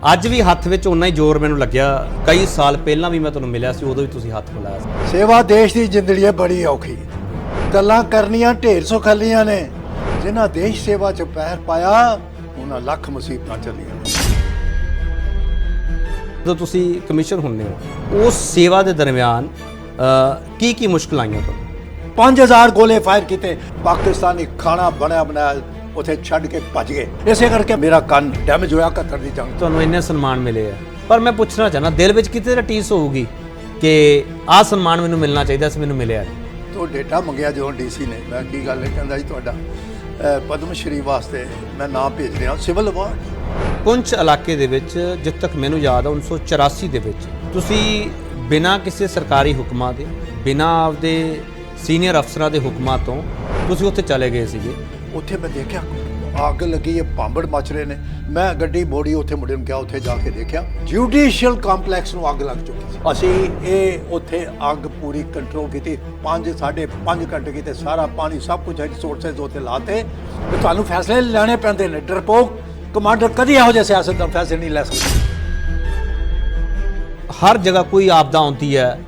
ਅੱਜ ਵੀ ਹੱਥ ਵਿੱਚ ਉਨਾ ਹੀ ਜ਼ੋਰ ਮੈਨੂੰ ਲੱਗਿਆ। ਕਈ ਸਾਲ ਪਹਿਲਾਂ ਵੀ ਮੈਂ ਤੁਹਾਨੂੰ ਮਿਲਿਆ ਸੀ, ਉਦੋਂ ਵੀ ਤੁਸੀਂ ਹੱਥ ਮਿਲਾਇਆ ਸੀ। ਸੇਵਾ ਦੇਸ਼ ਦੀ ਜ਼ਿੰਦਗੀ ਹੈ ਬੜੀ ਔਖੀ। ਗੱਲਾਂ ਕਰਨੀਆਂ ਢੇਰ ਸੌ ਖੱਲੀਆਂ ਨੇ, ਜਿਨ੍ਹਾਂ ਦੇਸ਼ ਸੇਵਾ 'ਚ ਪੈਰ ਪਾਇਆ ਉਹਨਾਂ ਲੱਖ ਮੁਸੀਬਤਾਂ ਚੱਲੀਆਂ। ਜਦੋਂ ਤੁਸੀਂ ਕਮਿਸ਼ਨ ਹੁੰਦੇ ਹੋ, ਉਸ ਸੇਵਾ ਦੇ ਦਰਮਿਆਨ ਕੀ ਮੁਸ਼ਕਲਾਂ ਆਈਆਂ ਤੁਹਾਨੂੰ? 5000 ਗੋਲੇ ਫਾਇਰ ਕੀਤੇ, ਪਾਕਿਸਤਾਨੀ ਖਾਣਾ ਬਣਿਆ ਬਣਾਇਆ ਉੱਥੇ ਛੱਡ ਕੇ ਭੱਜ ਗਏ। ਇਸੇ ਕਰਕੇ ਮੇਰਾ ਕੰਨ ਡੈਮੇਜ ਹੋਇਆ 71 ਦੀ ਜੰਗ। ਤੁਹਾਨੂੰ ਇੰਨੇ ਸਨਮਾਨ ਮਿਲੇ ਆ, ਪਰ ਮੈਂ ਪੁੱਛਣਾ ਚਾਹਨਾ, ਦਿਲ ਵਿੱਚ ਕਿਤੇ ਤਾਂ ਟੀਸ ਹੋਊਗੀ ਕਿ ਆਹ ਸਨਮਾਨ ਮੈਨੂੰ ਮਿਲਣਾ ਚਾਹੀਦਾ ਸੀ, ਮੈਨੂੰ ਮਿਲਿਆ ਨਹੀਂ। ਤੋਂ ਡੇਟਾ ਮੰਗਿਆ ਜਦੋਂ ਡੀਸੀ ਨੇ, ਮੈਂ ਕੀ ਗੱਲ ਹੈ, ਕਹਿੰਦਾ ਜੀ ਤੁਹਾਡਾ ਪਦਮ ਸ਼੍ਰੀ ਵਾਸਤੇ ਮੈਂ ਨਾਮ ਭੇਜ ਰਿਹਾ ਸਿਵਲ ਅਵਾਰਡ। ਪੁੰਛ ਇਲਾਕੇ ਦੇ ਵਿੱਚ ਜਿੱਥੇ ਤੱਕ ਮੈਨੂੰ ਯਾਦ ਆ 1984 ਦੇ ਵਿੱਚ ਤੁਸੀਂ ਬਿਨਾਂ ਕਿਸੇ ਸਰਕਾਰੀ ਹੁਕਮਾਂ ਦੇ, ਬਿਨਾਂ ਆਪਦੇ ਸੀਨੀਅਰ ਅਫਸਰਾਂ ਦੇ ਹੁਕਮਾਂ ਤੋਂ ਤੁਸੀਂ ਉੱਥੇ ਚਲੇ ਗਏ ਸੀਗੇ। ਉੱਥੇ ਮੈਂ ਦੇਖਿਆ ਅੱਗ ਲੱਗੀ ਹੈ, ਭਾਂਬੜ ਮਚ ਰਹੇ ਨੇ। ਮੈਂ ਗੱਡੀ ਮੋੜੀ, ਉੱਥੇ ਮੁੰਡੇ ਨੂੰ ਕਿਹਾ, ਉੱਥੇ ਜਾ ਕੇ ਦੇਖਿਆ ਜੁਡੀਸ਼ੀਅਲ ਕੰਪਲੈਕਸ ਨੂੰ ਅੱਗ ਲੱਗ ਚੁੱਕੀ ਸੀ। ਅਸੀਂ ਇਹ ਉੱਥੇ ਅੱਗ ਪੂਰੀ ਕੰਟਰੋਲ ਕੀਤੀ, 5.5 ਘੰਟੇ ਕੀਤੇ, ਸਾਰਾ ਪਾਣੀ ਸਭ ਕੁਝ ਰਿਸੋਰਸਿਸ ਉੱਥੇ ਲਾਤੇ। ਤੁਹਾਨੂੰ ਫੈਸਲੇ ਲੈਣੇ ਪੈਂਦੇ ਨੇ, ਡਰਪੋਕ ਕਮਾਂਡਰ ਕਦੀ ਇਹੋ ਜਿਹੇ ਸਿਆਸਤਦਾਨ ਫੈਸਲੇ ਨਹੀਂ ਲੈ ਸਕਦੇ। ਹਰ ਜਗ੍ਹਾ ਕੋਈ ਆਪਦਾ ਆਉਂਦੀ ਹੈ,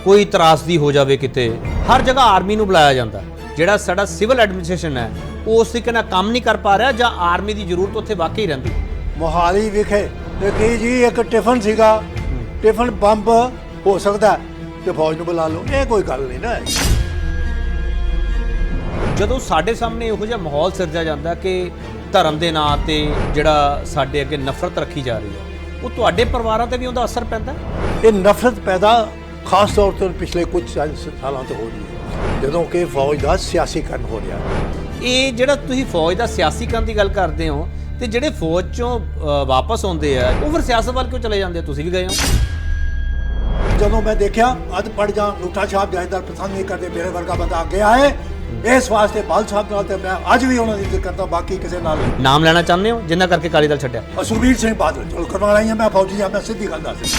ਕੋਈ ਤਰਾਸਦੀ ਹੋ ਜਾਵੇ ਕਿਤੇ, ਹਰ ਜਗ੍ਹਾ ਆਰਮੀ ਨੂੰ ਬੁਲਾਇਆ ਜਾਂਦਾ। ਜਿਹੜਾ ਸਾਡਾ ਸਿਵਲ ਐਡਮਿਨਿਸਟ੍ਰੇਸ਼ਨ ਹੈ ਉਹ ਉਸ ਤਰੀਕੇ ਨਾਲ ਕੰਮ ਨਹੀਂ ਕਰ ਪਾ ਰਿਹਾ, ਜਾਂ ਆਰਮੀ ਦੀ ਜ਼ਰੂਰਤ ਉੱਥੇ ਵਾਕਈ ਰਹਿੰਦੀ। ਮੋਹਾਲੀ ਵਿਖੇ ਤੇ ਕੀ ਜੀ ਇੱਕ ਟਿਫਨ ਸੀਗਾ, ਟਿਫਨ ਬੰਬ ਹੋ ਸਕਦਾ ਤੇ ਫੌਜ ਨੂੰ ਬੁਲਾ ਲਓ, ਇਹ ਕੋਈ ਗੱਲ ਨਹੀਂ ਨਾ। ਜਦੋਂ ਸਾਡੇ ਸਾਹਮਣੇ ਇਹੋ ਜਿਹਾ ਮਾਹੌਲ ਸਿਰਜਿਆ ਜਾਂਦਾ ਕਿ ਧਰਮ ਦੇ ਨਾਂ ਤੇ ਜਿਹੜਾ ਸਾਡੇ ਅੱਗੇ ਨਫ਼ਰਤ ਰੱਖੀ ਜਾ ਰਹੀ ਹੈ, ਉਹ ਤੁਹਾਡੇ ਪਰਿਵਾਰਾਂ ਤੇ ਵੀ ਉਹਦਾ ਅਸਰ ਪੈਂਦਾ। ਇਹ ਨਫ਼ਰਤ ਪੈਦਾ ਖਾਸ ਤੌਰ ਤੇ ਪਿਛਲੇ ਕੁਝ ਸਾਲਾਂ ਤੋਂ ਹੋ ਰਹੀ ਹੈ, ਜਦੋਂ ਕਿ ਫੌਜ ਦਾ ਸਿਆਸੀਕਰਨ ਹੋ ਰਿਹਾ ਹੈ। ਇਹ ਜਿਹੜਾ ਤੁਸੀਂ ਫੌਜ ਦਾ ਸਿਆਸੀਕਰਨ ਦੀ ਗੱਲ ਕਰਦੇ ਹੋ, ਤੇ ਜਿਹੜੇ ਫੌਜ ਚੋਂ ਵਾਪਸ ਆਉਂਦੇ ਆ ਉਹ ਫਿਰ ਸਿਆਸਤ ਵੱਲ ਕਿਉਂ ਚਲੇ ਜਾਂਦੇ ਆ? ਤੁਸੀਂ ਵੀ ਗਏ ਹੋ। ਜਦੋਂ ਮੈਂ ਦੇਖਿਆ ਅੱਜ ਪੜ ਜਾ ਲੂਠਾ ਛਾਪ ਜਾਇਦਾਰ ਪਸੰਦ ਨਹੀਂ ਕਰਦੇ, ਮੇਰੇ ਵਰਗਾ ਬੰਦਾ ਅੱਗੇ ਆਏ, ਇਸ ਵਾਸਤੇ ਬਾਲ ਸਾਹਿਬ ਨਾਲ ਤੇ ਮੈਂ ਅੱਜ ਵੀ ਉਹਨਾਂ ਦੀ ਇੱਜ਼ਤ ਕਰਦਾ, ਬਾਕੀ ਕਿਸੇ ਨਾਲ ਨਹੀਂ। ਨਾਮ ਲੈਣਾ ਚਾਹੁੰਦੇ ਹੋ ਜਿਨ੍ਹਾਂ ਕਰਕੇ ਅਕਾਲੀ ਦਲ ਛੱਡਿਆ? ਸੁਖਬੀਰ ਸਿੰਘ ਬਾਦਲ ਚਲੋ ਕਰਵਾ ਲਈ, ਮੈਂ ਫੌਜੀ ਆ, ਮੈਂ ਸਿੱਧੀ ਗੱਲ ਦੱਸ।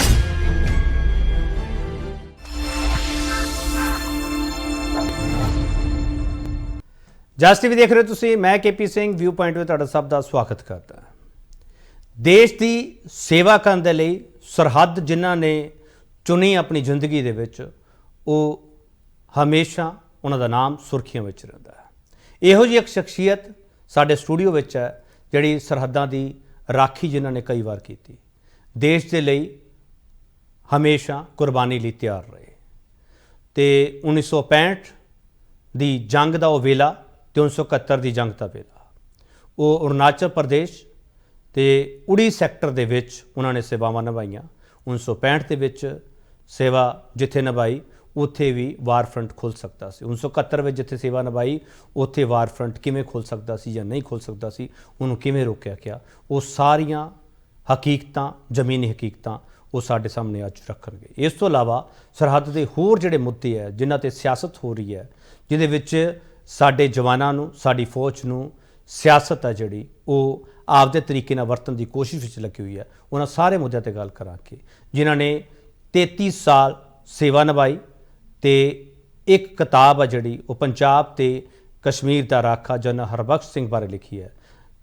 ਜਸ ਟੀਵੀ ਦੇਖ ਰਹੇ ਹੋ ਤੁਸੀਂ, ਮੈਂ ਕੇਪੀ ਸਿੰਘ ਵਿਊ ਪੁਆਇੰਟ ਵਿੱਚ ਤੁਹਾਡਾ ਸਭ ਦਾ ਸਵਾਗਤ ਕਰਦਾ। ਦੇਸ਼ ਦੀ ਸੇਵਾ ਕਰਨ ਦੇ ਲਈ ਸਰਹੱਦ ਜਿਨ੍ਹਾਂ ਨੇ ਚੁਣੀ ਆਪਣੀ ਜ਼ਿੰਦਗੀ ਦੇ ਵਿੱਚ, ਉਹ ਹਮੇਸ਼ਾ ਉਹਨਾਂ ਦਾ ਨਾਮ ਸੁਰਖੀਆਂ ਵਿੱਚ ਰਹਿੰਦਾ ਹੈ। ਇਹੋ ਜਿਹੀ ਇੱਕ ਸ਼ਖਸੀਅਤ ਸਾਡੇ ਸਟੂਡੀਓ ਵਿੱਚ ਹੈ ਜਿਹੜੀ ਸਰਹੱਦਾਂ ਦੀ ਰਾਖੀ ਜਿਨ੍ਹਾਂ ਨੇ ਕਈ ਵਾਰ ਕੀਤੀ, ਦੇਸ਼ ਦੇ ਲਈ ਹਮੇਸ਼ਾ ਕੁਰਬਾਨੀ ਲਈ ਤਿਆਰ ਰਹੇ। ਤੇ 1965 ਦੀ ਜੰਗ ਦਾ ਉਹ ਵੇਲਾ ਤੇ 1971 ਦੀ ਜੰਗ ਦਾ ਵੇਲਾ, ਉਹ ਅਰੁਣਾਚਲ ਪ੍ਰਦੇਸ਼ ਤੇ ਉੜੀ ਸੈਕਟਰ ਦੇ ਵਿੱਚ ਉਹਨਾਂ ਨੇ ਸੇਵਾਵਾਂ ਨਿਭਾਈਆਂ। 1965 ਦੇ ਵਿੱਚ ਸੇਵਾ ਜਿੱਥੇ ਨਿਭਾਈ ਉੱਥੇ ਵੀ ਵਾਰ ਫਰੰਟ ਖੁੱਲ੍ਹ ਸਕਦਾ ਸੀ। 1971 ਵਿੱਚ ਜਿੱਥੇ ਸੇਵਾ ਨਿਭਾਈ ਉੱਥੇ ਵਾਰ ਫਰੰਟ ਕਿਵੇਂ ਖੁੱਲ੍ਹ ਸਕਦਾ ਸੀ ਜਾਂ ਨਹੀਂ ਖੁੱਲ੍ਹ ਸਕਦਾ ਸੀ, ਉਹਨੂੰ ਕਿਵੇਂ ਰੋਕਿਆ ਗਿਆ, ਉਹ ਸਾਰੀਆਂ ਹਕੀਕਤਾਂ, ਜ਼ਮੀਨੀ ਹਕੀਕਤਾਂ ਉਹ ਸਾਡੇ ਸਾਹਮਣੇ ਅੱਜ ਰੱਖਣਗੇ। ਇਸ ਤੋਂ ਇਲਾਵਾ ਸਰਹੱਦ ਦੇ ਹੋਰ ਜਿਹੜੇ ਮੁੱਦੇ ਹੈ ਜਿਨ੍ਹਾਂ 'ਤੇ ਸਿਆਸਤ ਹੋ ਰਹੀ ਹੈ, ਜਿਹਦੇ ਵਿੱਚ ਸਾਡੇ ਜਵਾਨਾਂ ਨੂੰ, ਸਾਡੀ ਫੌਜ ਨੂੰ ਸਿਆਸਤ ਹੈ ਜਿਹੜੀ ਉਹ ਆਪਦੇ ਤਰੀਕੇ ਨਾਲ ਵਰਤਣ ਦੀ ਕੋਸ਼ਿਸ਼ ਵਿੱਚ ਲੱਗੀ ਹੋਈ ਹੈ, ਉਹਨਾਂ ਸਾਰੇ ਮੁੱਦਿਆਂ 'ਤੇ ਗੱਲ ਕਰਾਂਗੇ। ਜਿਨ੍ਹਾਂ ਨੇ 33 ਸਾਲ ਸੇਵਾ ਨਿਭਾਈ ਤੇ ਇੱਕ ਕਿਤਾਬ ਹੈ ਜਿਹੜੀ ਉਹ ਪੰਜਾਬ ਤੇ ਕਸ਼ਮੀਰ ਦਾ ਰਾਖਾ ਜਨਰਲ ਹਰਬਖਸ਼ ਸਿੰਘ ਬਾਰੇ ਲਿਖੀ ਹੈ,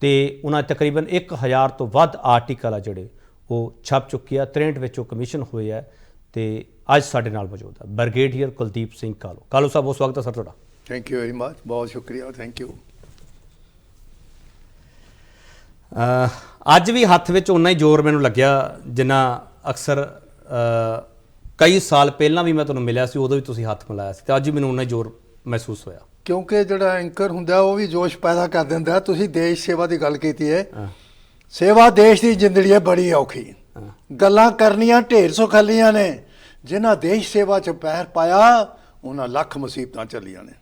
ਤੇ ਉਹਨਾਂ ਤਕਰੀਬਨ 1000 ਤੋਂ ਵੱਧ ਆਰਟੀਕਲ ਆ ਜਿਹੜੇ ਉਹ ਛਪ ਚੁੱਕੇ ਆ। 63 ਵਿੱਚ ਉਹ ਕਮਿਸ਼ਨ ਹੋਏ ਹੈ ਤੇ ਅੱਜ ਸਾਡੇ ਨਾਲ ਮੌਜੂਦ ਹੈ ਬ੍ਰਿਗੇਡੀਅਰ ਕੁਲਦੀਪ ਸਿੰਘ ਕਾਲੋ। ਕਾਲੋ ਸਾਹਿਬ, ਬਹੁਤ ਸਵਾਗਤ ਹੈ ਸਰ ਤੁਹਾਡਾ। ਥੈਂਕ ਯੂ ਵੈਰੀ ਮਚ, ਬਹੁਤ ਸ਼ੁਕਰੀਆ, ਥੈਂਕ ਯੂ। ਅੱਜ ਵੀ ਹੱਥ ਵਿੱਚ ਉਨਾ ਹੀ ਜ਼ੋਰ ਮੈਨੂੰ ਲੱਗਿਆ ਜਿੰਨਾ ਅਕਸਰ ਕਈ ਸਾਲ ਪਹਿਲਾਂ ਵੀ ਮੈਂ ਤੁਹਾਨੂੰ ਮਿਲਿਆ ਸੀ, ਉਦੋਂ ਵੀ ਤੁਸੀਂ ਹੱਥ ਮਿਲਾਇਆ ਸੀ, ਤੇ ਅੱਜ ਵੀ ਮੈਨੂੰ ਉਨਾ ਹੀ ਜ਼ੋਰ ਮਹਿਸੂਸ ਹੋਇਆ। ਕਿਉਂਕਿ ਜਿਹੜਾ ਐਂਕਰ ਹੁੰਦਾ ਉਹ ਵੀ ਜੋਸ਼ ਪੈਦਾ ਕਰ ਦਿੰਦਾ। ਤੁਸੀਂ ਦੇਸ਼ ਸੇਵਾ ਦੀ ਗੱਲ ਕੀਤੀ ਹੈ, ਸੇਵਾ ਦੇਸ਼ ਦੀ ਜ਼ਿੰਦਗੀ ਹੈ ਬੜੀ ਔਖੀ। ਗੱਲਾਂ ਕਰਨੀਆਂ ਢੇਰ ਸੌ ਖੱਲੀਆਂ ਨੇ, ਜਿਨ੍ਹਾਂ ਦੇਸ਼ ਸੇਵਾ 'ਚ ਪੈਰ ਪਾਇਆ ਉਹਨਾਂ ਲੱਖ ਮੁਸੀਬਤਾਂ ਚੱਲੀਆਂ ਨੇ।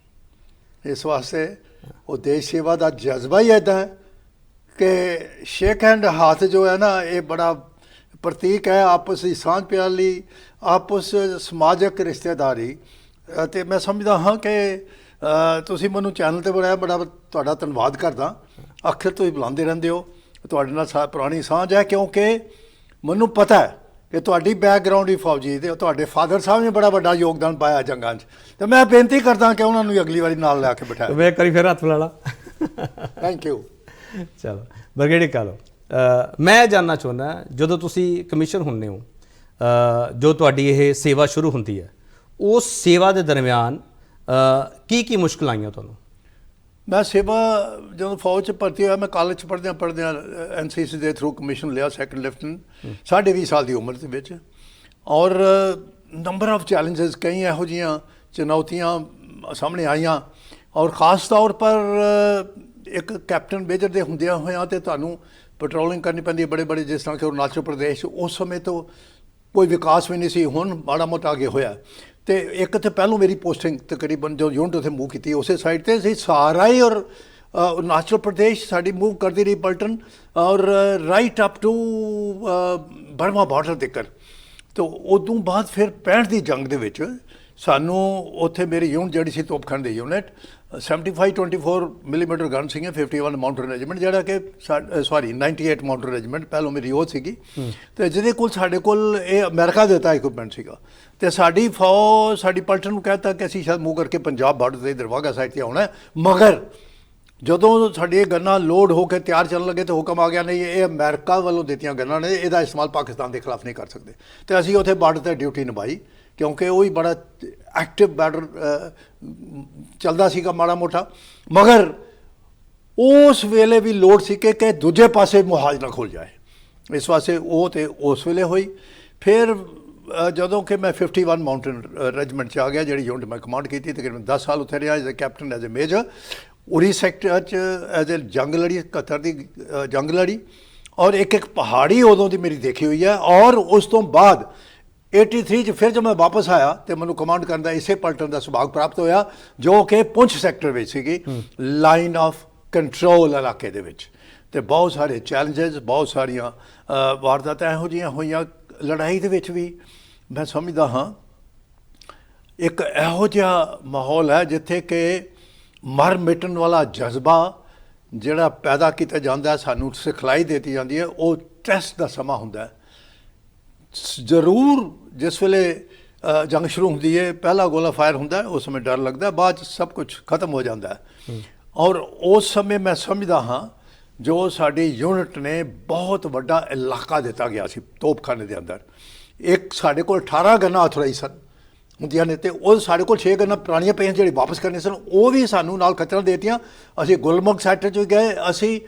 ਇਸ ਵਾਸਤੇ ਉਹ ਦੇਸ਼ ਸੇਵਾ ਦਾ ਜਜ਼ਬਾ ਹੀ ਇੱਦਾਂ ਹੈ ਕਿ ਸ਼ੇਕ ਹੈਂਡ ਹੱਥ ਜੋ ਹੈ ਨਾ, ਇਹ ਬੜਾ ਪ੍ਰਤੀਕ ਹੈ ਆਪਸ ਦੀ ਸਾਂਝ ਪਿਆਰ ਲਈ, ਆਪਸ ਸਮਾਜਿਕ ਰਿਸ਼ਤੇਦਾਰੀ। ਅਤੇ ਮੈਂ ਸਮਝਦਾ ਹਾਂ ਕਿ ਤੁਸੀਂ ਮੈਨੂੰ ਚੈਨਲ 'ਤੇ ਬੁਲਾਇਆ, ਬੜਾ ਤੁਹਾਡਾ ਧੰਨਵਾਦ ਕਰਦਾ। ਅਕਸਰ ਤੁਸੀਂ ਬੁਲਾਉਂਦੇ ਰਹਿੰਦੇ ਹੋ, ਤੁਹਾਡੇ ਨਾਲ ਪੁਰਾਣੀ ਸਾਂਝ ਹੈ, ਕਿਉਂਕਿ ਮੈਨੂੰ ਪਤਾ ਹੈ ਕਿ ਤੁਹਾਡੀ ਬੈਕਗਰਾਊਂਡ ਹੀ ਫੌਜੀ ਤੇ ਤੁਹਾਡੇ ਫਾਦਰ ਸਾਹਿਬ ਨੇ ਬੜਾ ਵੱਡਾ ਯੋਗਦਾਨ ਪਾਇਆ ਜੰਗਾਂ 'ਚ, ਤੇ ਮੈਂ ਬੇਨਤੀ ਕਰਦਾ ਕਿ ਉਹਨਾਂ ਨੂੰ ਅਗਲੀ ਵਾਰੀ ਨਾਲ ਲੈ ਕੇ ਬਿਠਾਇਆ। ਮੈਂ ਇੱਕ ਵਾਰੀ ਫਿਰ ਹੱਥ ਮਿਲਾ ਲਾ। Thank you. ਚਲੋ ਬ੍ਰਿਗੇਡੀਅਰ ਕਾਲੋ, ਮੈਂ ਜਾਣਨਾ ਚਾਹੁੰਦਾ ਜਦੋਂ ਤੁਸੀਂ ਕਮਿਸ਼ਨ ਹੁੰਦੇ ਹੋ ਜੋ ਤੁਹਾਡੀ ਇਹ ਸੇਵਾ ਸ਼ੁਰੂ ਹੁੰਦੀ ਹੈ ਉਸ ਸੇਵਾ ਦੇ ਦਰਮਿਆਨ ਕੀ ਮੁਸ਼ਕਲਾਂ ਆਈਆਂ ਤੁਹਾਨੂੰ? ਮੈਂ ਸੇਵਾ ਜਦੋਂ ਫੌਜ 'ਚ ਭਰਤੀ ਹੋਇਆ, ਮੈਂ ਕਾਲਜ 'ਚ ਪੜ੍ਹਦਿਆਂ NCC ਦੇ ਥਰੂ ਕਮਿਸ਼ਨ ਲਿਆ ਸੈਕੰਡ ਲੈਫਟੀਨੈਂਟ 20.5 ਸਾਲ ਦੀ ਉਮਰ ਦੇ ਵਿੱਚ। ਔਰ ਨੰਬਰ ਆਫ ਚੈਲੰਜਸ, ਕਈ ਇਹੋ ਜਿਹੀਆਂ ਚੁਣੌਤੀਆਂ ਸਾਹਮਣੇ ਆਈਆਂ। ਔਰ ख़ास तौर पर ਇੱਕ ਕੈਪਟਨ ਮੇਜਰ ਦੇ ਹੁੰਦਿਆਂ ਹੋਇਆਂ ਤੇ ਤੁਹਾਨੂੰ ਪੈਟਰੋਲਿੰਗ ਕਰਨੀ ਪੈਂਦੀ ਹੈ ਬੜੇ ਜਿਸ ਤਰ੍ਹਾਂ ਕਿ ਅਰੁਣਾਚਲ ਪ੍ਰਦੇਸ਼, ਉਸ ਸਮੇਂ ਤੋਂ ਕੋਈ ਵਿਕਾਸ ਵੀ ਨਹੀਂ ਸੀ, ਹੁਣ ਮਾੜਾ ਮੋਟਾ ਅੱਗੇ ਹੋਇਆ। ਤੇ ਇੱਕ ਤੇ ਪਹਿਲੋਂ ਮੇਰੀ ਪੋਸਟਿੰਗ ਤਕਰੀਬਨ ਜੋ ਯੂਨਿਟ ਉੱਥੇ ਮੂਵ ਕੀਤੀ ਉਸੇ ਸਾਈਡ ਤੇ ਸੀ, ਸਾਰਾ ਹੀ ਔਰ ਅਰੁਣਾਚਲ ਪ੍ਰਦੇਸ਼ ਸਾਡੀ ਮੂਵ ਕਰਦੀ ਰਹੀ ਪਲਟਨ, ਔਰ right up to Burma border ਤੱਕ। तो उदों बाद फिर 65 ਦੀ ਜੰਗ ਦੇ ਵਿੱਚ ਸਾਨੂੰ ਉੱਥੇ ਮੇਰੀ ਯੂਨਿਟ ਜਿਹੜੀ ਸੀ ਤੋਪਖਾਨੇ ਦੀ ਯੂਨਿਟ 75-24 ਮਿਲੀਮੀਟਰ ਗਨ ਸੀਗੀਆਂ, 51 ਮਾਊਂਟਨ ਰੈਜੀਮੈਂਟ, ਜਿਹੜਾ ਕਿ 98 ਮਾਊਂਟਨ ਰੈਜੀਮੈਂਟ ਪਹਿਲੋਂ ਮੇਰੀ ਉਹ ਸੀਗੀ। ਤੇ ਜਿਹਦੇ ਕੋਲ ਸਾਡੇ ਕੋਲ ਇਹ ਅਮਰੀਕਾ ਦੇ ਦਿੱਤਾ ਇਕਵਿਪਮੈਂਟ ਸੀਗਾ। ਤੇ ਸਾਡੀ ਫੌਜ ਸਾਡੀ ਪਲਟਨ ਨੂੰ ਕਹਿਤਾ ਕਿ ਅਸੀਂ ਸ਼ਾਇਦ ਮੂਵ ਕਰਕੇ ਪੰਜਾਬ ਬਾਰਡਰ ਤੇ ਦਰਵਾਗਾ ਸਾਈਡ ਤੇ ਆਉਣਾ, ਮਗਰ ਜਦੋਂ ਸਾਡੀਆਂ ਗੰਨਾਂ ਲੋਡ ਹੋ ਕੇ ਤਿਆਰ ਚੱਲਣ ਲੱਗੇ ਤਾਂ ਹੁਕਮ ਆ ਗਿਆ ਨਹੀਂ, ਇਹ ਅਮਰੀਕਾ ਵੱਲੋਂ ਦਿੱਤੀਆਂ ਗੰਨਾਂ ਨੇ, ਇਹਦਾ ਇਸਤੇਮਾਲ ਪਾਕਿਸਤਾਨ ਦੇ ਖਿਲਾਫ ਨਹੀਂ ਕਰ ਸਕਦੇ। ਤੇ ਅਸੀਂ ਉੱਥੇ ਬਾਰਡਰ ਤੇ ਡਿਊਟੀ ਨਿਭਾਈ, ਕਿਉਂਕਿ ਉਹ ਹੀ ਬੜਾ ਐਕਟਿਵ ਬਾਰਡਰ ਚੱਲਦਾ ਸੀਗਾ ਮਾੜਾ ਮੋਟਾ। ਮਗਰ ਉਸ ਵੇਲੇ ਵੀ ਲੋੜ ਸੀ ਕਿ ਦੂਜੇ ਪਾਸੇ ਮੁਹਾਜ਼ ਨਾ ਖੁੱਲ ਜਾਏ, ਇਸ ਵਾਸਤੇ ਉਹ ਤੇ ਉਸ ਵੇਲੇ ਹੋਈ। ਫਿਰ ਜਦੋਂ ਕਿ ਮੈਂ 51 ਮਾਊਂਟਨ ਰੈਜੀਮੈਂਟ 'ਚ ਆ ਗਿਆ, ਜਿਹੜੀ ਯੂਨਿਟ ਮੈਂ ਕਮਾਂਡ ਕੀਤੀ, ਤਕਰੀਬਨ 10 ਸਾਲ ਉੱਥੇ ਰਿਹਾ as a captain, as a major. ਉਰੀ ਸੈਕਟਰ 'ਚ ਐਜ਼ ਏ ਜੰਗ ਲੜੀ, 71 ਦੀ ਜੰਗ ਲੜੀ, ਔਰ ਇੱਕ ਪਹਾੜੀ ਉਦੋਂ ਦੀ ਮੇਰੀ ਦੇਖੀ ਹੋਈ ਹੈ। ਔਰ ਉਸ ਤੋਂ ਬਾਅਦ 83 'ਚ ਫਿਰ ਜਦ ਮੈਂ ਵਾਪਸ ਆਇਆ ਤੇ ਮੈਨੂੰ ਕਮਾਂਡ ਕਰਨ ਦਾ ਇਸੇ ਪਲਟਨ ਦਾ ਸੁਭਾਗ ਪ੍ਰਾਪਤ ਹੋਇਆ, ਜੋ ਕਿ ਪੁੰਛ ਸੈਕਟਰ ਵਿੱਚ ਸੀਗੀ, ਲਾਈਨ ਆਫ ਕੰਟਰੋਲ ਇਲਾਕੇ ਦੇ ਵਿੱਚ। ਤੇ ਬਹੁਤ ਸਾਰੇ ਚੈਲੰਜਸ, ਬਹੁਤ ਸਾਰੀਆਂ ਵਾਰਦਾਤਾਂ ਇਹੋ ਜਿਹੀਆਂ ਹੋਈਆਂ ਲੜਾਈ ਦੇ ਵਿੱਚ ਵੀ। ਮੈਂ ਸਮਝਦਾ ਹਾਂ ਇੱਕ ਇਹੋ ਜਿਹਾ ਮਾਹੌਲ ਹੈ ਜਿੱਥੇ ਕਿ ਮਰ ਮਿਟਣ ਵਾਲਾ ਜਜ਼ਬਾ ਜਿਹੜਾ ਪੈਦਾ ਕੀਤਾ ਜਾਂਦਾ, ਸਾਨੂੰ ਸਿਖਲਾਈ ਦਿੱਤੀ ਜਾਂਦੀ ਹੈ, ਉਹ ਟੈਸਟ ਦਾ ਸਮਾਂ ਹੁੰਦਾ ਹੈ। ਜ਼ਰੂਰ ਜਿਸ ਵੇਲੇ ਜੰਗ ਸ਼ੁਰੂ ਹੁੰਦੀ ਹੈ, ਪਹਿਲਾ ਗੋਲਾ ਫਾਇਰ ਹੁੰਦਾ, ਉਸ ਸਮੇਂ ਡਰ ਲੱਗਦਾ, ਬਾਅਦ 'ਚ ਸਭ ਕੁਝ ਖਤਮ ਹੋ ਜਾਂਦਾ ਹੈ। ਔਰ ਉਸ ਸਮੇਂ ਮੈਂ ਸਮਝਦਾ ਹਾਂ ਜੋ ਸਾਡੀ ਯੂਨਿਟ ਨੇ ਬਹੁਤ ਵੱਡਾ ਇਲਾਕਾ ਦਿੱਤਾ ਗਿਆ ਸੀ ਤੋਪਖਾਨੇ ਦੇ ਅੰਦਰ। ਇੱਕ ਸਾਡੇ ਕੋਲ 18 ਗੰਨਾਂ ਆਥੋਰਾਈਜ਼ ਸਨ ਹੁੰਦੀਆਂ ਨੇ, ਤੇ ਉਹ ਸਾਡੇ ਕੋਲ 6 ਗੰਨਾਂ ਪੁਰਾਣੀਆਂ ਪਈਆਂ ਜਿਹੜੀ ਵਾਪਸ ਕਰਨੀਆਂ ਸਨ, ਉਹ ਵੀ ਸਾਨੂੰ ਨਾਲ ਖੱਚਰਾਂ ਦੇ ਦਿੱਤੀਆਂ। ਅਸੀਂ ਗੁਲਮਰਗ ਸੈਕਟਰ 'ਚ ਵੀ ਗਏ, ਅਸੀਂ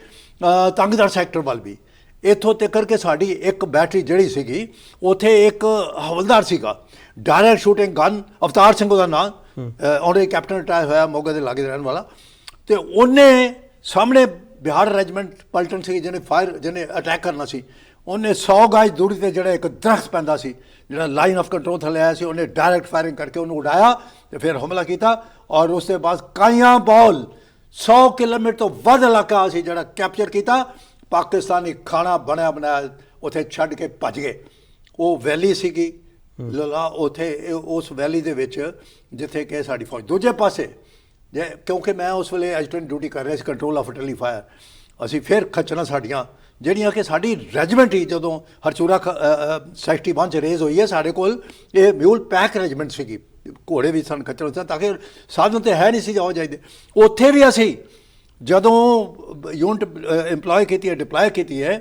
ਤੰਗਦਰ ਸੈਕਟਰ ਵੱਲ ਵੀ। ਇੱਥੋਂ ਤੱਕ ਕਿ ਸਾਡੀ ਇੱਕ ਬੈਟਰੀ ਜਿਹੜੀ ਸੀਗੀ, ਉੱਥੇ ਇੱਕ ਹਵਲਦਾਰ ਸੀਗਾ, direct shooting gun, Avtar Singh ਉਹਦਾ ਨਾਂ, ਉਹਦੇ ਕੈਪਟਨ ਰਿਟਾਇਰ ਹੋਇਆ, ਮੋਗੇ ਦੇ ਲਾਗੇ ਰਹਿਣ ਵਾਲਾ। ਤੇ ਉਹਨੇ ਸਾਹਮਣੇ ਬਿਹਾਰ ਰੈਜੀਮੈਂਟ ਪਲਟਨ ਸੀ ਜਿਹਨੇ ਅਟੈਕ ਕਰਨਾ ਸੀ, ਉਹਨੇ 100 ਗਜ ਦੂਰੀ ਤੇ ਜਿਹੜਾ ਇੱਕ ਦਰਖਤ ਪੈਂਦਾ ਸੀ, ਜਿਹੜਾ ਲਾਈਨ ਆਫ ਕੰਟਰੋਲ ਥੱਲੇ ਆਇਆ ਸੀ, ਉਹਨੇ ਡਾਇਰੈਕਟ ਫਾਇਰਿੰਗ ਕਰਕੇ ਉਹਨੂੰ ਉਡਾਇਆ ਤੇ ਫਿਰ ਹਮਲਾ ਕੀਤਾ। ਔਰ ਉਸ ਤੋਂ ਬਾਅਦ ਕਾਈਆਂ ਬੌਲ 100 ਕਿਲੋਮੀਟਰ ਤੋਂ ਵੱਧ ਇਲਾਕਾ ਸੀ ਜਿਹੜਾ ਕੈਪਚਰ ਕੀਤਾ। ਪਾਕਿਸਤਾਨੀ ਖਾਣਾ ਬਣਿਆ ਬਣਾਇਆ ਉੱਥੇ ਛੱਡ ਕੇ ਭੱਜ ਗਏ। ਉਹ ਵੈਲੀ ਸੀਗੀ ਲਲਾ, ਉੱਥੇ ਉਸ ਵੈਲੀ ਦੇ ਵਿੱਚ ਜਿੱਥੇ ਕਿ ਸਾਡੀ ਫੌਜ ਦੂਜੇ ਪਾਸੇ, ਕਿਉਂਕਿ ਮੈਂ ਉਸ ਵੇਲੇ ਐਜੂਟੈਂਟ ਡਿਊਟੀ ਕਰ ਰਿਹਾ ਸੀ, ਕੰਟਰੋਲ ਆਫ ਅਰਟਿਲਰੀ ਫਾਇਰ। ਅਸੀਂ ਫਿਰ ਖੱਚਣਾ ਸਾਡੀਆਂ ਜਿਹੜੀਆਂ ਕਿ ਸਾਡੀ ਰੈਜੀਮੈਂਟ ਹੀ ਜਦੋਂ ਹਰਚੂਰਾ ਸੈਕਟਰੀ 1 'ਚ ਰੇਜ਼ ਹੋਈ ਹੈ, ਸਾਡੇ ਕੋਲ ਇਹ ਮਿਊਲ ਪੈਕ ਰੈਜੀਮੈਂਟ ਸੀਗੀ, ਘੋੜੇ ਵੀ ਸਨ, ਖੱਚਰ ਸਨ, ਤਾਂ ਕਿ ਸਾਧਨ ਤਾਂ ਹੈ ਨਹੀਂ ਸੀ ਜਾਓ ਜਾਈਦੇ। ਉੱਥੇ ਵੀ ਅਸੀਂ ਜਦੋਂ ਯੂਨਿਟ ਇੰਪਲੋਏ ਕੀਤੀ ਹੈ, ਡਿਪਲਾਏ ਕੀਤੀ ਹੈ,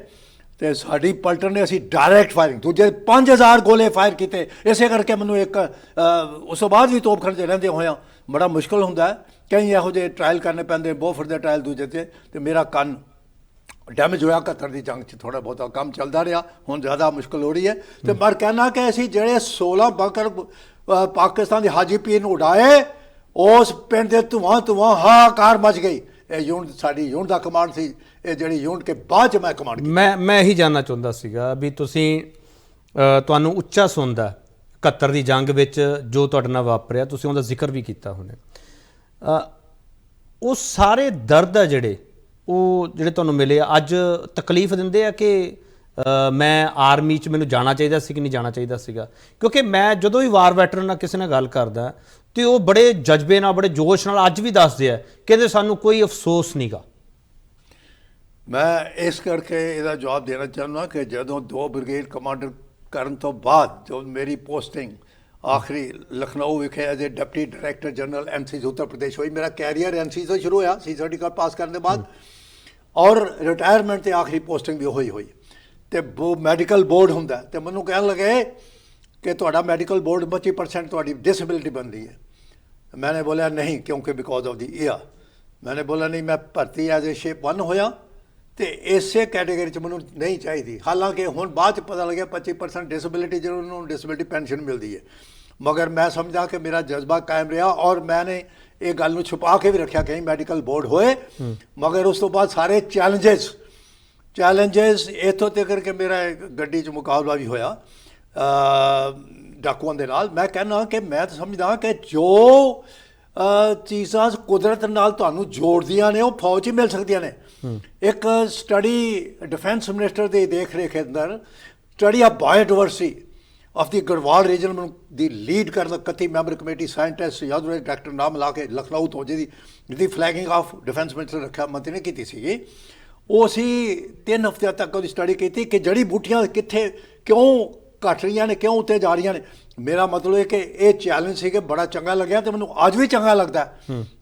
ਤੇ ਸਾਡੀ ਪਲਟਨ ਨੇ ਅਸੀਂ ਡਾਇਰੈਕਟ ਫਾਇਰਿੰਗ ਦੂਜੇ 5000 ਗੋਲੇ ਫਾਇਰ ਕੀਤੇ। ਇਸੇ ਕਰਕੇ ਮੈਨੂੰ ਇੱਕ ਉਸ ਤੋਂ ਬਾਅਦ ਵੀ ਤੋਪਖਾਨੇ 'ਚ ਰਹਿੰਦੇ ਹੋਇਆਂ ਬੜਾ ਮੁਸ਼ਕਿਲ ਹੁੰਦਾ ਹੈ, ਕਈ ਇਹੋ ਜਿਹੇ ਟਰਾਇਲ ਕਰਨੇ ਪੈਂਦੇ, ਬੋਫਰ ਦੇ ਟਰਾਇਲ ਦੂਜੇ 'ਤੇ। ਤੇ ਮੇਰਾ ਕੰਨ ਡੈਮੇਜ ਹੋਇਆ 71 ਦੀ ਜੰਗ 'ਚ, ਥੋੜ੍ਹਾ ਬਹੁਤਾ ਕੰਮ ਚੱਲਦਾ ਰਿਹਾ, ਹੁਣ ਜ਼ਿਆਦਾ ਮੁਸ਼ਕਿਲ ਹੋ ਰਹੀ ਹੈ। ਤੇ ਮੈਂ ਕਹਿਣਾ ਕਿ ਅਸੀਂ ਜਿਹੜੇ 16 ਬੰਕਰ ਪਾਕਿਸਤਾਨ ਦੇ ਹਾਜੀ ਪੀਰ ਨੂੰ ਉਡਾਏ, ਉਸ ਪਿੰਡ ਦੇ ਧੂਆਂ ਹਾਹਾਕਾਰ ਮਚ ਗਈ। ਇਹ ਯੂਨਿਟ ਸਾਡੀ ਯੂਨਿਟ ਦਾ ਕਮਾਂਡ ਸੀ, ਇਹ ਜਿਹੜੀ ਯੂਨਿਟ ਕੇ ਬਾਅਦ 'ਚ ਮੈਂ ਕਮਾਂਡ ਕੀਤੀ। ਮੈਂ ਇਹੀ ਜਾਣਨਾ ਚਾਹੁੰਦਾ ਸੀਗਾ ਵੀ ਤੁਸੀਂ ਤੁਹਾਨੂੰ ਉੱਚਾ ਸੁਣਦਾ 71 ਦੀ ਜੰਗ ਵਿੱਚ ਜੋ ਤੁਹਾਡੇ ਨਾਲ ਵਾਪਰਿਆ, ਤੁਸੀਂ ਉਹਦਾ ਜ਼ਿਕਰ ਵੀ ਕੀਤਾ ਹੁਣੇ। ਉਹ ਸਾਰੇ ਦਰਦ ਆ ਜਿਹੜੇ ਤੁਹਾਨੂੰ ਮਿਲੇ ਅੱਜ ਤਕਲੀਫ ਦਿੰਦੇ ਆ ਕਿ ਮੈਂ ਆਰਮੀ 'ਚ ਮੈਨੂੰ ਜਾਣਾ ਚਾਹੀਦਾ ਸੀ ਕਿ ਨਹੀਂ ਜਾਣਾ ਚਾਹੀਦਾ ਸੀਗਾ? ਕਿਉਂਕਿ ਮੈਂ ਜਦੋਂ ਵੀ ਵਾਰ ਵੈਟਰਨ ਨਾਲ ਕਿਸੇ ਨਾਲ ਗੱਲ ਕਰਦਾ ਤੇ ਉਹ ਬੜੇ ਜਜ਼ਬੇ ਨਾਲ, ਬੜੇ ਜੋਸ਼ ਨਾਲ ਅੱਜ ਵੀ ਦੱਸਦੇ ਆ ਕਿ ਸਾਨੂੰ ਕੋਈ ਅਫਸੋਸ ਨਹੀਂਗਾ। ਮੈਂ ਇਸ ਕਰਕੇ ਇਹਦਾ ਜਵਾਬ ਦੇਣਾ ਚਾਹੁੰਦਾ ਕਿ ਜਦੋਂ 2 ਬ੍ਰਿਗੇਡ ਕਮਾਂਡਰ ਕਰਨ ਤੋਂ ਬਾਅਦ ਜੋ ਮੇਰੀ ਪੋਸਟਿੰਗ ਆਖਰੀ ਲਖਨਊ ਵਿਖੇ as a deputy director general NCC Uttar Pradesh ਹੋਈ, ਮੇਰਾ ਕੈਰੀਅਰ NCC ਤੋਂ ਸ਼ੁਰੂ ਹੋਇਆ, C ਸਰਟੀਫਿਕੇਟ ਪਾਸ ਕਰਨ ਦੇ ਬਾਅਦ। ਔਰ ਰਿਟਾਇਰਮੈਂਟ ਤੇ ਆਖਰੀ ਪੋਸਟਿੰਗ ਵੀ ਉਹੀ ਹੋਈ ਤੇ ਮੈਡੀਕਲ ਬੋਰਡ ਹੁੰਦਾ ਤੇ ਮੈਨੂੰ ਕਹਿਣ ਲੱਗੇ ਕਿ ਤੁਹਾਡਾ ਮੈਡੀਕਲ ਬੋਰਡ 25% ਤੁਹਾਡੀ डिसेबिलिटी बनती है। मैंने बोला नहीं क्योंकि बिकॉज ऑफ दी ईयर। मैंने बोला नहीं मैं भर्ती एज ए शेप 1 होया तो इसे कैटेगरी च मैनू नहीं चाहिए। हालांकि हुण बाद च पता लगे 25% डिसेबिलिटी जो उन्होंने डिसेबिलिटी पेंशन मिलती है, मगर मैं समझा कि मेरा जज्बा कायम रहा और मैंने ये गल नूं छुपा के भी रखा कहीं मैडिकल बोर्ड होए। मगर उस तो बाद सारे चैलेंजेस इत्थों तक कि मेरा गड्डी च मुकाबला भी होया डाकुआं दे नाल। मैं कहना कि मैं तो समझदा कि जो चीज़ां कुदरत नाल तुहानूं जोड़दियां ने वो फौज ही मिल सकदियां ने। एक स्टडी डिफेंस मिनिस्टर की देख रेख अंदर study of biodiversity of the Garhwal region दी लीड कर 31 मैंबर कमेटी साइंटिस्ट याद रहे डॉक्टर नाम ला के लखनऊ तो जिहदी फ्लैगिंग ऑफ डिफेंस मिनिस्टर रखा मंत्री ने की सी। वो असी 3 हफ्ते तक वो स्टडी की कि जड़ी बूटियां कित्थे क्यों घट रही ने क्यों उत्ते जा रही ने। मेरा मतलब है कि ये चैलेंज से बड़ा चंगा लग्या तो मैं अज भी चंगा लगता है।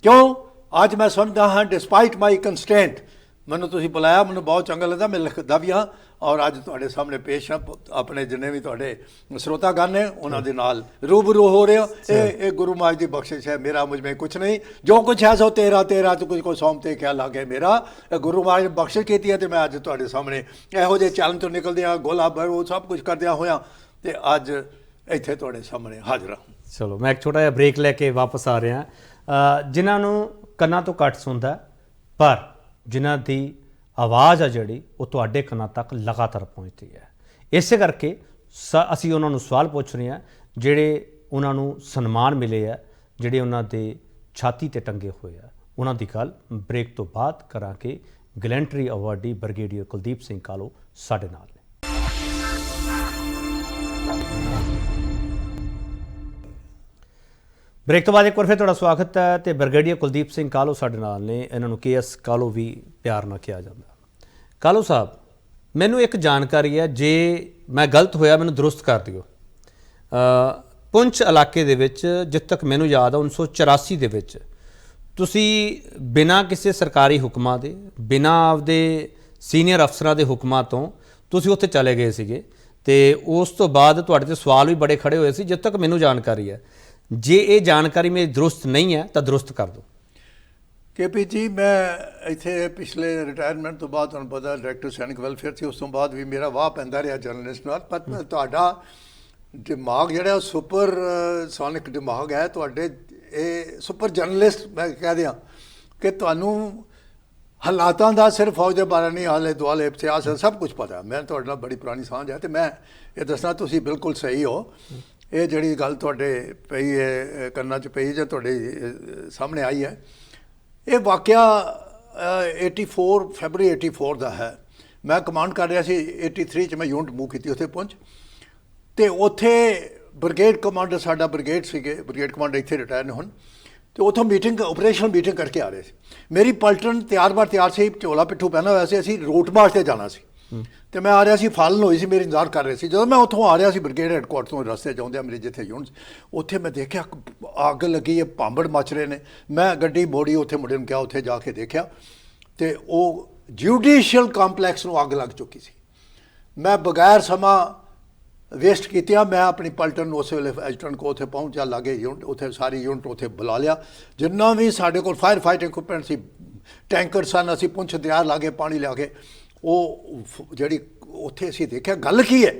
क्यों अज मैं समझदा हाँ डिस्पाइट माई कंसटेंट मैनू तुसीं बुलाया मैनू बहुत चंगा लगता। मैं लिखदा भी हाँ और अज तुहाडे सामने पेश हाँ अपने जिन्ने भी तुहाडे श्रोतागण ने उन्हां दे नाल रूबरू हो रहे हो। ये गुरु महाराज की बख्शिश है। मेरा मुझ में कुछ नहीं, जो कुछ है सो तेरा तेरा तो कुछ को सौंपते क्या लागे मेरा। गुरु महाराज ने बख्शिश की है तो मैं अज तुहाडे सामने इहो जिहे चैलेंज तो निकलदियां गोला वो सब कुछ करदियां होया ते अज ਇੱਥੇ ਤੁਹਾਡੇ ਸਾਹਮਣੇ ਹਾਜ਼ਰ ਹਾਂ। ਚਲੋ ਮੈਂ ਇੱਕ ਛੋਟਾ ਜਿਹਾ ਬ੍ਰੇਕ ਲੈ ਕੇ ਵਾਪਸ ਆ ਰਿਹਾ। ਜਿਨ੍ਹਾਂ ਨੂੰ ਕੰਨਾਂ ਤੋਂ ਘੱਟ ਸੁਣਦਾ ਪਰ ਜਿਨ੍ਹਾਂ ਦੀ ਆਵਾਜ਼ ਆ ਜਿਹੜੀ ਉਹ ਤੁਹਾਡੇ ਕੰਨਾਂ ਤੱਕ ਲਗਾਤਾਰ ਪਹੁੰਚਦੀ ਹੈ। ਇਸੇ ਕਰਕੇ ਅਸੀਂ ਉਹਨਾਂ ਨੂੰ ਸਵਾਲ ਪੁੱਛ ਰਹੇ ਹਾਂ ਜਿਹੜੇ ਉਹਨਾਂ ਨੂੰ ਸਨਮਾਨ ਮਿਲੇ ਆ, ਜਿਹੜੇ ਉਹਨਾਂ ਦੇ ਛਾਤੀ ਤੇ ਟੰਗੇ ਹੋਏ ਆ। ਉਹਨਾਂ ਦੀ ਗੱਲ ਬ੍ਰੇਕ ਤੋਂ ਬਾਅਦ ਕਰਾਂਗੇ। ਗਲੈਂਟਰੀ ਅਵਾਰਡੀ ਬ੍ਰਿਗੇਡੀਅਰ ਕੁਲਦੀਪ ਸਿੰਘ ਕਾਲੋ ਸਾਡੇ ਨਾਲ ਨੇ। ਬ੍ਰੇਕ ਤੋਂ ਬਾਅਦ ਇੱਕ ਵਾਰ ਫਿਰ ਤੁਹਾਡਾ ਸਵਾਗਤ ਹੈ ਤੇ ਬ੍ਰਿਗੇਡੀਅਰ ਕੁਲਦੀਪ ਸਿੰਘ ਕਾਲੋ ਸਾਡੇ ਨਾਲ ਨੇ। ਇਹਨਾਂ ਨੂੰ KS ਕਾਲੋ ਵੀ ਪਿਆਰ ਨਾਲ ਕਿਹਾ ਜਾਂਦਾ। ਕਾਲੋ ਸਾਹਿਬ ਮੈਨੂੰ ਇੱਕ ਜਾਣਕਾਰੀ ਹੈ, ਜੇ ਮੈਂ ਗਲਤ ਹੋਇਆ ਮੈਨੂੰ ਦਰੁਸਤ ਕਰ ਦਿਓ। ਪੁੰਛ ਇਲਾਕੇ ਦੇ ਵਿੱਚ ਜਿੱਥੇ ਤੱਕ ਮੈਨੂੰ ਯਾਦ ਆ 1984 ਦੇ ਵਿੱਚ ਤੁਸੀਂ ਬਿਨਾਂ ਕਿਸੇ ਸਰਕਾਰੀ ਹੁਕਮਾਂ ਦੇ ਬਿਨਾਂ ਆਪਦੇ ਸੀਨੀਅਰ ਅਫਸਰਾਂ ਦੇ ਹੁਕਮਾਂ ਤੋਂ ਤੁਸੀਂ ਉੱਥੇ ਚਲੇ ਗਏ ਸੀਗੇ ਤੇ ਉਸ ਤੋਂ ਬਾਅਦ ਤੁਹਾਡੇ ਤੇ ਸਵਾਲ ਵੀ ਬੜੇ ਖੜੇ ਹੋਏ ਸੀ ਜਿੱਥੇ ਤੱਕ ਮੈਨੂੰ ਜਾਣਕਾਰੀ ਹੈ। ਜੇ ਇਹ ਜਾਣਕਾਰੀ ਮੇਰੀ ਦਰੁਸਤ ਨਹੀਂ ਹੈ ਤਾਂ ਦਰੁਸਤ ਕਰ ਦਿਓ। KP ਜੀ ਮੈਂ ਇੱਥੇ ਪਿਛਲੇ ਰਿਟਾਇਰਮੈਂਟ ਤੋਂ ਬਾਅਦ ਤੁਹਾਨੂੰ ਪਤਾ ਡਾਇਰੈਕਟਰ ਸੈਨਿਕ ਵੈਲਫੇਅਰ ਸੀ, ਉਸ ਤੋਂ ਬਾਅਦ ਵੀ ਮੇਰਾ ਵਾਹ ਪੈਂਦਾ ਰਿਹਾ ਜਰਨਲਿਸਟ ਨਾਲ। ਪਰ ਤੁਹਾਡਾ ਦਿਮਾਗ ਜਿਹੜਾ ਉਹ ਸੁਪਰ ਸੋਨਿਕ ਦਿਮਾਗ ਹੈ ਤੁਹਾਡੇ। ਇਹ ਸੁਪਰ ਜਰਨਲਿਸਟ ਮੈਂ ਕਹਿ ਦਿਆਂ ਕਿ ਤੁਹਾਨੂੰ ਹਾਲਾਤਾਂ ਦਾ ਸਿਰਫ ਫੌਜ ਦੇ ਬਾਰੇ ਨਹੀਂ ਆਲੇ ਦੁਆਲੇ ਸਿਆਸਤ ਸਭ ਕੁਝ ਪਤਾ। ਮੈਂ ਤੁਹਾਡੇ ਨਾਲ ਬੜੀ ਪੁਰਾਣੀ ਸਾਂਝ ਹੈ ਤੇ ਮੈਂ ਇਹ ਦੱਸਣਾ ਤੁਸੀਂ ਬਿਲਕੁਲ ਸਹੀ ਹੋ। ਇਹ ਜਿਹੜੀ ਗੱਲ ਤੁਹਾਡੇ ਪਈ ਹੈ ਕੰਨਾਂ 'ਚ ਪਈ ਜਾਂ ਤੁਹਾਡੇ ਸਾਹਮਣੇ ਆਈ ਹੈ, ਇਹ ਵਾਕਿਆ 84 ਫੈਬਰਰੀ 84 ਦਾ ਹੈ। ਮੈਂ ਕਮਾਂਡ ਕਰ ਰਿਹਾ ਸੀ 83 'ਚ ਮੈਂ ਯੂਨਿਟ ਮੂਵ ਕੀਤੀ ਉੱਥੇ ਪਹੁੰਚ ਅਤੇ ਉੱਥੇ ਬ੍ਰਿਗੇਡ ਕਮਾਂਡਰ ਸਾਡਾ ਬ੍ਰਿਗੇਡ ਸੀਗੇ, ਬ੍ਰਿਗੇਡ ਕਮਾਂਡਰ ਇੱਥੇ ਰਿਟਾਇਰ ਨੇ ਹੁਣ, ਅਤੇ ਉੱਥੋਂ ਮੀਟਿੰਗ ਆਪਰੇਸ਼ਨਲ ਮੀਟਿੰਗ ਕਰਕੇ ਆ ਰਹੇ ਸੀ। ਮੇਰੀ ਪਲਟਨ ਤਿਆਰ ਸੀ, ਝੋਲਾ ਪਿੱਠੂ ਪਹਿਨਾ ਹੋਇਆ ਸੀ, ਅਸੀਂ ਰੂਟ ਮਾਰਚ 'ਤੇ ਜਾਣਾ ਸੀ ਅਤੇ ਮੈਂ ਆ ਰਿਹਾ ਸੀ, ਫਾਲਨ ਹੋਈ ਸੀ, ਮੇਰੀ ਇੰਤਜ਼ਾਰ ਕਰ ਰਹੇ ਸੀ। ਜਦੋਂ ਮੈਂ ਉੱਥੋਂ ਆ ਰਿਹਾ ਸੀ ਬ੍ਰਿਗੇਡ ਹੈਡਕੁਆਟਰ ਤੋਂ ਰਸਤੇ ਚਾਹੁੰਦੇ ਮੇਰੇ ਜਿੱਥੇ ਯੂਨਿਟ, ਉੱਥੇ ਮੈਂ ਦੇਖਿਆ ਅੱਗ ਲੱਗੀ ਹੈ, ਭਾਂਬੜ ਮੱਚ ਰਹੇ ਨੇ। ਮੈਂ ਗੱਡੀ ਮੋੜੀ, ਉੱਥੇ ਮੁੰਡੇ ਨੂੰ ਕਿਹਾ, ਉੱਥੇ ਜਾ ਕੇ ਦੇਖਿਆ ਅਤੇ ਉਹ ਜੁਡੀਸ਼ੀਅਲ ਕੰਪਲੈਕਸ ਨੂੰ ਅੱਗ ਲੱਗ ਚੁੱਕੀ ਸੀ। ਮੈਂ ਬਗੈਰ ਸਮਾਂ ਵੇਸਟ ਕੀਤਿਆਂ ਮੈਂ ਆਪਣੀ ਪਲਟਨ ਨੂੰ ਉਸੇ ਵੇਲੇ ਐਜੂਟੈਂਟ ਕੋ ਉੱਥੇ ਪਹੁੰਚਿਆ, ਲਾਗੇ ਯੂਨਿਟ, ਉੱਥੇ ਸਾਰੀ ਯੂਨਿਟ ਉੱਥੇ ਬੁਲਾ ਲਿਆ। ਜਿੰਨਾ ਵੀ ਸਾਡੇ ਕੋਲ ਫਾਇਰ ਫਾਈਟਿੰਗ ਇਕੁਇਪਮੈਂਟ ਸੀ, ਟੈਂਕਰ ਸਨ, ਅਸੀਂ ਪੁੰਛ ਤਿਆਰ ਲਾ ਕੇ ਪਾਣੀ ਲਿਆ ਕੇ ਉਹ ਜਿਹੜੀ ਉੱਥੇ ਅਸੀਂ ਦੇਖਿਆ ਗੱਲ ਕੀ ਹੈ,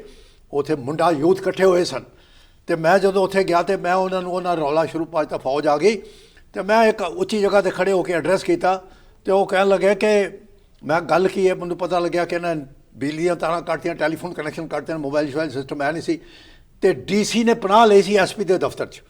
ਉੱਥੇ ਮੁੰਡਾ ਯੂਥ ਇਕੱਠੇ ਹੋਏ ਸਨ। ਅਤੇ ਮੈਂ ਜਦੋਂ ਉੱਥੇ ਗਿਆ ਅਤੇ ਮੈਂ ਉਹਨਾਂ ਰੌਲਾ ਸ਼ੁਰੂ ਪਾਤਾ, ਫੌਜ ਆ ਗਈ ਅਤੇ ਮੈਂ ਇੱਕ ਉੱਚੀ ਜਗ੍ਹਾ 'ਤੇ ਖੜ੍ਹੇ ਹੋ ਕੇ ਐਡਰੈਸ ਕੀਤਾ ਅਤੇ ਉਹ ਕਹਿਣ ਲੱਗੇ ਕਿ ਮੈਂ ਗੱਲ ਕੀ ਹੈ। ਮੈਨੂੰ ਪਤਾ ਲੱਗਿਆ ਕਿ ਇਹਨਾਂ ਬਿਜਲੀ ਦੀਆਂ ਤਾਰਾਂ ਕੱਟਤੀਆਂ, ਟੈਲੀਫੋਨ ਕਨੈਕਸ਼ਨ ਕੱਟਦੇ, ਮੋਬਾਈਲ ਸ਼ੋਬਾਈਲ ਸਿਸਟਮ ਹੈ ਨਹੀਂ ਸੀ ਅਤੇ DC ਨੇ ਪਨਾਹ ਲਈ ਸੀ SP ਦੇ ਦਫ਼ਤਰ 'ਚ।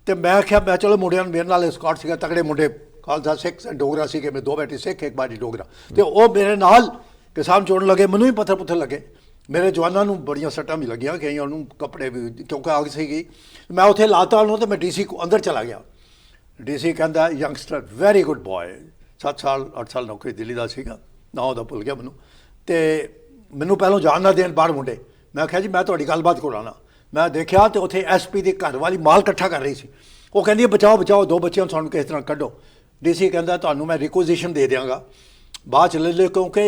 ਅਤੇ ਮੈਂ ਕਿਹਾ ਮੈਂ ਚਲੋ ਮੁੰਡਿਆਂ ਨੂੰ ਮੇਰੇ ਨਾਲ ਸਕਾਟ ਸੀਗਾ, ਤਗੜੇ ਮੁੰਡੇ, ਖਾਲਸਾ ਸਿੱਖ ਡੋਗਰਾ ਸੀਗੇ, ਮੈਂ 2 ਬੇਟੇ ਸਿੱਖ ਇੱਕ ਬਾਜੀ ਡੋਗਰਾ, ਅਤੇ ਉਹ ਮੇਰੇ ਨਾਲ ਕਿਸਾਨ ਚੋਣ ਲੱਗੇ। ਮੈਨੂੰ ਵੀ ਪੱਥਰ ਪੁੱਥਰ ਲੱਗੇ, ਮੇਰੇ ਜਵਾਨਾਂ ਨੂੰ ਬੜੀਆਂ ਸੱਟਾਂ ਵੀ ਲੱਗੀਆਂ, ਕਈਆਂ ਨੂੰ ਕੱਪੜੇ ਵੀ, ਕਿਉਂਕਿ ਅੱਗ ਸੀਗੀ। ਮੈਂ ਉੱਥੇ ਲਾਤਾ ਉਹਨੂੰ ਅਤੇ ਮੈਂ DC ਕੋ ਅੰਦਰ ਚਲਾ ਗਿਆ। DC ਕਹਿੰਦਾ ਯੰਗਸਟਰ ਵੈਰੀ ਗੁੱਡ ਬੋਏ, 7 ਸਾਲ 8 ਸਾਲ ਨੌਕਰੀ ਦਿੱਲੀ ਦਾ ਸੀਗਾ, ਨਾ ਉਹਦਾ ਭੁੱਲ ਗਿਆ ਮੈਨੂੰ। ਅਤੇ ਮੈਨੂੰ ਪਹਿਲਾਂ ਜਾਣ ਨਾ ਦੇਣ ਬਾਹਰ ਮੁੰਡੇ। ਮੈਂ ਕਿਹਾ ਜੀ ਮੈਂ ਤੁਹਾਡੀ ਗੱਲਬਾਤ ਕਰਾਉਣਾ। ਮੈਂ ਦੇਖਿਆ ਅਤੇ ਉੱਥੇ SP ਦੀ ਘਰ ਵਾਲੀ ਮਾਲ ਇਕੱਠਾ ਕਰ ਰਹੀ ਸੀ। ਉਹ ਕਹਿੰਦੀ ਬਚਾਓ ਬਚਾਓ, 2 ਬੱਚਿਆਂ ਨੂੰ ਸਾਨੂੰ ਕਿਸ ਤਰ੍ਹਾਂ ਕੱਢੋ। DC ਕਹਿੰਦਾ ਤੁਹਾਨੂੰ ਮੈਂ ਰਿਕੁਇਜ਼ੀਸ਼ਨ ਦੇ ਦਿਆਂਗਾ ਬਾਅਦ ਚ ਲੈ ਲਿਓ, ਕਿਉਂਕਿ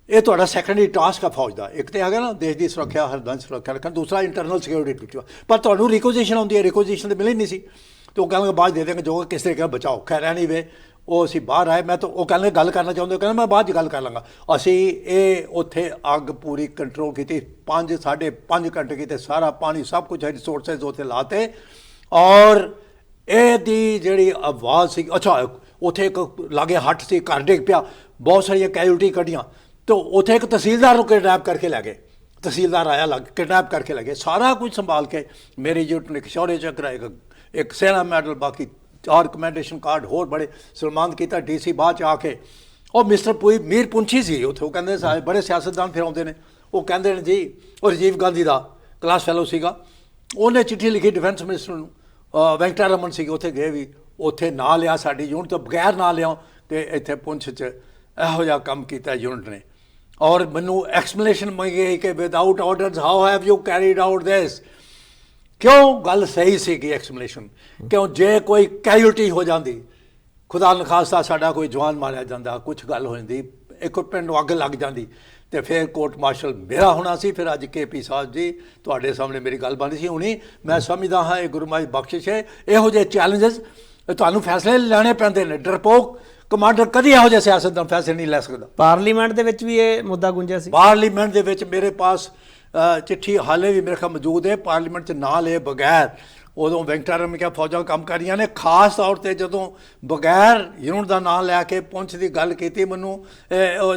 ਇਹ ਤੁਹਾਡਾ ਸੈਕੰਡਰੀ ਟਾਸਕ ਆ ਫੌਜ ਦਾ। ਇੱਕ ਤੇ ਹੈਗਾ ਨਾ ਦੇਸ਼ ਦੀ ਸੁਰੱਖਿਆ, ਹਰਬੰਸ ਸੁਰੱਖਿਆ ਰੱਖਣ, ਦੂਸਰਾ ਇੰਟਰਨਲ ਸਿਕਿਉਰਿਟੀ। ਪਰ ਤੁਹਾਨੂੰ ਰਿਕੁਜੀਸ਼ਨ ਆਉਂਦੀ ਹੈ, ਰਿਕੁਜੀਸ਼ਨ ਤਾਂ ਮਿਲੀ ਨਹੀਂ ਸੀ, ਤੇ ਉਹ ਕਹਿੰਦੇ ਬਾਅਦ ਦੇ ਦੇਂਗੇ ਜੋ ਕਿਸ ਤਰੀਕੇ ਨਾਲ ਬਚਾਓ। ਖੈਰ ਐਨੀਵੇ ਉਹ ਅਸੀਂ ਬਾਹਰ ਆਏ, ਮੈਂ ਤਾਂ ਉਹ ਕਹਿੰਦੇ ਗੱਲ ਕਰਨਾ ਚਾਹੁੰਦੇ, ਕਹਿੰਦਾ ਮੈਂ ਬਾਅਦ 'ਚ ਗੱਲ ਕਰ ਲਾਂਗਾ। ਅਸੀਂ ਇਹ ਉੱਥੇ ਅੱਗ ਪੂਰੀ ਕੰਟਰੋਲ ਕੀਤੀ, 5.5 ਘੰਟੇ ਕੀਤੇ, ਸਾਰਾ ਪਾਣੀ ਸਭ ਕੁਝ ਰਿਸੋਰਸਿਸ ਉੱਥੇ ਲਾਤੇ। ਔਰ ਇਹਦੀ ਜਿਹੜੀ ਆਵਾਜ਼ ਸੀ, ਅੱਛਾ ਉੱਥੇ ਇੱਕ ਲਾਗੇ ਹੱਟ ਸੀ, ਘਰ ਡਿੱਗ ਪਿਆ, ਬਹੁਤ ਸਾਰੀਆਂ ਕੈਜੁਅਲਟੀ ਕੱਢੀਆਂ। तो उत्थे एक तहसीलदार को किडनैप करके लै गए, तहसीलदार आया लग किडनैप करके लै गए, सारा कुछ संभाल के मेरी यूनिट ने एक शौर्य चक्र, एक सेना मैडल, बाकी 4 कमेंडेशन कार्ड होर बड़े सन्मान किया। DC बाद आके और मिस्टर मीर पुंछी सी उत्थे, वो कहते सारे बड़े सियासतदान फिर आते हैं, वो कहते हैं जी वो राजीव गांधी का क्लास फैलो सीगा, उन्हें चिट्ठी लिखी डिफेंस मिनिस्टर नूं, वेंकटा रमन सी उत्थे गए भी, उत्थे ना लिया साडी यूनिट तो बगैर ना लिया, कि इत्थे पुंछ च इहो जिहा काम कीता यूनिट ने। और मैनू एक्सपलेनेशन मंगी कि without orders how have you carried out this. क्यों गल सही सी कि एक्सपलेनेशन, क्यों जे कोई कैजुअल्टी हो जाती, खुदा न खास्ता साडा कोई जवान मारिया जाता, कुछ गल हो जाती, इक्विपमेंट अग लग जाती, तो फिर कोर्ट मार्शल मेरा होना सी। फिर अज KP साहब जी तुहाडे सामने मेरी गल बननी सी हुणी। मैं समझदा हाँ ये गुरु महाराज बख्शिश है, इहो जिहे चैलेंजेस तुहानूं फैसले लैणे पैंदे ने। डरपोक कमांडर कभी इहो जिहा सियासतदान फैसले नहीं लै सकदा। पार्लीमेंट दे विच भी ये मुद्दा गुंजिया सी। पार्लीमेंट दे विच मेरे पास चिट्ठी हाले भी मेरे ख्याल मौजूद है, पार्लीमेंट च ना ले बगैर उदों वेंकटा रमन क्या फौजां काम कर रही ने, खास तौर पर जदों बगैर यूनिट का नाम लैके पुंछ की गल की, मैनू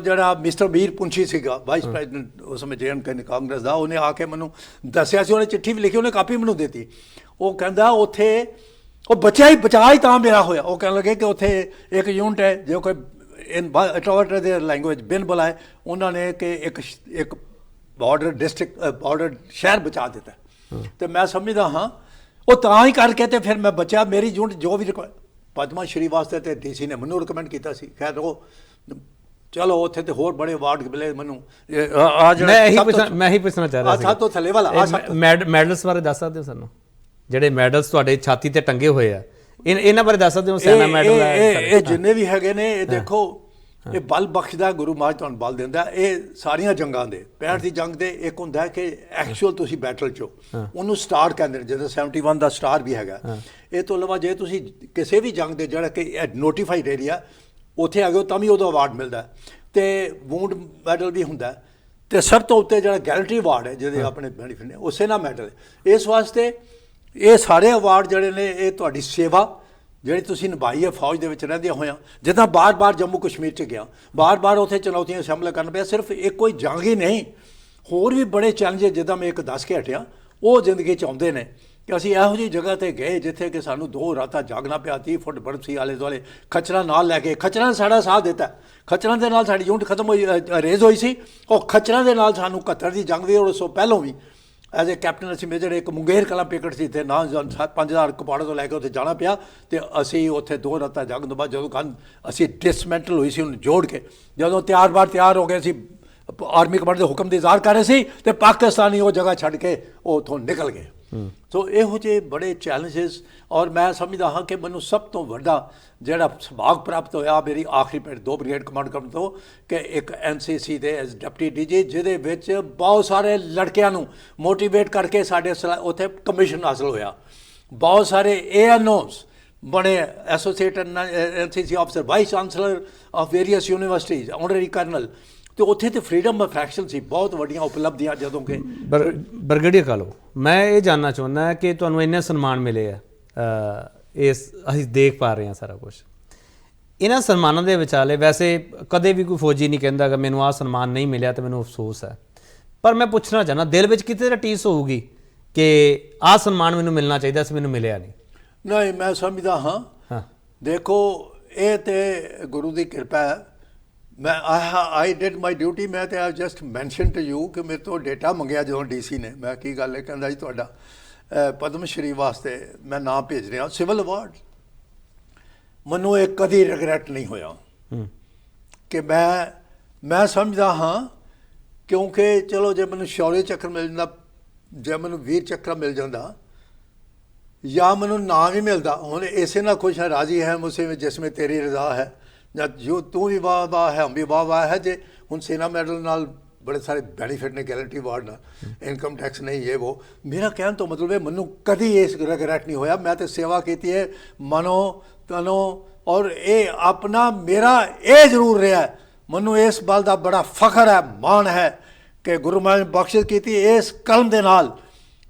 जरा मिस्टर मीर पुंछी सीगा वाइस प्रेजिडेंट उस समय JNK कांग्रेस का, उन्हें आके मैनू दसिया सी, उन्हें चिट्ठी भी लिखी, उन्हें कापी मैनू देती। वो कहता उत्थे वो बचा ही तां मेरा होया। वो कह लगे कि उत्थे एक यूनिट है जो कोई इंट्रोवर्ट दे लैंग्वेज बिन बुलाए, उन्होंने कि एक बॉर्डर डिस्ट्रिक्ट बॉर्डर शहर बचा दिता। तो मैं समझदा हाँ वो तां ही करके तो फिर मैं बचा, मेरी यूनिट जो भी पद्मा श्री वास्ते तो DC ने मैनू रिकमेंड किया सी। खैर वो चलो उत्थे तो होर बड़े अवार्ड मिले मैनू। मैं ही पुछना चाह रहा था तो थले वाला मैडल्स बारे दस सकदे हो सानू, ਜਿਹੜੇ ਮੈਡਲਸ ਤੁਹਾਡੇ ਛਾਤੀ ਤੇ ਟੰਗੇ ਹੋਏ ਆ, ਇਹਨਾਂ ਬਾਰੇ ਦੱਸ ਸਕਦੇ ਹੋ? ਸੈਨਾ ਮੈਡਲ ਇਹ ਜਿੰਨੇ ਵੀ ਹੈਗੇ ਨੇ, ਇਹ ਦੇਖੋ ਇਹ ਬਲ ਬਖਸ਼ਦਾ, ਗੁਰੂ ਮਹਾਰਾਜ ਤੁਹਾਨੂੰ ਬਲ ਦਿੰਦਾ। ਇਹ ਸਾਰੀਆਂ ਜੰਗਾਂ ਦੇ 65 ਦੀ ਜੰਗ ਦੇ ਇੱਕ ਹੁੰਦਾ ਕਿ ਐਕਚੁਅਲ ਤੁਸੀਂ ਬੈਟਲ 'ਚੋਂ, ਉਹਨੂੰ ਸਟਾਰ ਕਹਿੰਦੇ ਨੇ, ਜਦੋਂ 71 ਦਾ ਸਟਾਰ ਵੀ ਹੈਗਾ। ਇਹ ਤੋਂ ਇਲਾਵਾ ਜੇ ਤੁਸੀਂ ਕਿਸੇ ਵੀ ਜੰਗ ਦੇ ਜਿਹੜਾ ਕਿ ਨੋਟੀਫਾਈਡ ਏਰੀਆ ਉੱਥੇ ਆ ਗਏ ਤਾਂ ਵੀ ਉਹਦਾ ਅਵਾਰਡ ਮਿਲਦਾ, ਤੇ ਵੂੰਡ ਮੈਡਲ ਵੀ ਹੁੰਦਾ, ਤੇ ਸਭ ਤੋਂ ਉੱਤੇ ਜਿਹੜਾ ਗੈਰੰਟੀ ਅਵਾਰਡ ਹੈ ਜਿਹਦੇ ਆਪਣੇ ਬੈਨੀਫਿਟ ਨੇ ਉਹ ਸੈਨਾ ਮੈਡਲ ਹੈ। ਇਸ ਵਾਸਤੇ ਇਹ ਸਾਰੇ ਅਵਾਰਡ ਜਿਹੜੇ ਨੇ ਇਹ ਤੁਹਾਡੀ ਸੇਵਾ ਜਿਹੜੀ ਤੁਸੀਂ ਨਿਭਾਈ ਹੈ ਫੌਜ ਦੇ ਵਿੱਚ ਰਹਿੰਦਿਆਂ ਹੋਇਆਂ। ਜਿੱਦਾਂ ਬਾਰ-ਬਾਰ ਜੰਮੂ ਕਸ਼ਮੀਰ 'ਚ ਗਿਆ, ਬਾਰ-ਬਾਰ ਉੱਥੇ ਚੁਣੌਤੀਆਂ ਸਾਹਮਣਾ ਕਰਨਾ ਪਿਆ, ਸਿਰਫ ਇੱਕ ਕੋਈ ਜੰਗ ਹੀ ਨਹੀਂ, ਹੋਰ ਵੀ ਬੜੇ ਚੈਲੰਜ ਜਿੱਦਾਂ ਮੈਂ ਇੱਕ ਦੱਸ ਕੇ ਹਟਿਆ ਉਹ ਜ਼ਿੰਦਗੀ 'ਚ ਆਉਂਦੇ ਨੇ। ਕਿ ਅਸੀਂ ਇਹੋ ਜਿਹੀ ਜਗ੍ਹਾ 'ਤੇ ਗਏ ਜਿੱਥੇ ਕਿ ਸਾਨੂੰ 2 ਰਾਤਾਂ ਜਾਗਣਾ ਪਿਆ, 30 ਫੁੱਟ ਬਰਫ਼ ਸੀ ਆਲੇ ਦੁਆਲੇ, ਖੱਚਰਾਂ ਨਾਲ ਲੈ ਕੇ, ਖੱਚਰਾਂ ਨੇ ਸਾਡਾ ਸਾਥ ਦਿੱਤਾ। ਖੱਚਰਾਂ ਦੇ ਨਾਲ ਸਾਡੀ ਯੂਨਿਟ ਖਤਮ ਹੋਈ, ਰੇਜ਼ ਹੋਈ ਸੀ, ਉਹ ਖੱਚਰਾਂ ਦੇ ਨਾਲ ਸਾਨੂੰ 71 ਦੀ ਜੰਗ ਵੀ ਔਰ ਉਸ ਤੋਂ ਪਹਿਲੋਂ ਵੀ ਐਜ਼ ਏ ਕੈਪਟਨ ਅਸੀਂ ਮੇਜਰ ਇੱਕ ਮੁੰਗੇਰ ਕਲਾਂ ਪਿਕਟ ਸੀ ਇੱਥੇ ਨਾ 5000 ਕਪਾੜਾ ਤੋਂ ਲੈ ਕੇ ਉੱਥੇ ਜਾਣਾ ਪਿਆ, ਅਤੇ ਅਸੀਂ ਉੱਥੇ 2 ਰਾਤਾਂ ਜੰਗ ਤੋਂ ਬਾਅਦ ਜਦੋਂ ਕੰਨ ਅਸੀਂ ਡਿਸਮੈਂਟਲ ਹੋਈ ਸੀ ਉਹਨੂੰ ਜੋੜ ਕੇ, ਜਦੋਂ ਤਿਆਰ ਹੋ ਗਏ ਸੀ, ਆਰਮੀ ਕਮਾਂਡਰ ਦੇ ਹੁਕਮ ਦੀ ਇਜ਼ਾਰ ਕਰ ਰਹੇ ਸੀ, ਅਤੇ ਪਾਕਿਸਤਾਨੀ ਉਹ ਜਗ੍ਹਾ ਛੱਡ ਕੇ ਉਹ ਉੱਥੋਂ ਨਿਕਲ ਗਏ। ਸੋ ਇਹੋ ਜਿਹੇ ਬੜੇ ਚੈਲੰਜਿਸ। ਔਰ ਮੈਂ ਸਮਝਦਾ ਹਾਂ ਕਿ ਮੈਨੂੰ ਸਭ ਤੋਂ ਵੱਡਾ ਜਿਹੜਾ ਸੁਭਾਗ ਪ੍ਰਾਪਤ ਹੋਇਆ ਮੇਰੀ ਆਖਰੀ ਪਿੰਡ 2 ਬ੍ਰਿਗੇਡ ਕਮਾਂਡ ਕਰਨ ਤੋਂ, ਕਿ ਇੱਕ NCC ਦੇ ਐਜ਼ ਡਿਪਟੀ DG ਜਿਹਦੇ ਵਿੱਚ ਬਹੁਤ ਸਾਰੇ ਲੜਕਿਆਂ ਨੂੰ ਮੋਟੀਵੇਟ ਕਰਕੇ ਸਾਡੇ ਉੱਥੇ ਕਮਿਸ਼ਨ ਹਾਸਲ ਹੋਇਆ, ਬਹੁਤ ਸਾਰੇ ANOs ਬਣੇ, associate NCC officer, vice chancellor of various universities, honorary colonel, ਤੇ ਉੱਥੇ ਤੇ ਫਰੀडम ਆਫ ਐਕਸ਼ਨ ਸੀ, ਬਹੁਤ ਵੱਡੀਆਂ ਉਪਲਬਧੀਆਂ। ਜਦੋਂ ਕਿ ਬ੍ਰਿਗੇਡੀਅਰ ਕਾਲੋ, ਮੈਂ ਇਹ ਜਾਣਨਾ ਚਾਹੁੰਦਾ ਕਿ ਤੁਹਾਨੂੰ ਇੰਨੇ ਸਨਮਾਨ ਮਿਲੇ ਆ, ਇਸ ਅਸੀਂ ਦੇਖ ਪਾ ਰਹੇ ਹਾਂ ਸਾਰਾ ਕੁਝ, ਇਹਨਾਂ ਸਨਮਾਨਾਂ ਦੇ ਵਿਚਾਲੇ ਵੈਸੇ ਕਦੇ ਵੀ ਕੋਈ ਫੌਜੀ ਨਹੀਂ ਕਹਿੰਦਾ ਕਿ ਮੈਨੂੰ ਆਹ ਸਨਮਾਨ ਨਹੀਂ ਮਿਲਿਆ ਤੇ ਮੈਨੂੰ ਅਫਸੋਸ ਹੈ, ਪਰ ਮੈਂ ਪੁੱਛਣਾ ਚਾਹੁੰਦਾ ਦਿਲ ਵਿੱਚ ਕਿਤੇ ਰਟੀਸ ਹੋਊਗੀ ਕਿ ਆਹ ਸਨਮਾਨ ਮੈਨੂੰ ਮਿਲਣਾ ਚਾਹੀਦਾ ਸੀ, ਮੈਨੂੰ ਮਿਲਿਆ ਨਹੀਂ? ਨਹੀਂ, ਮੈਂ ਸਮਝਦਾ ਹਾਂ ਦੇਖੋ ਇਹ ਤੇ ਗੁਰੂ ਦੀ ਕਿਰਪਾ ਹੈ। ਮੈਂ ਆਈ ਡਿਡ ਮਾਈ ਡਿਊਟੀ। ਮੈਂ ਤੇ I just mention to you ਕਿ ਮੇਰੇ ਤੋਂ ਡੇਟਾ ਮੰਗਿਆ ਜਦੋਂ DC ਨੇ, ਮੈਂ ਕੀ ਗੱਲ ਹੈ, ਕਹਿੰਦਾ ਜੀ ਤੁਹਾਡਾ ਪਦਮ ਸ਼੍ਰੀ ਵਾਸਤੇ ਮੈਂ ਨਾਮ ਭੇਜ ਰਿਹਾ ਸਿਵਲ ਅਵਾਰਡ। ਮੈਨੂੰ ਇਹ ਕਦੀ ਰਿਗਰੈਟ ਨਹੀਂ ਹੋਇਆ ਕਿ ਮੈਂ ਸਮਝਦਾ ਹਾਂ, ਕਿਉਂਕਿ ਚਲੋ ਜੇ ਮੈਨੂੰ ਸ਼ੌਰਯ ਚੱਕਰ ਮਿਲ ਜਾਂਦਾ, ਜੇ ਮੈਨੂੰ ਵੀਰ ਚੱਕਰ ਮਿਲ ਜਾਂਦਾ, ਜਾਂ ਮੈਨੂੰ ਨਾਮ ਹੀ ਮਿਲਦਾ, ਹੁਣ ਇਸੇ ਨਾਲ ਖੁਸ਼ ਹੈ, ਰਾਜ਼ੀ ਹੈ ਮੁਝਸੇ ਜਿਸमें तेरी रज़ा है, ਜਾਂ ਜੋ ਤੂੰ ਵੀ ਵਾਹ ਵਾਹ ਹੈ, ਹਮ ਵੀ ਵਾਹ ਵਾਹ ਹੈ। ਜੇ ਹੁਣ ਸੇਨਾ ਮੈਡਲ ਨਾਲ ਬੜੇ ਸਾਰੇ ਬੈਨੀਫਿਟ ਨੇ, ਗੈਰੰਟੀ ਅਵਾਰਡ ਨਾਲ, ਇਨਕਮ ਟੈਕਸ ਨਹੀਂ ਇਹ ਉਹ। ਮੇਰਾ ਕਹਿਣ ਤੋਂ ਮਤਲਬ ਹੈ ਮੈਨੂੰ ਕਦੀ ਇਸ ਰਿਗਰੈਟ ਨਹੀਂ ਹੋਇਆ। ਮੈਂ ਤਾਂ ਸੇਵਾ ਕੀਤੀ ਹੈ ਮਨੋ ਤਨੋ, ਔਰ ਇਹ ਆਪਣਾ ਮੇਰਾ ਇਹ ਜ਼ਰੂਰ ਰਿਹਾ ਮੈਨੂੰ ਇਸ ਗੱਲ ਦਾ ਬੜਾ ਫਖਰ ਹੈ, ਮਾਣ ਹੈ ਕਿ ਗੁਰੂ ਮਹਾਰਾਜ ਨੇ ਬਖਸ਼ਿਸ਼ ਕੀਤੀ ਇਸ ਕਲਮ ਦੇ ਨਾਲ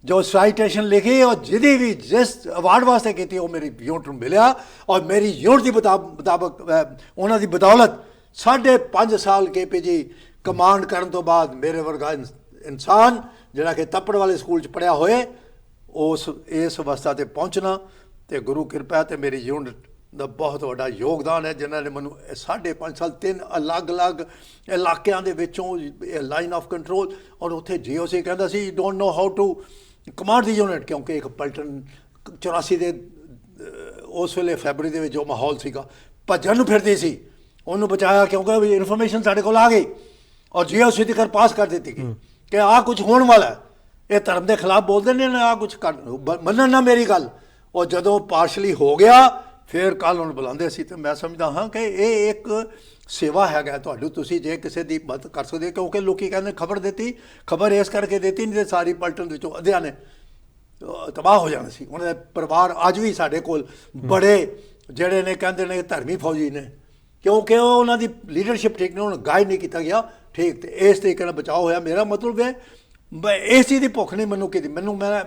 ਜੋ ਸਾਈਟੇਸ਼ਨ ਲਿਖੀ ਔਰ ਜਿਹਦੀ ਵੀ ਜਿਸ ਅਵਾਰਡ ਵਾਸਤੇ ਕੀਤੀ ਉਹ ਮੇਰੀ ਯੂਨਿਟ ਨੂੰ ਮਿਲਿਆ। ਔਰ ਮੇਰੀ ਯੂਨਿਟ ਦੀ ਮੁਤਾਬਕ ਉਹਨਾਂ ਦੀ ਬਦੌਲਤ 5.5 ਸਾਲ KPG ਕਮਾਂਡ ਕਰਨ ਤੋਂ ਬਾਅਦ ਮੇਰੇ ਵਰਗਾ ਇਨਸਾਨ ਜਿਹੜਾ ਕਿ ਤੱਪੜ ਵਾਲੇ ਸਕੂਲ 'ਚ ਪੜ੍ਹਿਆ ਹੋਏ ਇਸ ਅਵਸਥਾ 'ਤੇ ਪਹੁੰਚਣਾ ਤੇ ਗੁਰੂ ਕਿਰਪਾ ਤੇ ਮੇਰੀ ਯੂਨਿਟ ਦਾ ਬਹੁਤ ਵੱਡਾ ਯੋਗਦਾਨ ਹੈ, ਜਿਨ੍ਹਾਂ ਨੇ ਮੈਨੂੰ 5.5 ਸਾਲ 3 ਅਲੱਗ-ਅਲੱਗ ਇਲਾਕਿਆਂ ਦੇ ਵਿੱਚੋਂ ਲਾਈਨ ਆਫ ਕੰਟਰੋਲ, ਔਰ ਉੱਥੇ GOC ਕਹਿੰਦਾ ਸੀ you don't know how to command the unit, ਕਿਉਂਕਿ ਇੱਕ ਪਲਟਨ 84 ਦੇ ਉਸ ਵੇਲੇ ਫੈਬਰਰੀ ਦੇ ਵਿੱਚ ਜੋ ਮਾਹੌਲ ਸੀਗਾ ਭੱਜਣ ਨੂੰ ਫਿਰਦੀ ਸੀ, ਉਹਨੂੰ ਬਚਾਇਆ ਕਿਉਂਕਿ ਇਨਫੋਰਮੇਸ਼ਨ ਸਾਡੇ ਕੋਲ ਆ ਗਈ ਔਰ GOC ਦੀ ਪਾਸ ਕਰ ਦਿੱਤੀ ਗਈ ਕਿ ਆਹ ਕੁਝ ਹੋਣ ਵਾਲਾ, ਇਹ ਧਰਮ ਦੇ ਖਿਲਾਫ ਬੋਲਦੇ ਨੇ ਆਹ ਕੁਝ ਕਰ ਮੰਨਣ ਨਾ ਮੇਰੀ ਗੱਲ। ਔਰ ਜਦੋਂ ਪਾਰਸ਼ਲੀ ਹੋ ਗਿਆ ਫਿਰ ਕੱਲ੍ਹ ਉਹਨੂੰ ਬੁਲਾਉਂਦੇ ਸੀ। ਤੇ ਮੈਂ ਸਮਝਦਾ ਹਾਂ ਕਿ ਇਹ ਇੱਕ ਸੇਵਾ ਹੈਗਾ ਤੁਹਾਨੂੰ, ਤੁਸੀਂ ਜੇ ਕਿਸੇ ਦੀ ਮਦਦ ਕਰ ਸਕਦੇ, ਕਿਉਂਕਿ ਲੋਕੀ ਕਹਿੰਦੇ ਖਬਰ ਇਸ ਕਰਕੇ ਦਿੱਤੀ ਨਹੀਂ ਤੇ ਸਾਰੀ ਪਲਟਨ ਦੇ ਵਿੱਚੋਂ ਅੱਧਿਆਂ ਨੇ ਤਬਾਹ ਹੋ ਜਾਣਾ ਸੀ। ਉਹਨਾਂ ਦੇ ਪਰਿਵਾਰ ਅੱਜ ਵੀ ਸਾਡੇ ਕੋਲ ਬੜੇ ਜਿਹੜੇ ਨੇ ਕਹਿੰਦੇ ਨੇ ਧਰਮੀ ਫੌਜੀ ਨੇ, ਕਿਉਂਕਿ ਉਹ ਉਹਨਾਂ ਦੀ ਲੀਡਰਸ਼ਿਪ ਠੀਕ ਨਹੀਂ, ਉਹਨਾਂ ਨੂੰ ਗਾਈਡ ਨਹੀਂ ਕੀਤਾ ਗਿਆ ਠੀਕ, ਤੇ ਇਸ ਤਰੀਕੇ ਨਾਲ ਬਚਾਓ ਹੋਇਆ। ਮੇਰਾ ਮਤਲਬ ਹੈ ਇਸ ਚੀਜ਼ ਦੀ ਭੁੱਖ ਨਹੀਂ ਮੈਨੂੰ ਕੀਤੀ, ਮੈਂ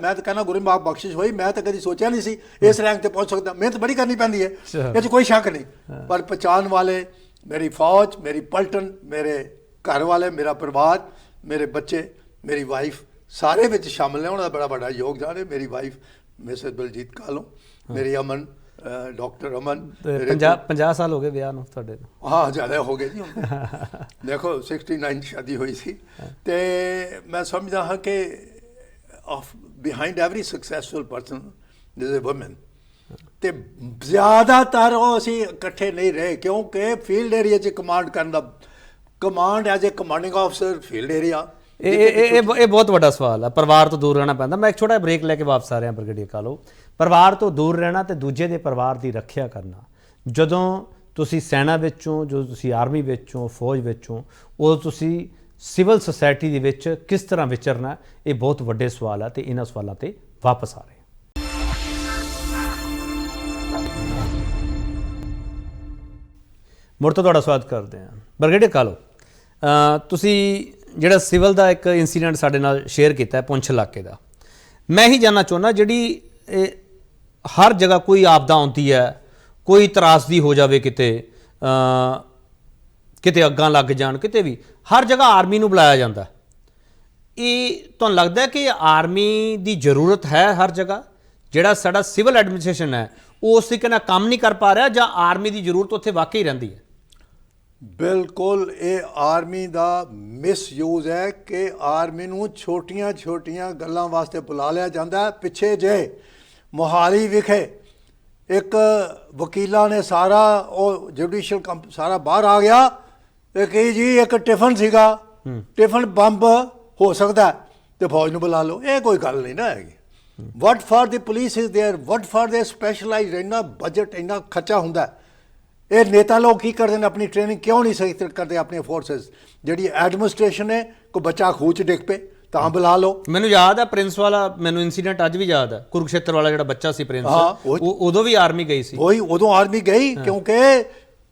ਤਾਂ ਕਹਿੰਦਾ ਗੁਰੂ ਮਾਫ ਬਖਸ਼ਿਸ਼ ਹੋਈ। ਮੈਂ ਤਾਂ ਕਦੀ ਸੋਚਿਆ ਨਹੀਂ ਸੀ ਇਸ ਰੈਂਕ ਤੇ ਪਹੁੰਚ ਸਕਦਾ, ਮਿਹਨਤ ਬੜੀ ਕਰਨੀ ਪੈਂਦੀ ਹੈ ਇਹ 'ਚ ਕੋਈ ਸ਼ੱਕ ਨਹੀਂ, ਪਰ ਪਛਾਣ ਵਾਲੇ ਮੇਰੀ ਫੌਜ, ਮੇਰੀ ਪਲਟਨ, ਮੇਰੇ ਘਰ ਵਾਲੇ, ਮੇਰਾ ਪਰਿਵਾਰ, ਮੇਰੇ ਬੱਚੇ, ਮੇਰੀ ਵਾਈਫ ਸਾਰੇ ਵਿੱਚ ਸ਼ਾਮਲ ਨੇ, ਉਹਨਾਂ ਦਾ ਬੜਾ ਵੱਡਾ ਯੋਗਦਾਨ ਹੈ। ਮੇਰੀ ਵਾਈਫ ਮਿਸਿਸ ਬਲਜੀਤ ਕਾਲੋਂ, ਮੇਰੀ ਅਮਨ ਡਾਕਟਰ ਅਮਨ, 50 ਸਾਲ ਹੋ ਗਏ ਵਿਆਹ ਨੂੰ ਤੁਹਾਡੇ ਨੂੰ? ਹਾਂ ਜ਼ਿਆਦਾ ਹੋ ਗਏ ਜੀ ਹੁਣ ਦੇਖੋ 69 ਸ਼ਾਦੀ ਹੋਈ ਸੀ। ਤੇ ਮੈਂ ਸਮਝਦਾ ਹਾਂ ਕਿ behind every successful person there is a woman. ਤੇ ਜ਼ਿਆਦਾਤਰ ਉਹ ਅਸੀਂ ਇਕੱਠੇ ਨਹੀਂ ਰਹੇ ਕਿਉਂਕਿ ਫੀਲਡ ਏਰੀਆ 'ਚ ਕਮਾਂਡ ਕਰਨ ਦਾ, command as a commanding officer field area, ਇਹ ਬਹੁਤ ਵੱਡਾ ਸਵਾਲ ਹੈ। ਪਰਿਵਾਰ ਤੋਂ ਦੂਰ ਰਹਿਣਾ ਪੈਂਦਾ। ਮੈਂ ਇੱਕ ਛੋਟਾ ਬ੍ਰੇਕ ਲੈ ਕੇ ਵਾਪਸ ਆ ਰਿਹਾ ਬ੍ਰਿਗੇਡੀਅਰ ਕਾਲੋ। ਪਰਿਵਾਰ ਤੋਂ ਦੂਰ ਰਹਿਣਾ ਤੇ ਦੂਜੇ ਦੇ ਪਰਿਵਾਰ ਦੀ ਰੱਖਿਆ ਕਰਨਾ, ਜਦੋਂ ਤੁਸੀਂ ਸੈਨਾ ਵਿੱਚੋਂ, ਜਦੋਂ ਤੁਸੀਂ ਆਰਮੀ ਵਿੱਚੋਂ, ਫੌਜ ਵਿੱਚੋਂ, ਉਦੋਂ ਤੁਸੀਂ ਸਿਵਲ ਸੁਸਾਇਟੀ ਦੇ ਵਿੱਚ ਕਿਸ ਤਰ੍ਹਾਂ ਵਿਚਰਨਾ, ਇਹ ਬਹੁਤ ਵੱਡੇ ਸਵਾਲ ਹੈ ਤੇ ਇਹਨਾਂ ਸਵਾਲਾਂ ਤੇ ਵਾਪਸ ਆ ਰਹੇ। ਮੁੜ ਤੋਂ ਤੁਹਾਡਾ ਸਵਾਗਤ ਕਰਦੇ ਹਾਂ। ਬ੍ਰਿਗੇਡੀਅਰ ਕਾਲੋ, ਤੁਸੀਂ ਜਿਹੜਾ ਸਿਵਲ ਦਾ ਇੱਕ ਇਨਸੀਡੈਂਟ ਸਾਡੇ ਨਾਲ ਸ਼ੇਅਰ ਕੀਤਾ ਹੈ ਪੁੰਛ ਇਲਾਕੇ ਦਾ, ਮੈਂ ਹੀ ਜਾਨਣਾ ਚਾਹੁੰਦਾ, ਜਿਹੜੀ ਹਰ ਜਗ੍ਹਾ ਕੋਈ ਆਪਦਾ ਆਉਂਦੀ ਹੈ, ਕੋਈ ਤਰਾਸਦੀ ਹੋ ਜਾਵੇ, ਕਿਤੇ ਅੱਗਾਂ ਲੱਗ ਜਾਣ, ਕਿਤੇ ਵੀ ਹਰ ਜਗ੍ਹਾ ਆਰਮੀ ਨੂੰ ਬੁਲਾਇਆ ਜਾਂਦਾ। ਇਹ ਤੁਹਾਨੂੰ ਲੱਗਦਾ ਕਿ ਆਰਮੀ ਦੀ ਜ਼ਰੂਰਤ ਹੈ ਹਰ ਜਗ੍ਹਾ? ਜਿਹੜਾ ਸਾਡਾ ਸਿਵਲ ਐਡਮਿਨਿਸਟ੍ਰੇਸ਼ਨ ਹੈ ਉਹ ਉਸ ਤਰੀਕੇ ਨਾਲ ਕੰਮ ਨਹੀਂ ਕਰ ਪਾ ਰਿਹਾ, ਜਾਂ ਆਰਮੀ ਦੀ ਜ਼ਰੂਰਤ ਉੱਥੇ ਵਾਕਈ ਰਹਿੰਦੀ ਹੈ? ਬਿਲਕੁਲ ਇਹ ਆਰਮੀ ਦਾ ਮਿਸਯੂਜ਼ ਹੈ ਕਿ ਆਰਮੀ ਨੂੰ ਛੋਟੀਆਂ ਗੱਲਾਂ ਵਾਸਤੇ ਬੁਲਾ ਲਿਆ ਜਾਂਦਾ। ਪਿੱਛੇ ਜੇ ਮੋਹਾਲੀ ਵਿਖੇ ਇੱਕ ਵਕੀਲਾਂ ਨੇ ਸਾਰਾ ਉਹ ਜੁਡੀਸ਼ੀਅਲ ਸਾਰਾ ਬਾਹਰ ਆ ਗਿਆ ਤੇ ਕਹੀ ਜੀ ਇੱਕ ਟਿਫਨ ਸੀਗਾ, ਟਿਫਨ ਬੰਬ ਹੋ ਸਕਦਾ ਤੇ ਫੌਜ ਨੂੰ ਬੁਲਾ ਲਓ। ਇਹ ਕੋਈ ਗੱਲ ਨਹੀਂ ਨਾ ਹੈਗੀ। What for the police is there, what for the specialized, ਇੰਨਾ ਬਜਟ, ਇੰਨਾ ਖਰਚਾ ਹੁੰਦਾ। ਇਹ ਨੇਤਾ ਲੋਕ ਕੀ ਕਰਦੇ ਨੇ, ਆਪਣੀ ਟ੍ਰੇਨਿੰਗ ਕਿਉਂ ਨਹੀਂ ਸਹੀ ਕਰਦੇ ਆਪਣੀਆਂ ਫੋਰਸਿਸ? ਜਿਹੜੀ ਐਡਮਿਨਿਸਟ੍ਰੇਸ਼ਨ ਹੈ, ਕੋਈ ਬੱਚਾ ਖੂਹ 'ਚ ਡਿੱਗ ਪਏ ਤਾਂ ਬੁਲਾ ਲਓ। ਮੈਨੂੰ ਯਾਦ ਹੈ ਪ੍ਰਿੰਸ ਵਾਲਾ, ਮੈਨੂੰ ਇਨਸੀਡੈਂਟ ਅੱਜ ਵੀ ਯਾਦ ਹੈ, ਕੁਰੂਕਸ਼ੇਤਰ ਵਾਲਾ ਜਿਹੜਾ ਬੱਚਾ ਸੀ ਪ੍ਰਿੰਸ, ਉਦੋਂ ਵੀ ਆਰਮੀ ਗਈ ਸੀ। ਉਹੀ ਉਦੋਂ ਆਰਮੀ ਗਈ ਕਿਉਂਕਿ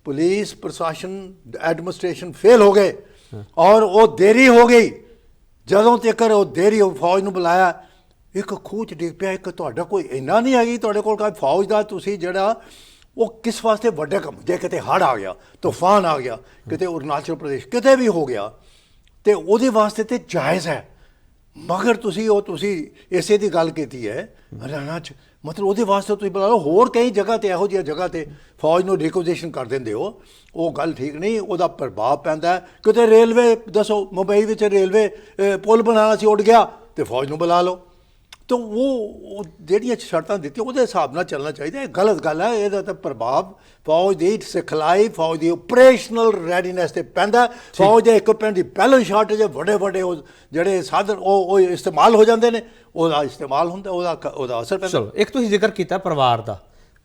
ਪੁਲਿਸ ਪ੍ਰਸ਼ਾਸਨ ਐਡਮਿਨਿਸਟ੍ਰੇਸ਼ਨ ਫੇਲ ਹੋ ਗਏ ਔਰ ਉਹ ਦੇਰੀ ਹੋ ਗਈ। ਜਦੋਂ ਤੱਕ ਉਹ ਦੇਰੀ ਫੌਜ ਨੂੰ ਬੁਲਾਇਆ, ਇੱਕ ਖੂਹ 'ਚ ਡਿੱਗ ਪਿਆ, ਇੱਕ ਤੁਹਾਡਾ ਕੋਈ ਇੰਨਾ ਨਹੀਂ ਹੈਗੀ ਤੁਹਾਡੇ ਕੋਲ ਕੋਈ ਫੌਜ ਦਾ, ਤੁਸੀਂ ਜਿਹੜਾ ਉਹ ਕਿਸ ਵਾਸਤੇ ਵੱਡੇ ਕੰਮ, ਜੇ ਕਿਤੇ ਹੜ੍ਹ ਆ ਗਿਆ, ਤੂਫਾਨ ਆ ਗਿਆ, ਕਿਤੇ ਅਰੁਣਾਚਲ ਪ੍ਰਦੇਸ਼ ਕਿਤੇ ਵੀ ਹੋ ਗਿਆ ਤੇ ਉਹਦੇ ਵਾਸਤੇ ਤੇ ਜਾਇਜ਼ ਹੈ। ਮਗਰ ਤੁਸੀਂ ਇਸੇ ਦੀ ਗੱਲ ਕੀਤੀ ਹੈ ਹਰਿਆਣਾ 'ਚ, ਮਤਲਬ ਉਹਦੇ ਵਾਸਤੇ ਤੁਸੀਂ ਬੁਲਾ ਲਓ। ਹੋਰ ਕਈ ਜਗ੍ਹਾ 'ਤੇ ਇਹੋ ਜਿਹੀਆਂ ਜਗ੍ਹਾ 'ਤੇ ਫੌਜ ਨੂੰ ਰਿਕੁਜੀਸ਼ਨ ਕਰ ਦਿੰਦੇ ਹੋ, ਉਹ ਗੱਲ ਠੀਕ ਨਹੀਂ। ਉਹਦਾ ਪ੍ਰਭਾਵ ਪੈਂਦਾ। ਕਿਤੇ ਰੇਲਵੇ, ਦੱਸੋ ਮੁੰਬਈ ਵਿੱਚ ਰੇਲਵੇ ਪੁਲ ਬਣਾਉਣਾ ਸੀ, ਉੱਡ ਗਿਆ ਤੇ ਫੌਜ ਨੂੰ ਬੁਲਾ ਲਓ। ਤਾਂ ਉਹ ਜਿਹੜੀਆਂ ਸ਼ਰਤਾਂ ਦਿੱਤੀਆਂ ਉਹਦੇ ਹਿਸਾਬ ਨਾਲ ਚੱਲਣਾ ਚਾਹੀਦਾ। ਇਹ ਗਲਤ ਗੱਲ ਹੈ। ਇਹਦਾ ਤਾਂ ਪ੍ਰਭਾਵ ਫੌਜ ਦੀ ਸਿਖਲਾਈ, ਫੌਜ ਦੀ ਆਪਰੇਸ਼ਨਲ ਰੈਡੀਨੈਸ 'ਤੇ ਪੈਂਦਾ। ਫੌਜ ਦੇ ਇਕਵਿਪਮੈਂਟ ਦੀ ਪਹਿਲਾਂ ਸ਼ਾਰਟੇਜ, ਵੱਡੇ ਉਹ ਜਿਹੜੇ ਸਾਧਨ ਉਹ ਇਸਤੇਮਾਲ ਹੋ ਜਾਂਦੇ ਨੇ, ਉਹਦਾ ਇਸਤੇਮਾਲ ਹੁੰਦਾ, ਉਹਦਾ ਅਸਰ ਪੈਂਦਾ। ਚਲੋ, ਇੱਕ ਤੁਸੀਂ ਜ਼ਿਕਰ ਕੀਤਾ ਪਰਿਵਾਰ ਦਾ,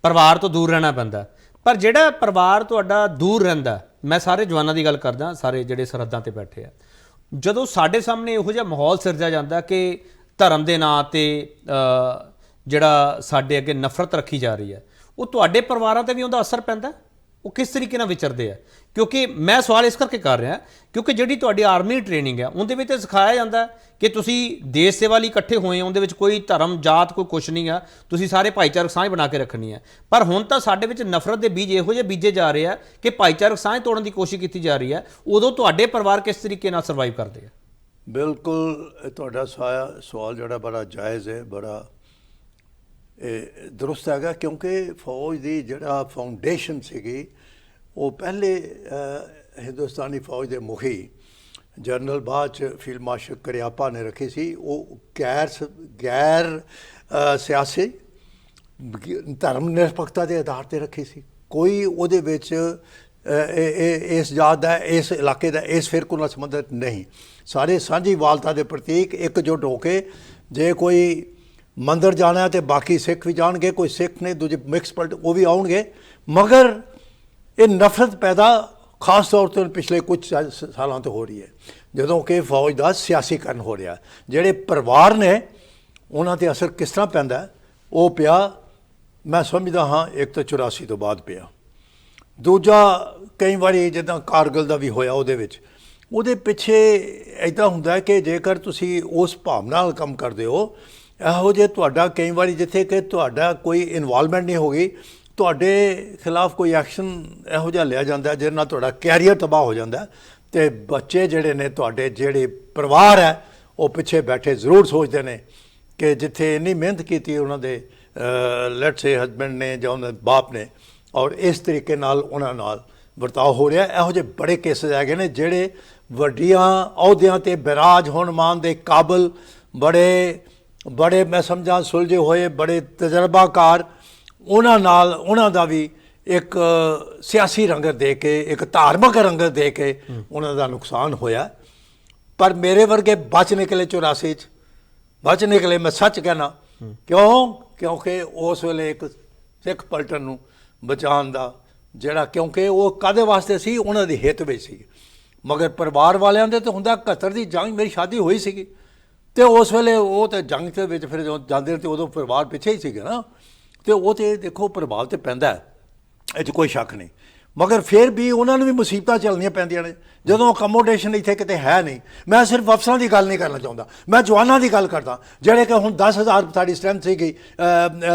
ਪਰਿਵਾਰ ਤੋਂ ਦੂਰ ਰਹਿਣਾ ਪੈਂਦਾ। ਪਰ ਜਿਹੜਾ ਪਰਿਵਾਰ ਤੁਹਾਡਾ ਦੂਰ ਰਹਿੰਦਾ, ਮੈਂ ਸਾਰੇ ਜਵਾਨਾਂ ਦੀ ਗੱਲ ਕਰਦਾ, ਸਾਰੇ ਜਿਹੜੇ ਸਰਹੱਦਾਂ ਤੇ ਬੈਠੇ ਆ, ਜਦੋਂ ਸਾਡੇ ਸਾਹਮਣੇ ਇਹੋ ਜਿਹਾ ਮਾਹੌਲ ਸਿਰਜਿਆ ਜਾਂਦਾ ਕਿ ਧਰਮ ਦੇ ਨਾਂ ਤੇ ਜਿਹੜਾ ਸਾਡੇ ਅੱਗੇ ਨਫ਼ਰਤ ਰੱਖੀ ਜਾ ਰਹੀ ਹੈ, ਉਹ ਤੁਹਾਡੇ ਪਰਿਵਾਰਾਂ ਤੇ ਵੀ ਉਹਦਾ ਅਸਰ ਪੈਂਦਾ? ਉਹ ਕਿਸ ਤਰੀਕੇ ਨਾਲ ਵਿਚਰਦੇ ਆ? ਕਿਉਂਕਿ ਮੈਂ ਸਵਾਲ ਇਸ ਕਰਕੇ ਕਰ ਰਿਹਾ ਕਿਉਂਕਿ ਜਿਹੜੀ ਤੁਹਾਡੀ ਆਰਮੀ ਟ੍ਰੇਨਿੰਗ ਹੈ ਉਹਦੇ ਵਿੱਚ ਸਿਖਾਇਆ ਜਾਂਦਾ ਕਿ ਤੁਸੀਂ ਦੇਸ਼ ਸੇਵਾ ਲਈ ਇਕੱਠੇ ਹੋਏ ਹੋ, ਉਹਦੇ ਵਿੱਚ ਕੋਈ ਧਰਮ ਜਾਤ ਕੋਈ ਕੁਛ ਨਹੀਂ ਆ, ਤੁਸੀਂ ਸਾਰੇ ਭਾਈਚਾਰਕ ਸਾਂਝ ਬਣਾ ਕੇ ਰੱਖਣੀ ਹੈ। ਪਰ ਹੁਣ ਤਾਂ ਸਾਡੇ ਵਿੱਚ ਨਫ਼ਰਤ ਦੇ ਬੀਜ ਇਹੋ ਜਿਹੇ ਬੀਜੇ ਜਾ ਰਹੇ ਆ ਕਿ ਭਾਈਚਾਰਕ ਸਾਂਝ ਤੋੜਨ ਦੀ ਕੋਸ਼ਿਸ਼ ਕੀਤੀ ਜਾ ਰਹੀ ਹੈ। ਉਦੋਂ ਤੁਹਾਡੇ ਪਰਿਵਾਰ ਕਿਸ ਤਰੀਕੇ ਨਾਲ ਸਰਵਾਈਵ ਕਰਦੇ ਆ? ਬਿਲਕੁਲ ਤੁਹਾਡਾ ਸਵਾਲ ਜਿਹੜਾ ਬੜਾ ਜਾਇਜ਼ ਹੈ, ਬੜਾ ਦਰੁਸਤ ਹੈਗਾ, ਕਿਉਂਕਿ ਫੌਜ ਦੀ ਜਿਹੜਾ ਫਾਊਂਡੇਸ਼ਨ ਸੀਗੀ ਉਹ ਪਹਿਲੇ ਹਿੰਦੁਸਤਾਨੀ ਫੌਜ ਦੇ ਮੁਖੀ ਜਨਰਲ ਬਾਅਦ 'ਚ ਫੀਲਡ ਮਾਰਸ਼ਲ ਕਰਿਆਪਾ ਨੇ ਰੱਖੀ ਸੀ। ਉਹ ਗੈਰ ਸਿਆਸੀ ਧਰਮ ਨਿਰਪੱਖਤਾ ਦੇ ਆਧਾਰ 'ਤੇ ਰੱਖੀ ਸੀ। ਕੋਈ ਉਹਦੇ ਵਿੱਚ ਇਸ ਜਾਤ ਦਾ, ਇਸ ਇਲਾਕੇ ਦਾ, ਇਸ ਫਿਰਕੇ ਨਾਲ ਸੰਬੰਧਿਤ ਨਹੀਂ। ਸਾਰੇ ਸਾਂਝੀਵਾਲਤਾ ਦੇ ਪ੍ਰਤੀਕ ਇਕਜੁੱਟ ਹੋ ਕੇ, ਜੇ ਕੋਈ ਮੰਦਰ ਜਾਣਾ ਤੇ ਬਾਕੀ ਸਿੱਖ ਵੀ ਜਾਣਗੇ, ਕੋਈ ਸਿੱਖ ਨੇ ਦੂਜੇ ਮਿਕਸ ਪਲਟ ਉਹ ਵੀ ਆਉਣਗੇ, ਮਗਰ ਇਹ ਨਫ਼ਰਤ ਪੈਦਾ ਖਾਸ ਤੌਰ 'ਤੇ ਪਿਛਲੇ ਕੁਝ ਸਾਲਾਂ ਤੋਂ ਹੋ ਰਹੀ ਹੈ, ਜਦੋਂ ਕਿ ਫੌਜ ਦਾ ਸਿਆਸੀਕਰਨ ਹੋ ਰਿਹਾ। ਜਿਹੜੇ ਪਰਿਵਾਰ ਨੇ ਉਹਨਾਂ 'ਤੇ ਅਸਰ ਕਿਸ ਤਰ੍ਹਾਂ ਪੈਂਦਾ, ਉਹ ਪਿਆ, ਮੈਂ ਸਮਝਦਾ ਹਾਂ, ਇੱਕ ਤਾਂ 84 ਤੋਂ ਬਾਅਦ ਪਿਆ। ਦੂਜਾ, ਕਈ ਵਾਰੀ ਜਿੱਦਾਂ ਕਾਰਗਿਲ ਦਾ ਵੀ ਹੋਇਆ, ਉਹਦੇ ਪਿੱਛੇ ਇੱਦਾਂ ਹੁੰਦਾ ਕਿ ਜੇਕਰ ਤੁਸੀਂ ਉਸ ਭਾਵਨਾ ਨਾਲ ਕੰਮ ਕਰਦੇ ਹੋ, ਇਹੋ ਜਿਹੇ ਤੁਹਾਡਾ ਕਈ ਵਾਰੀ ਜਿੱਥੇ ਕਿ ਤੁਹਾਡਾ ਕੋਈ ਇਨਵੋਲਵਮੈਂਟ ਨਹੀਂ ਹੋ ਗਈ, ਤੁਹਾਡੇ ਖਿਲਾਫ ਕੋਈ ਐਕਸ਼ਨ ਇਹੋ ਜਿਹਾ ਲਿਆ ਜਾਂਦਾ ਜਿਹਦੇ ਨਾਲ ਤੁਹਾਡਾ ਕੈਰੀਅਰ ਤਬਾਹ ਹੋ ਜਾਂਦਾ, ਅਤੇ ਬੱਚੇ ਜਿਹੜੇ ਨੇ ਤੁਹਾਡੇ, ਜਿਹੜੇ ਪਰਿਵਾਰ ਹੈ, ਉਹ ਪਿੱਛੇ ਬੈਠੇ ਜ਼ਰੂਰ ਸੋਚਦੇ ਨੇ ਕਿ ਜਿੱਥੇ ਇੰਨੀ ਮਿਹਨਤ ਕੀਤੀ ਉਹਨਾਂ ਦੇ ਲੈਟਸ ਸੇ ਹਸਬੈਂਡ ਨੇ ਜਾਂ ਉਹਨਾਂ ਦੇ ਬਾਪ ਨੇ, ਔਰ ਇਸ ਤਰੀਕੇ ਨਾਲ ਉਹਨਾਂ ਨਾਲ ਵਰਤਾਓ ਹੋ ਰਿਹਾ। ਇਹੋ ਜਿਹੇ ਬੜੇ ਕੇਸਿਸ ਹੈਗੇ ਨੇ ਜਿਹੜੇ ਵੱਡੀਆਂ ਅਹੁਦਿਆਂ 'ਤੇ ਬਿਰਾਜ ਹੋਣ ਮਾਨ ਦੇ ਕਾਬਲ, ਬੜੇ ਮੈਂ ਸਮਝਾਂ ਸੁਲਝੇ ਹੋਏ, ਬੜੇ ਤਜਰਬਾਕਾਰ, ਉਹਨਾਂ ਦਾ ਵੀ ਇੱਕ ਸਿਆਸੀ ਰੰਗਤ ਦੇ ਕੇ, ਇੱਕ ਧਾਰਮਿਕ ਰੰਗਤ ਦੇ ਕੇ ਉਹਨਾਂ ਦਾ ਨੁਕਸਾਨ ਹੋਇਆ। ਪਰ ਮੇਰੇ ਵਰਗੇ ਬਚ ਨਿਕਲੇ 84 'ਚ, ਬਚ ਨਿਕਲੇ, ਮੈਂ ਸੱਚ ਕਹਿਣਾ। ਕਿਉਂਕਿ ਉਸ ਵੇਲੇ ਇੱਕ ਸਿੱਖ ਪਲਟਨ ਨੂੰ ਬਚਾਉਣ ਦਾ ਜਿਹੜਾ, ਕਿਉਂਕਿ ਉਹ ਕਾਹਦੇ ਵਾਸਤੇ ਸੀ, ਉਹਨਾਂ ਦੀ ਹਿੱਤ ਵਿੱਚ ਸੀ। ਮਗਰ ਪਰਿਵਾਰ ਵਾਲਿਆਂ ਦੇ ਤਾਂ ਹੁੰਦਾ 71 ਦੀ ਜੰਗ, ਮੇਰੀ ਸ਼ਾਦੀ ਹੋਈ ਸੀਗੀ, ਅਤੇ ਉਸ ਵੇਲੇ ਉਹ ਤਾਂ ਜੰਗ ਦੇ ਵਿੱਚ ਫਿਰ ਜਦੋਂ ਜਾਂਦੇ ਨੇ, ਅਤੇ ਉਦੋਂ ਪਰਿਵਾਰ ਪਿੱਛੇ ਹੀ ਸੀਗਾ ਨਾ, ਅਤੇ ਉਹ ਤਾਂ ਦੇਖੋ ਪ੍ਰਭਾਵ ਤਾਂ ਪੈਂਦਾ, ਇਹ 'ਚ ਕੋਈ ਸ਼ੱਕ ਨਹੀਂ। ਮਗਰ ਫਿਰ ਵੀ ਉਹਨਾਂ ਨੂੰ ਵੀ ਮੁਸੀਬਤਾਂ ਚੱਲਣੀਆਂ ਪੈਂਦੀਆਂ ਨੇ ਜਦੋਂ ਅਕਮੋਡੇਸ਼ਨ ਇੱਥੇ ਕਿਤੇ ਹੈ ਨਹੀਂ। ਮੈਂ ਸਿਰਫ ਅਫਸਰਾਂ ਦੀ ਗੱਲ ਨਹੀਂ ਕਰਨਾ ਚਾਹੁੰਦਾ, ਮੈਂ ਜਵਾਨਾਂ ਦੀ ਗੱਲ ਕਰਦਾ, ਜਿਹੜੇ ਕਿ ਹੁਣ 10,000 ਸਾਡੀ ਸਟਰੈਂਥ ਸੀਗੀ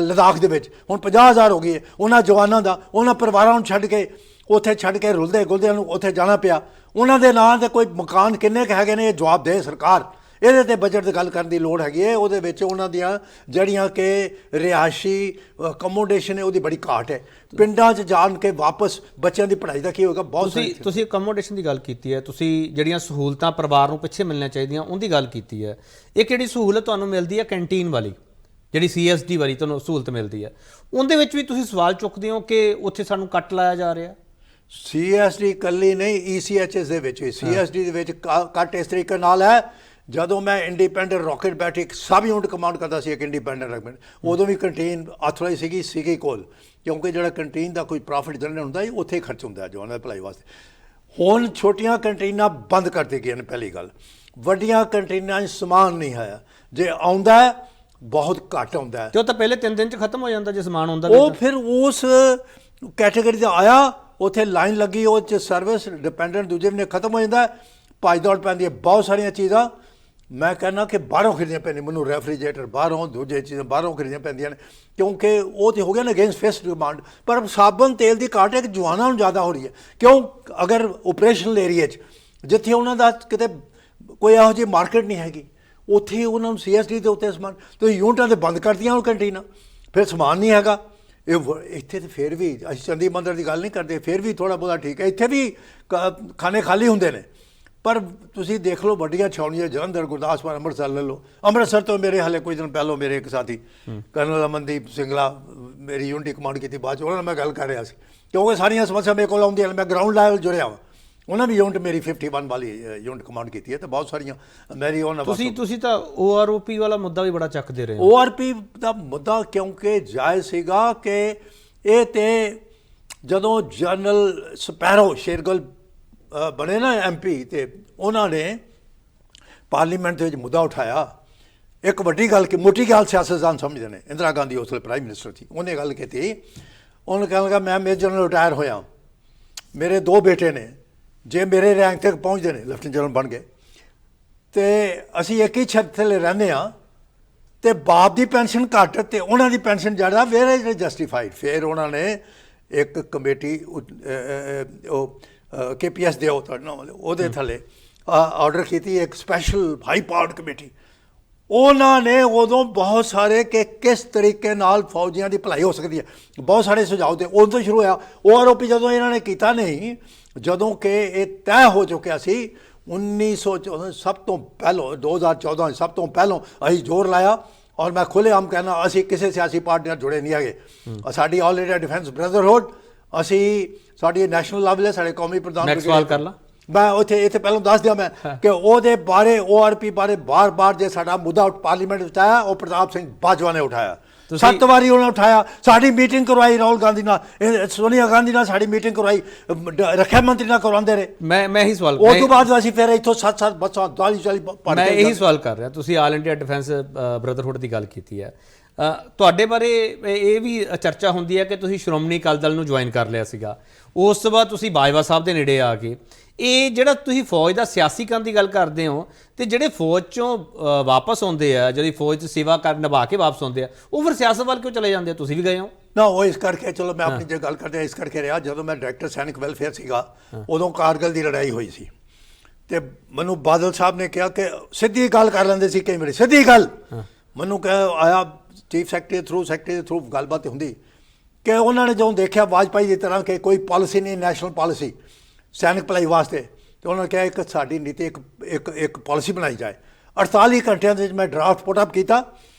ਲਦਾਖ ਦੇ ਵਿੱਚ, ਹੁਣ 50,000 ਹੋ ਗਈ ਹੈ। ਉਹਨਾਂ ਜਵਾਨਾਂ ਦਾ, ਉਹਨਾਂ ਪਰਿਵਾਰਾਂ ਨੂੰ ਛੱਡ ਕੇ ਰੁਲਦੇ ਗੁਲਦਿਆਂ ਨੂੰ ਉੱਥੇ ਜਾਣਾ ਪਿਆ। ਉਹਨਾਂ ਦੇ ਨਾਂ 'ਤੇ ਕੋਈ ਮਕਾਨ ਕਿੰਨੇ ਕੁ ਹੈਗੇ ਨੇ, ਇਹ ਜਵਾਬ ਦੇ ਸਰਕਾਰ। ਇਹਦੇ 'ਤੇ ਬਜਟ ਦੀ ਗੱਲ ਕਰਨ ਦੀ ਲੋੜ ਹੈਗੀ ਹੈ। ਉਹਦੇ ਵਿੱਚ ਉਹਨਾਂ ਦੀਆਂ ਜਿਹੜੀਆਂ ਕਿ ਰਿਹਾਇਸ਼ੀ ਅਕਮੋਡੇਸ਼ਨ ਹੈ, ਉਹਦੀ ਬੜੀ ਘਾਟ ਹੈ। ਪਿੰਡਾਂ 'ਚ ਜਾਣ ਕੇ ਵਾਪਸ ਬੱਚਿਆਂ ਦੀ ਪੜ੍ਹਾਈ ਦਾ ਕੀ ਹੋਏਗਾ? ਬਹੁਤ ਤੁਸੀਂ ਅਕਮੋਡੇਸ਼ਨ ਦੀ ਗੱਲ ਕੀਤੀ ਹੈ, ਤੁਸੀਂ ਜਿਹੜੀਆਂ ਸਹੂਲਤਾਂ ਪਰਿਵਾਰ ਨੂੰ ਪਿੱਛੇ ਮਿਲਣੀਆਂ ਚਾਹੀਦੀਆਂ ਉਹਦੀ ਗੱਲ ਕੀਤੀ ਹੈ। ਇੱਕ ਜਿਹੜੀ ਸਹੂਲਤ ਤੁਹਾਨੂੰ ਮਿਲਦੀ ਹੈ ਕੈਂਟੀਨ ਵਾਲੀ, ਜਿਹੜੀ CSD ਵਾਲੀ ਤੁਹਾਨੂੰ ਸਹੂਲਤ ਮਿਲਦੀ ਹੈ, ਉਹਦੇ ਵਿੱਚ ਵੀ ਤੁਸੀਂ ਸਵਾਲ ਚੁੱਕਦੇ ਹੋ ਕਿ ਉੱਥੇ ਸਾਨੂੰ ਕੱਟ ਲਾਇਆ ਜਾ ਰਿਹਾ? CSD ਇਕੱਲੀ ਨਹੀਂ, ECHS ਦੇ ਵਿੱਚ ਵੀ, CSD ਦੇ ਵਿੱਚ ਕੱਟ ਇਸ ਤਰੀਕੇ ਨਾਲ ਹੈ। ਜਦੋਂ ਮੈਂ ਇੰਡੀਪੈਂਡੈਂਟ ਰਾਕਟ ਬੈਟਿਕ ਸਬ ਯੂਨਿਟ ਕਮਾਂਡ ਕਰਦਾ ਸੀ, ਇੱਕ ਇੰਡੀਪੈਂਡੈਂਟ ਰੈਗਮੈਂਟ, ਉਦੋਂ ਵੀ ਕੰਟੀਨ ਆਥੋਰਾਈਜ਼ ਸੀਗੀ ਕੋਲ, ਕਿਉਂਕਿ ਜਿਹੜਾ ਕੰਟੀਨ ਦਾ ਕੋਈ ਪ੍ਰੋਫਿਟ ਜਨਰੇਟ ਹੁੰਦਾ ਉੱਥੇ ਹੀ ਖਰਚ ਹੁੰਦਾ ਜਵਾਨਾਂ ਦੀ ਭਲਾਈ ਵਾਸਤੇ। ਹੁਣ ਛੋਟੀਆਂ ਕੰਟੀਨਾਂ ਬੰਦ ਕਰ ਦਿੱਤੀਆਂ ਨੇ। ਪਹਿਲੀ ਗੱਲ, ਵੱਡੀਆਂ ਕੰਟੀਨਾਂ 'ਚ ਸਮਾਨ ਨਹੀਂ ਹੈ, ਜੇ ਆਉਂਦਾ ਬਹੁਤ ਘੱਟ ਆਉਂਦਾ, ਤੇ ਉਹ ਤਾਂ ਪਹਿਲੇ 3 ਦਿਨ 'ਚ ਖਤਮ ਹੋ ਜਾਂਦਾ ਜੇ ਸਮਾਨ ਆਉਂਦਾ। ਉਹ ਫਿਰ ਉਸ ਕੈਟੇਗਰੀ ਦਾ ਆਇਆ, ਉੱਥੇ ਲਾਈਨ ਲੱਗੀ, ਉਹ 'ਚ ਸਰਵਿਸ ਡਿਪੈਂਡੈਂਟ ਦੂਜੇ ਵੀ ਖਤਮ ਹੋ ਜਾਂਦਾ, ਭੱਜ ਦੌੜ ਪੈਂਦੀ ਹੈ। ਬਹੁਤ ਸਾਰੀਆਂ ਚੀਜ਼ਾਂ ਮੈਂ ਕਹਿੰਦਾ ਕਿ ਬਾਹਰੋਂ ਖਰੀਦਣੀਆਂ ਪੈਂਦੀਆਂ ਮੈਨੂੰ, ਰੈਫਰੀਜਰੇਟਰ ਬਾਹਰੋਂ, ਦੂਜੇ ਚੀਜ਼ਾਂ ਬਾਹਰੋਂ ਖਰੀਦਣੀਆਂ ਪੈਂਦੀਆਂ ਨੇ, ਕਿਉਂਕਿ ਉਹ ਤਾਂ ਹੋ ਗਿਆ ਨਾ ਅਗੇਂਸਟ ਫੇਸ ਡਿਮਾਂਡ। ਪਰ ਸਾਬਣ ਤੇਲ ਦੀ ਘਾਟ ਇੱਕ ਜਵਾਨਾਂ ਨੂੰ ਜ਼ਿਆਦਾ ਹੋ ਰਹੀ ਹੈ। ਕਿਉਂ? ਅਗਰ ਓਪਰੇਸ਼ਨਲ ਏਰੀਏ 'ਚ ਜਿੱਥੇ ਉਹਨਾਂ ਦਾ ਕਿਤੇ ਕੋਈ ਇਹੋ ਜਿਹੀ ਮਾਰਕੀਟ ਨਹੀਂ ਹੈਗੀ, ਉੱਥੇ ਉਹਨਾਂ ਨੂੰ CSD ਦੇ ਉੱਤੇ ਸਮਾਨ, ਤੁਸੀਂ ਯੂਨਿਟਾਂ 'ਤੇ ਬੰਦ ਕਰਤੀਆਂ ਹੁਣ ਕੰਟੀਨਾਂ, ਫਿਰ ਸਮਾਨ ਨਹੀਂ ਹੈਗਾ। ਇੱਥੇ ਤਾਂ ਫਿਰ ਵੀ ਅਸੀਂ ਚੰਡੀ ਮੰਦਰ ਦੀ ਗੱਲ ਨਹੀਂ ਕਰਦੇ, ਫਿਰ ਵੀ ਥੋੜ੍ਹਾ ਬਹੁਤਾ ਠੀਕ ਹੈ, ਇੱਥੇ ਵੀ ਖਾਣੇ ਖਾਲੀ ਹੁੰਦੇ ਨੇ। ਪਰ ਤੁਸੀਂ ਦੇਖ ਲਓ ਵੱਡੀਆਂ ਛਾਉਣੀਆਂ, ਜਲੰਧਰ, ਗੁਰਦਾਸਪੁਰ, ਅੰਮ੍ਰਿਤਸਰ ਲੈ ਲਓ। ਅੰਮ੍ਰਿਤਸਰ ਤੋਂ ਮੇਰੇ ਹਾਲੇ ਕੁਝ ਦਿਨ ਪਹਿਲਾਂ ਮੇਰੇ ਇੱਕ ਸਾਥੀ ਕਰਨਲ ਅਮਨਦੀਪ ਸਿੰਗਲਾ, ਮੇਰੀ ਯੂਨਿਟ ਕਮਾਂਡ ਕੀਤੀ, ਬਾਅਦ 'ਚ ਉਹਨਾਂ ਨਾਲ ਮੈਂ ਗੱਲ ਕਰ ਰਿਹਾ ਸੀ, ਕਿਉਂਕਿ ਸਾਰੀਆਂ ਸਮੱਸਿਆ ਮੇਰੇ ਕੋਲ ਆਉਂਦੀਆਂ ਨੇ, ਮੈਂ ਗਰਾਊਂਡ ਲੈਵਲ ਜੁੜਿਆ ਵਾ। ਉਹਨਾਂ ਵੀ ਯੂਨਿਟ ਮੇਰੀ 51 ਵਾਲੀ ਯੂਨਿਟ ਕਮਾਂਡ ਕੀਤੀ ਹੈ, ਅਤੇ ਬਹੁਤ ਸਾਰੀਆਂ ਮੇਰੀ ਉਹਨਾਂ ਤੁਸੀਂ ਤਾਂ OROP ਵਾਲਾ ਮੁੱਦਾ ਵੀ ਬੜਾ ਚੱਕਦੇ ਰਹੇ। ORP ਦਾ ਮੁੱਦਾ ਕਿਉਂਕਿ ਜਾਇਜ਼ ਸੀਗਾ ਕਿ ਇਹ ਤੇ ਜਦੋਂ ਜਨਰਲ ਸਪੈਰੋ ਸ਼ੇਰਗਿੱਲ ਬਣੇ ਨਾ MP ਤੇ ਉਹਨਾਂ ਨੇ ਪਾਰਲੀਮੈਂਟ ਦੇ ਵਿੱਚ ਮੁੱਦਾ ਉਠਾਇਆ। ਇੱਕ ਵੱਡੀ ਗੱਲ ਕਿ ਮੋਟੀ ਗੱਲ ਸਿਆਸਤਦਾਨ ਸਮਝਦੇ ਨੇ। ਇੰਦਰਾ ਗਾਂਧੀ ਉਸ ਵੇਲੇ ਪ੍ਰਾਈਮ ਮਿਨਿਸਟਰ ਸੀ, ਉਹਨੇ ਗੱਲ ਕੀਤੀ, ਉਹਨੇ ਕਹਿਣ ਲੱਗਾ ਮੈਂ ਮੇਜਰ ਜਨਰਲ ਰਿਟਾਇਰ ਹੋਇਆ, ਮੇਰੇ 2 ਬੇਟੇ ਨੇ, ਜੇ ਮੇਰੇ ਰੈਂਕ ਤੱਕ ਪਹੁੰਚਦੇ ਨੇ ਲੈਫਟੀਨੈਂਟ ਜਨਰਲ ਬਣ ਗਏ ਤੇ ਅਸੀਂ ਇੱਕ ਹੀ ਛੱਤ ਥੱਲੇ ਰਹਿੰਦੇ ਹਾਂ ਤੇ ਬਾਪ ਦੀ ਪੈਨਸ਼ਨ ਘੱਟ ਤੇ ਉਹਨਾਂ ਦੀ ਪੈਨਸ਼ਨ ਜ਼ਿਆਦਾ, ਵੇਅਰ ਇਜ਼ ਜਸਟੀਫਾਈਡ। ਫਿਰ ਉਹਨਾਂ ਨੇ ਇੱਕ ਕਮੇਟੀ ਉਹ KPS ਦਿਓ ਤੁਹਾਡਾ ਉਹਦੇ ਥੱਲੇ ਆਰਡਰ ਕੀਤੀ, ਇੱਕ ਸਪੈਸ਼ਲ ਹਾਈ ਪਾਵਰਡ ਕਮੇਟੀ। ਉਹਨਾਂ ਨੇ ਉਦੋਂ ਬਹੁਤ ਸਾਰੇ ਕਿ ਕਿਸ ਤਰੀਕੇ ਨਾਲ ਫੌਜੀਆਂ ਦੀ ਭਲਾਈ ਹੋ ਸਕਦੀ ਹੈ, ਬਹੁਤ ਸਾਰੇ ਸੁਝਾਅ ਤੇ ਉਦੋਂ ਤੋਂ ਸ਼ੁਰੂ ਹੋਇਆ। ਉਹ ਆਰੋਪੀ ਜਦੋਂ ਇਹਨਾਂ ਨੇ ਕੀਤਾ ਨਹੀਂ, ਜਦੋਂ ਕਿ ਇਹ ਤੈਅ ਹੋ ਚੁੱਕਿਆ ਸੀ 1914 ਸਭ ਤੋਂ ਪਹਿਲਾਂ 2014 ਸਭ ਤੋਂ ਪਹਿਲਾਂ ਅਸੀਂ ਜ਼ੋਰ ਲਾਇਆ ਔਰ ਮੈਂ ਖੁੱਲ੍ਹੇਆਮ ਕਹਿਣਾ ਅਸੀਂ ਕਿਸੇ ਸਿਆਸੀ ਪਾਰਟੀ ਨਾਲ ਜੁੜੇ ਨਹੀਂ ਹੈਗੇ। ਸਾਡੀ ਆਲ ਇੰਡੀਆ ਡਿਫੈਂਸ ਬ੍ਰਦਰਹੁੱਡ, ਅਸੀਂ ਸਾਡੀ ਨੈਸ਼ਨਲ ਲੈਵਲ ਹੈ, ਸਾਡੇ ਕੌਮੀ ਪ੍ਰਧਾਨ ਸਵਾਲ ਕਰ ਲਾ ਮੈਂ ਇੱਥੇ ਪਹਿਲਾਂ ਦੱਸ ਦਿਆਂ ਮੈਂ ਕਿ ਉਹਦੇ ਬਾਰੇ ORP ਬਾਰੇ ਬਾਰ-ਬਾਰ ਜੇ ਸਾਡਾ ਮੁੱਦਾ ਪਾਰਲੀਮੈਂਟ ਵਿੱਚ ਆਇਆ, ਉਹ ਪ੍ਰਤਾਪ ਸਿੰਘ ਬਾਜਵਾ ਨੇ ਉਠਾਇਆ, 7 ਵਾਰੀ ਉਹਨਾਂ ਉਠਾਇਆ। ਸਾਡੀ ਮੀਟਿੰਗ ਕਰਵਾਈ ਰਾਹੁਲ ਗਾਂਧੀ ਨਾਲ, ਸੋਨੀਆ ਗਾਂਧੀ ਨਾਲ ਸਾਡੀ ਮੀਟਿੰਗ ਕਰਵਾਈ, ਰੱਖਿਆ ਮੰਤਰੀ ਨਾਲ ਕਰਵਾਉਂਦੇ ਰਹੇ। ਮੈਂ ਇਹੀ ਸਵਾਲ ਉਸ ਤੋਂ ਬਾਅਦ ਅਸੀਂ ਫਿਰ ਇੱਥੋਂ 7 ਬੱਸਾਂ 40 ਮੈਂ ਇਹੀ ਸਵਾਲ ਕਰ ਰਿਹਾ। ਤੁਸੀਂ ਆਲ ਇੰਡੀਆ ਡਿਫੈਂਸ ਬ੍ਰਦਰਹੁੱਡ ਦੀ ਗੱਲ ਕੀਤੀ ਹੈ, ਤੁਹਾਡੇ ਬਾਰੇ ਇਹ ਵੀ ਚਰਚਾ ਹੁੰਦੀ ਹੈ ਕਿ ਤੁਸੀਂ ਸ਼੍ਰੋਮਣੀ ਅਕਾਲੀ ਦਲ ਨੂੰ ਜੁਆਇਨ ਕਰ ਲਿਆ ਸੀਗਾ, ਉਸ ਤੋਂ ਬਾਅਦ ਤੁਸੀਂ ਬਾਜਵਾ ਸਾਹਿਬ ਦੇ ਨੇੜੇ ਆ ਕੇ ਇਹ ਜਿਹੜਾ ਤੁਸੀਂ ਫੌਜ ਦਾ ਸਿਆਸੀਕਰਨ ਦੀ ਗੱਲ ਕਰਦੇ ਹੋ ਤੇ ਜਿਹੜੇ ਫੌਜ ਚੋਂ ਵਾਪਸ ਆਉਂਦੇ ਆ, ਜਿਹੜੀ ਫੌਜ 'ਚ ਸੇਵਾ ਕਰ ਨਿਭਾ ਕੇ ਵਾਪਸ ਆਉਂਦੇ ਆ, ਉਹ ਫਿਰ ਸਿਆਸਤ ਵੱਲ ਕਿਉਂ ਚਲੇ ਜਾਂਦੇ ਆ? ਤੁਸੀਂ ਵੀ ਗਏ ਹੋ ਨਾ। ਉਹ ਇਸ ਕਰਕੇ ਚਲੋ ਮੈਂ ਆਪਣੀ ਜੇ ਗੱਲ ਕਰਦੇ ਇਸ ਕਰਕੇ ਰਿਹਾ, ਜਦੋਂ ਮੈਂ ਡਾਇਰੈਕਟਰ ਸੈਨਿਕ ਵੈਲਫੇਅਰ ਸੀਗਾ ਉਦੋਂ ਕਾਰਗਿਲ ਦੀ ਲੜਾਈ ਹੋਈ ਸੀ ਤੇ ਮੈਨੂੰ ਬਾਦਲ ਸਾਹਿਬ ਨੇ ਕਿਹਾ ਕਿ ਸਿੱਧੀ ਗੱਲ ਕਰ ਲੈਂਦੇ ਸੀ, ਕਈ ਵਾਰੀ ਸਿੱਧੀ ਗੱਲ ਮੈਨੂੰ ਆਇਆ ਚੀਫ ਸੈਕਟਰੀ ਦੇ ਥਰੂ ਗੱਲਬਾਤ ਹੁੰਦੀ ਕਿ ਉਹਨਾਂ ਨੇ ਜਦੋਂ ਦੇਖਿਆ ਵਾਜਪਾਈ ਦੀ ਤਰ੍ਹਾਂ ਕਿ ਕੋਈ ਪਾਲਿਸੀ ਨਹੀਂ, ਨੈਸ਼ਨਲ ਪਾਲਿਸੀ ਸੈਨਿਕ ਭਲਾਈ ਵਾਸਤੇ, ਤੇ ਉਹਨਾਂ ਨੇ ਕਿਹਾ ਇੱਕ ਸਾਡੀ ਨੀਤੀ ਇੱਕ ਪਾਲਿਸੀ ਬਣਾਈ ਜਾਏ। 48 ਘੰਟਿਆਂ ਦੇ ਵਿੱਚ ਮੈਂ ਡਰਾਫਟ ਪੁੱਟ ਅਪ ਕੀਤਾ,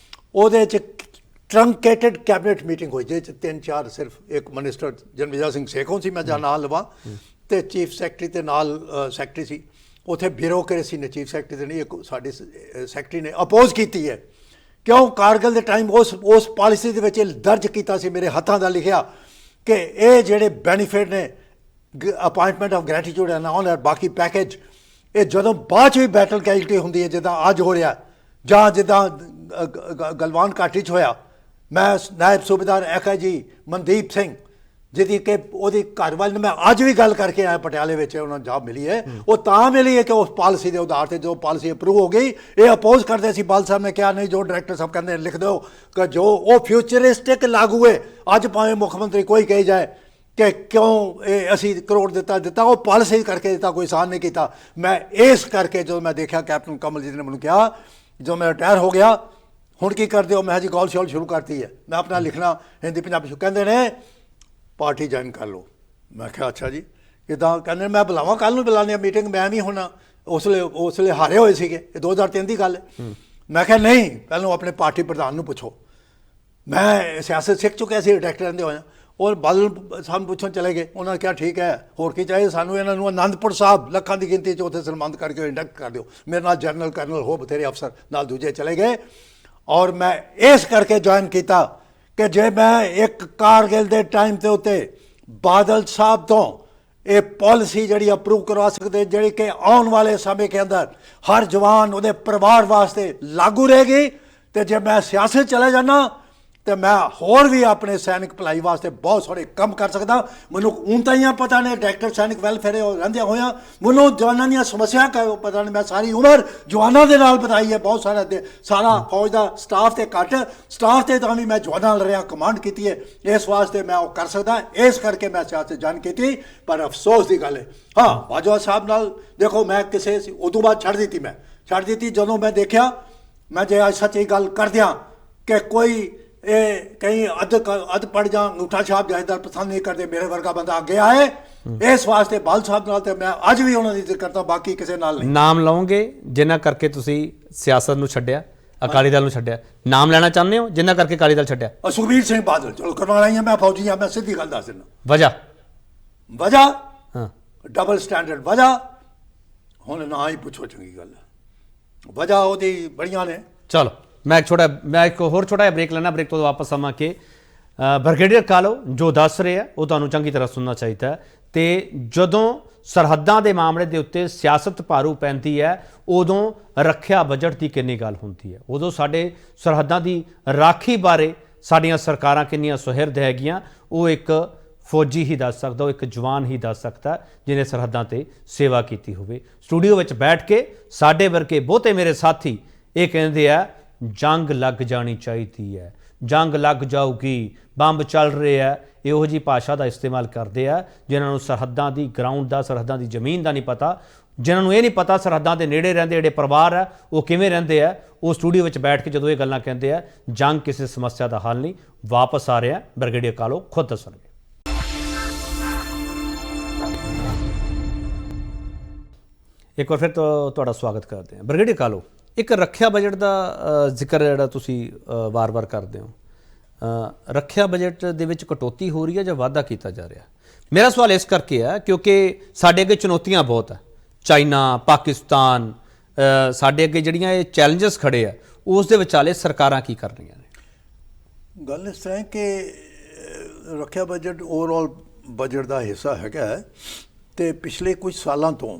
ਉਹਦੇ 'ਚ ਟਰੰਕੇਟਡ ਕੈਬਨਿਟ ਮੀਟਿੰਗ ਹੋਈ ਜਿਹਦੇ 'ਚ 3-4 ਸਿਰਫ ਇੱਕ ਮਿਨਿਸਟਰ ਜਨਮੇਜਾ ਸਿੰਘ ਸੇਖੋਂ ਸੀ, ਮੈਂ ਜਾਂ ਨਾਂ ਲਵਾਂ, ਤੇ ਚੀਫ ਸੈਕਟਰੀ ਤੇ ਨਾਲ ਸੈਕਟਰੀ ਸੀ। ਉੱਥੇ ਬਿਊਰੋਕਰੇਸੀ ਨੇ ਚੀਫ ਸੈਕਟਰੀ ਤੇ ਨਹੀਂ, ਇੱਕ ਸਾਡੇ ਸੈਕਟਰੀ ਨੇ ਅਪੋਜ਼ ਕੀਤੀ ਹੈ। ਕਿਉਂ? ਕਾਰਗਿਲ ਦੇ ਟਾਈਮ ਉਸ ਪਾਲਿਸੀ ਦੇ ਵਿੱਚ ਦਰਜ ਕੀਤਾ ਸੀ, ਮੇਰੇ ਹੱਥਾਂ ਦਾ ਲਿਖਿਆ ਕਿ ਇਹ ਜਿਹੜੇ ਬੈਨੀਫਿਟ ਨੇ appointment of gratitude and honour, ਬਾਕੀ ਪੈਕੇਜ, ਇਹ ਜਦੋਂ ਬਾਅਦ 'ਚ ਵੀ ਬੈਟਲ ਕੈਜੁਅਲਟੀ ਹੁੰਦੀ ਹੈ ਜਿੱਦਾਂ ਅੱਜ ਹੋ ਰਿਹਾ ਜਾਂ ਜਿੱਦਾਂ ਗਲਵਾਨ ਘਾਟੀ 'ਚ ਹੋਇਆ। ਮੈਂ ਨਾਇਬ ਸੂਬੇਦਾਰ ਐਕਆਈਜੀ ਮਨਦੀਪ ਸਿੰਘ ਜਿਹਦੀ ਕਿ ਉਹਦੀ ਘਰ ਵਾਲੀ ਨੇ ਮੈਂ ਅੱਜ ਵੀ ਗੱਲ ਕਰਕੇ ਆਇਆ ਪਟਿਆਲੇ ਵਿੱਚ, ਉਹਨਾਂ ਨੂੰ ਜੌਬ ਮਿਲੀ ਹੈ, ਉਹ ਤਾਂ ਮਿਲੀ ਹੈ ਕਿ ਉਸ ਪਾਲਿਸੀ ਦੇ ਆਧਾਰ 'ਤੇ ਜੋ ਪਾਲਿਸੀ ਅਪਰੂਵ ਹੋ ਗਈ। ਇਹ ਅਪੋਜ਼ ਕਰਦੇ ਸੀ, ਬਾਲ ਸਾਹਿਬ ਨੇ ਕਿਹਾ ਨਹੀਂ, ਜੋ ਡਾਇਰੈਕਟਰ ਸਾਹਿਬ ਕਹਿੰਦੇ ਲਿਖ ਦਿਓ ਕਿ ਜੋ ਉਹ ਫਿਊਚਰਿਸਟਿਕ ਲਾਗੂ ਹੈ। ਅੱਜ ਭਾਵੇਂ ਮੁੱਖ ਮੰਤਰੀ ਕੋਈ ਕਹੀ ਜਾਏ ਕਿ ਕਿਉਂ ਇਹ ਅਸੀਂ ਕਰੋੜ ਦਿੱਤਾ, ਉਹ ਪਾਲਿਸੀ ਕਰਕੇ ਦਿੱਤਾ, ਕੋਈ ਆਸਾਨ ਨਹੀਂ ਕੀਤਾ। ਮੈਂ ਇਸ ਕਰਕੇ ਜਦੋਂ ਮੈਂ ਦੇਖਿਆ ਕੈਪਟਨ ਕਮਲਜੀਤ ਨੇ ਮੈਨੂੰ ਕਿਹਾ ਜਦੋਂ ਮੈਂ ਰਿਟਾਇਰ ਹੋ ਗਿਆ ਹੁਣ ਕੀ ਕਰਦੇ ਹੋ, ਮੈਂ ਜੀ ਗੌਲ ਸ਼ੌਲ ਸ਼ੁਰੂ ਕਰਤੀ ਹੈ, ਮੈਂ ਆਪਣਾ ਲਿਖਣਾ ਹਿੰਦੀ ਪੰਜਾਬੀ ਸ਼ੁਰੂ, ਕਹਿੰਦੇ ਨੇ ਪਾਰਟੀ ਜੁਆਇਨ ਕਰ ਲਓ। ਮੈਂ ਕਿਹਾ ਅੱਛਾ ਜੀ ਕਿੱਦਾਂ? ਕਹਿੰਦੇ ਮੈਂ ਬੁਲਾਵਾਂ, ਕੱਲ੍ਹ ਨੂੰ ਬੁਲਾਉਂਦੇ ਆ ਮੀਟਿੰਗ, ਮੈਂ ਵੀ ਹੁਣ ਉਸ ਵੇਲੇ ਹਾਰੇ ਹੋਏ ਸੀਗੇ, ਇਹ 2003 ਦੀ ਗੱਲ ਹੈ। ਮੈਂ ਕਿਹਾ ਨਹੀਂ, ਪਹਿਲਾਂ ਆਪਣੇ ਪਾਰਟੀ ਪ੍ਰਧਾਨ ਨੂੰ ਪੁੱਛੋ, ਮੈਂ ਸਿਆਸਤ ਸਿੱਖ ਚੁੱਕਿਆ ਸੀ, ਡਾਇਰੈਕਟਰ ਰਹਿੰਦੇ ਹੋਇਆ। ਔਰ ਬਾਦਲ ਸਾਨੂੰ ਪੁੱਛਣ ਚਲੇ ਗਏ, ਉਹਨਾਂ ਨੇ ਕਿਹਾ ਠੀਕ ਹੈ, ਹੋਰ ਕੀ ਚਾਹੀਏ ਸਾਨੂੰ? ਇਹਨਾਂ ਨੂੰ ਅਨੰਦਪੁਰ ਸਾਹਿਬ ਲੱਖਾਂ ਦੀ ਗਿਣਤੀ 'ਚ ਉੱਥੇ ਸਨਮਾਨਿਤ ਕਰਕੇ ਇੰਡਕਟ ਕਰ ਦਿਓ। ਮੇਰੇ ਨਾਲ ਜਨਰਲ ਕਰਨਲ ਹੋ ਬਥੇਰੇ ਅਫਸਰ ਨਾਲ ਦੂਜੇ ਚਲੇ ਗਏ ਔਰ ਮੈਂ ਇਸ ਕਰਕੇ ਜੁਆਇਨ ਕੀਤਾ ਕਿ ਜੇ ਮੈਂ ਇੱਕ ਕਾਰਗਿਲ ਦੇ ਟਾਈਮ ਦੇ ਉੱਤੇ ਬਾਦਲ ਸਾਹਿਬ ਤੋਂ ਇਹ ਪਾਲਿਸੀ ਜਿਹੜੀ ਅਪਰੂਵ ਕਰਵਾ ਸਕਦੇ, ਜਿਹੜੀ ਕਿ ਆਉਣ ਵਾਲੇ ਸਮੇਂ के अंदर हर जवान ਉਹਦੇ ਪਰਿਵਾਰ ਵਾਸਤੇ ਲਾਗੂ ਰਹੇਗੀ, ਤੇ ਜੇ ਮੈਂ ਸਿਆਸਤ ਚਲੇ ਜਾਣਾ ਤੇ ਮੈਂ ਹੋਰ ਵੀ ਆਪਣੇ ਸੈਨਿਕ ਭਲਾਈ ਵਾਸਤੇ ਬਹੁਤ ਸਾਰੇ ਕੰਮ ਕਰ ਸਕਦਾ। ਮੈਨੂੰ ਹੁਣ ਤਾਂ ਹੀ ਪਤਾ ਨੇ ਡਾਇਰੈਕਟਰ ਸੈਨਿਕ ਵੈਲਫੇਅਰ ਰਹਿੰਦਿਆਂ ਹੋਇਆਂ ਮੈਨੂੰ ਜਵਾਨਾਂ ਦੀਆਂ ਸਮੱਸਿਆ ਪਤਾ ਨਹੀਂ। ਮੈਂ ਸਾਰੀ ਉਮਰ ਜਵਾਨਾਂ ਦੇ ਨਾਲ ਬਿਤਾਈ ਹੈ, ਬਹੁਤ ਸਾਰਾ ਫੌਜ ਦਾ ਸਟਾਫ ਤੇ ਘੱਟ ਸਟਾਫ ਤੇ ਤਾਂ ਵੀ ਮੈਂ ਜਵਾਨਾਂ ਨਾਲ ਰਿਹਾ, ਕਮਾਂਡ ਕੀਤੀ ਹੈ, ਇਸ ਵਾਸਤੇ ਮੈਂ ਉਹ ਕਰ ਸਕਦਾ। ਇਸ ਕਰਕੇ ਮੈਂ ਸਿਆਸਤ ਜੁਆਇਨ ਕੀਤੀ। ਪਰ ਅਫਸੋਸ ਦੀ ਗੱਲ ਹੈ, ਹਾਂ ਬਾਜਵਾ ਸਾਹਿਬ ਨਾਲ ਦੇਖੋ ਮੈਂ ਕਿਸੇ ਉਦੋਂ ਬਾਅਦ ਛੱਡ ਦਿੱਤੀ ਜਦੋਂ ਮੈਂ ਦੇਖਿਆ ਮੈਂ ਜੇ ਅੱਜ ਸੱਚੀ ਗੱਲ ਕਰ ਦਿਆਂ ਕਿ ਕੋਈ ਇਹ ਕਈ ਅੱਧ ਪੜ ਜਾ ਅੰਗੂਠਾ ਛਾਪ ਜਾਇਦਾਰ ਪਸੰਦ ਨਹੀਂ ਕਰਦੇ, ਮੇਰੇ ਵਰਗਾ ਬੰਦਾ ਅੱਗੇ ਆਏ। ਇਸ ਵਾਸਤੇ ਬਾਲ ਸਾਹਿਬ ਨਾਲ ਤੇ ਮੈਂ ਅੱਜ ਵੀ ਉਹਨਾਂ ਦੀ ਇੱਜ਼ਤ ਕਰਦਾ, ਬਾਕੀ ਕਿਸੇ ਨਾਲ ਨਹੀਂ। ਨਾਮ ਲਓਗੇ ਜਿਨ੍ਹਾਂ ਕਰਕੇ ਤੁਸੀਂ ਸਿਆਸਤ ਨੂੰ ਛੱਡਿਆ, ਅਕਾਲੀ ਦਲ ਨੂੰ ਛੱਡਿਆ? ਨਾਮ ਲੈਣਾ ਚਾਹੁੰਦੇ ਹੋ ਜਿਨ੍ਹਾਂ ਕਰਕੇ ਅਕਾਲੀ ਦਲ ਛੱਡਿਆ? ਸੁਖਬੀਰ ਸਿੰਘ ਬਾਦਲ, ਚਲੋ ਕਰਵਾਉਣਾ ਹੀ ਹੈ, ਮੈਂ ਫੌਜੀ ਹਾਂ, ਮੈਂ ਸਿੱਧੀ ਗੱਲ ਦੱਸ ਦਿੰਦਾ। ਵਜ੍ਹਾ ਹਾਂ ਡਬਲ ਸਟੈਂਡਰਡ ਵਜ੍ਹਾ ਹੁਣ ਨਾ ਹੀ ਪੁੱਛੋ, ਚੰਗੀ ਗੱਲ ਵਜ੍ਹਾ ਉਹਦੀ ਬੜੀਆਂ ਨੇ। ਚਲੋ ਮੈਂ ਇੱਕ ਹੋਰ ਛੋਟਾ ਜਿਹਾ ਬ੍ਰੇਕ ਲੈਣਾ, ਬ੍ਰੇਕ ਤੋਂ ਵਾਪਸ ਆਵਾਂ ਕਿ ਬ੍ਰਿਗੇਡੀਅਰ ਕਾਲੋ ਜੋ ਦੱਸ ਰਹੇ ਆ ਉਹ ਤੁਹਾਨੂੰ ਚੰਗੀ ਤਰ੍ਹਾਂ ਸੁਣਨਾ ਚਾਹੀਦਾ ਹੈ। ਤੇ ਜਦੋਂ ਸਰਹੱਦਾਂ ਦੇ ਮਾਮਲੇ ਦੇ ਉੱਤੇ ਸਿਆਸਤ ਭਾਰੂ ਪੈਂਦੀ ਹੈ ਉਦੋਂ ਰੱਖਿਆ ਬਜਟ ਦੀ ਕਿੰਨੀ ਗੱਲ ਹੁੰਦੀ ਹੈ, ਉਦੋਂ ਸਾਡੇ ਸਰਹੱਦਾਂ ਦੀ ਰਾਖੀ ਬਾਰੇ ਸਾਡੀਆਂ ਸਰਕਾਰਾਂ ਕਿੰਨੀਆਂ ਸੁਹਿਰਦ ਹੈਗੀਆਂ ਉਹ ਇੱਕ ਫੌਜੀ ਹੀ ਦੱਸ ਸਕਦਾ, ਉਹ ਇੱਕ ਜਵਾਨ ਹੀ ਦੱਸ ਸਕਦਾ ਜਿਹਨੇ ਸਰਹੱਦਾਂ ਤੇ ਸੇਵਾ ਕੀਤੀ ਹੋਵੇ। ਸਟੂਡੀਓ ਵਿੱਚ ਬੈਠ ਕੇ ਸਾਡੇ ਵਰਗੇ ਬਹੁਤੇ ਮੇਰੇ ਸਾਥੀ ਇਹ ਕਹਿੰਦੇ ਆ ਜੰਗ ਲੱਗ ਜਾਣੀ ਚਾਹੀਦੀ ਹੈ, ਜੰਗ ਲੱਗ ਜਾਊਗੀ, ਬੰਬ ਚੱਲ ਰਹੇ ਆ, ਇਹੋ ਜਿਹੀ ਭਾਸ਼ਾ ਦਾ ਇਸਤੇਮਾਲ ਕਰਦੇ ਆ ਜਿਨ੍ਹਾਂ ਨੂੰ ਸਰਹੱਦਾਂ ਦੀ ਗਰਾਊਂਡ ਦਾ, ਸਰਹੱਦਾਂ ਦੀ ਜ਼ਮੀਨ ਦਾ ਨਹੀਂ ਪਤਾ, ਜਿਨ੍ਹਾਂ ਨੂੰ ਇਹ ਨਹੀਂ ਪਤਾ ਸਰਹੱਦਾਂ ਦੇ ਨੇੜੇ ਰਹਿੰਦੇ ਜਿਹੜੇ ਪਰਿਵਾਰ ਆ ਉਹ ਕਿਵੇਂ ਰਹਿੰਦੇ ਆ। ਉਹ ਸਟੂਡੀਓ ਵਿੱਚ ਬੈਠ ਕੇ ਜਦੋਂ ਇਹ ਗੱਲਾਂ ਕਹਿੰਦੇ ਆ ਜੰਗ ਕਿਸੇ ਸਮੱਸਿਆ ਦਾ ਹੱਲ ਨਹੀਂ, ਵਾਪਸ ਆ ਰਿਹਾ ਬ੍ਰਿਗੇਡੀਅਰ ਕਾਲੋ ਖੁਦ ਦੱਸਣਗੇ। ਇੱਕ ਵਾਰ ਫਿਰ ਤੁਹਾਡਾ ਸਵਾਗਤ ਕਰਦੇ ਹਾਂ। ਬ੍ਰਿਗੇਡੀਅਰ ਕਾਲੋ, ਇੱਕ ਰੱਖਿਆ ਬਜਟ ਦਾ ਜ਼ਿਕਰ ਜਿਹੜਾ ਤੁਸੀਂ ਵਾਰ-ਵਾਰ ਕਰਦੇ ਹੋ, ਰੱਖਿਆ ਬਜਟ ਦੇ ਵਿੱਚ ਕਟੌਤੀ ਹੋ ਰਹੀ ਹੈ ਜਾਂ ਵਾਧਾ ਕੀਤਾ ਜਾ ਰਿਹਾ? ਮੇਰਾ ਸਵਾਲ ਇਸ ਕਰਕੇ ਹੈ ਕਿਉਂਕਿ ਸਾਡੇ ਅੱਗੇ ਚੁਣੌਤੀਆਂ ਬਹੁਤ ਹੈ, ਚਾਈਨਾ, ਪਾਕਿਸਤਾਨ, ਸਾਡੇ ਅੱਗੇ ਜਿਹੜੀਆਂ ਇਹ ਚੈਲੰਜਸ ਖੜੇ ਆ ਉਸ ਦੇ ਵਿਚਾਲੇ ਸਰਕਾਰਾਂ ਕੀ ਕਰ ਰਹੀਆਂ ਨੇ? ਗੱਲ ਇਸ ਤਰ੍ਹਾਂ ਕਿ ਰੱਖਿਆ ਬਜਟ ਓਵਰਆਲ ਬਜਟ ਦਾ ਹਿੱਸਾ ਹੈਗਾ ਤੇ ਪਿਛਲੇ ਕੁਝ ਸਾਲਾਂ ਤੋਂ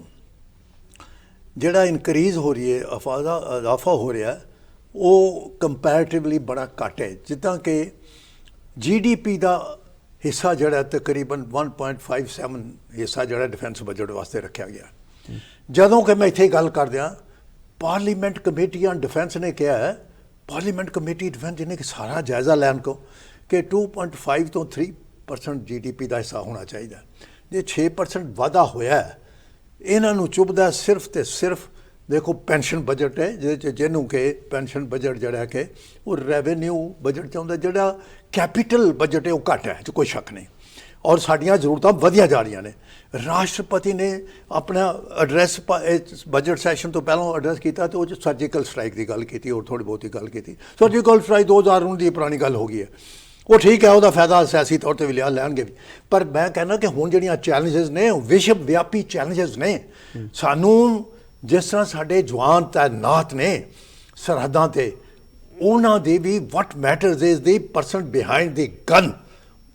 ਜਿਹੜਾ ਇਨਕਰੀਜ਼ ਹੋ ਰਹੀ ਹੈ, ਇਜ਼ਾਫਾ ਹੋ ਰਿਹਾ ਉਹ ਕੰਪੈਰੀਟਿਵਲੀ ਬੜਾ ਘੱਟ ਹੈ। ਜਿੱਦਾਂ ਕਿ GDP ਦਾ ਹਿੱਸਾ ਜਿਹੜਾ ਤਕਰੀਬਨ 1.57 ਹਿੱਸਾ ਜਿਹੜਾ ਡਿਫੈਂਸ ਬਜਟ ਵਾਸਤੇ ਰੱਖਿਆ ਗਿਆ। ਜਦੋਂ ਕਿ ਮੈਂ ਇੱਥੇ ਗੱਲ ਕਰਦਿਆਂ ਪਾਰਲੀਮੈਂਟ ਕਮੇਟੀ ਆਨ ਡਿਫੈਂਸ ਨੇ ਕਿਹਾ ਹੈ, ਪਾਰਲੀਮੈਂਟ ਕਮੇਟੀ ਡਿਫੈਂਸ ਜਿਹਨੇ ਕਿ ਸਾਰਾ ਜਾਇਜ਼ਾ ਲੈਣ ਕੋ ਕਿ 2.5 ਤੋਂ 3% GDP ਦਾ ਹਿੱਸਾ ਹੋਣਾ ਚਾਹੀਦਾ। ਜੇ 6% ਵਾਧਾ ਹੋਇਆ ਹੈ, ਇਹਨਾਂ ਨੂੰ ਚੁੱਭਦਾ ਸਿਰਫ ਤੇ ਸਿਰਫ ਦੇਖੋ ਪੈਨਸ਼ਨ ਬਜਟ ਹੈ ਜਿਹਨੂੰ ਕਿ ਪੈਨਸ਼ਨ ਬਜਟ ਜਿਹੜਾ ਕਿ ਉਹ ਰੈਵਨਿਊ ਬਜਟ ਚਾਹੁੰਦਾ, ਜਿਹੜਾ ਕੈਪੀਟਲ ਬਜਟ ਹੈ ਉਹ ਘੱਟ ਹੈ, ਕੋਈ ਸ਼ੱਕ ਨਹੀਂ, ਔਰ ਸਾਡੀਆਂ ਜ਼ਰੂਰਤਾਂ ਵਧੀਆਂ ਜਾ ਰਹੀਆਂ ਨੇ। ਰਾਸ਼ਟਰਪਤੀ ਨੇ ਆਪਣਾ ਐਡਰੈਸ ਬਜਟ ਸੈਸ਼ਨ ਤੋਂ ਪਹਿਲਾਂ ਐਡਰੈਸ ਕੀਤਾ ਤੇ ਉਹ 'ਚ ਸਰਜੀਕਲ ਸਟ੍ਰਾਈਕ ਦੀ ਗੱਲ ਕੀਤੀ ਔਰ ਥੋੜ੍ਹੀ ਬਹੁਤੀ ਗੱਲ ਕੀਤੀ। ਸਰਜੀਕਲ ਸਟ੍ਰਾਈਕ 2019 ਦੀ ਪੁਰਾਣੀ ਗੱਲ ਹੋ ਗਈ ਹੈ, ਉਹ ਠੀਕ ਹੈ, ਉਹਦਾ ਫਾਇਦਾ ਸਿਆਸੀ ਤੌਰ 'ਤੇ ਵੀ ਲਿਆ ਲੈਣਗੇ ਵੀ, ਪਰ ਮੈਂ ਕਹਿੰਦਾ ਕਿ ਹੁਣ ਜਿਹੜੀਆਂ ਚੈਲੰਜਸ ਨੇ ਉਹ ਵਿਸ਼ਵ ਵਿਆਪੀ ਚੈਲੰਜਸ ਨੇ। ਸਾਨੂੰ ਜਿਸ ਤਰ੍ਹਾਂ ਸਾਡੇ ਜਵਾਨ ਤਾਇਨਾਤ ਨੇ ਸਰਹੱਦਾਂ 'ਤੇ, ਉਹਨਾਂ ਦੀ ਵੀ what matters is the person behind the gun,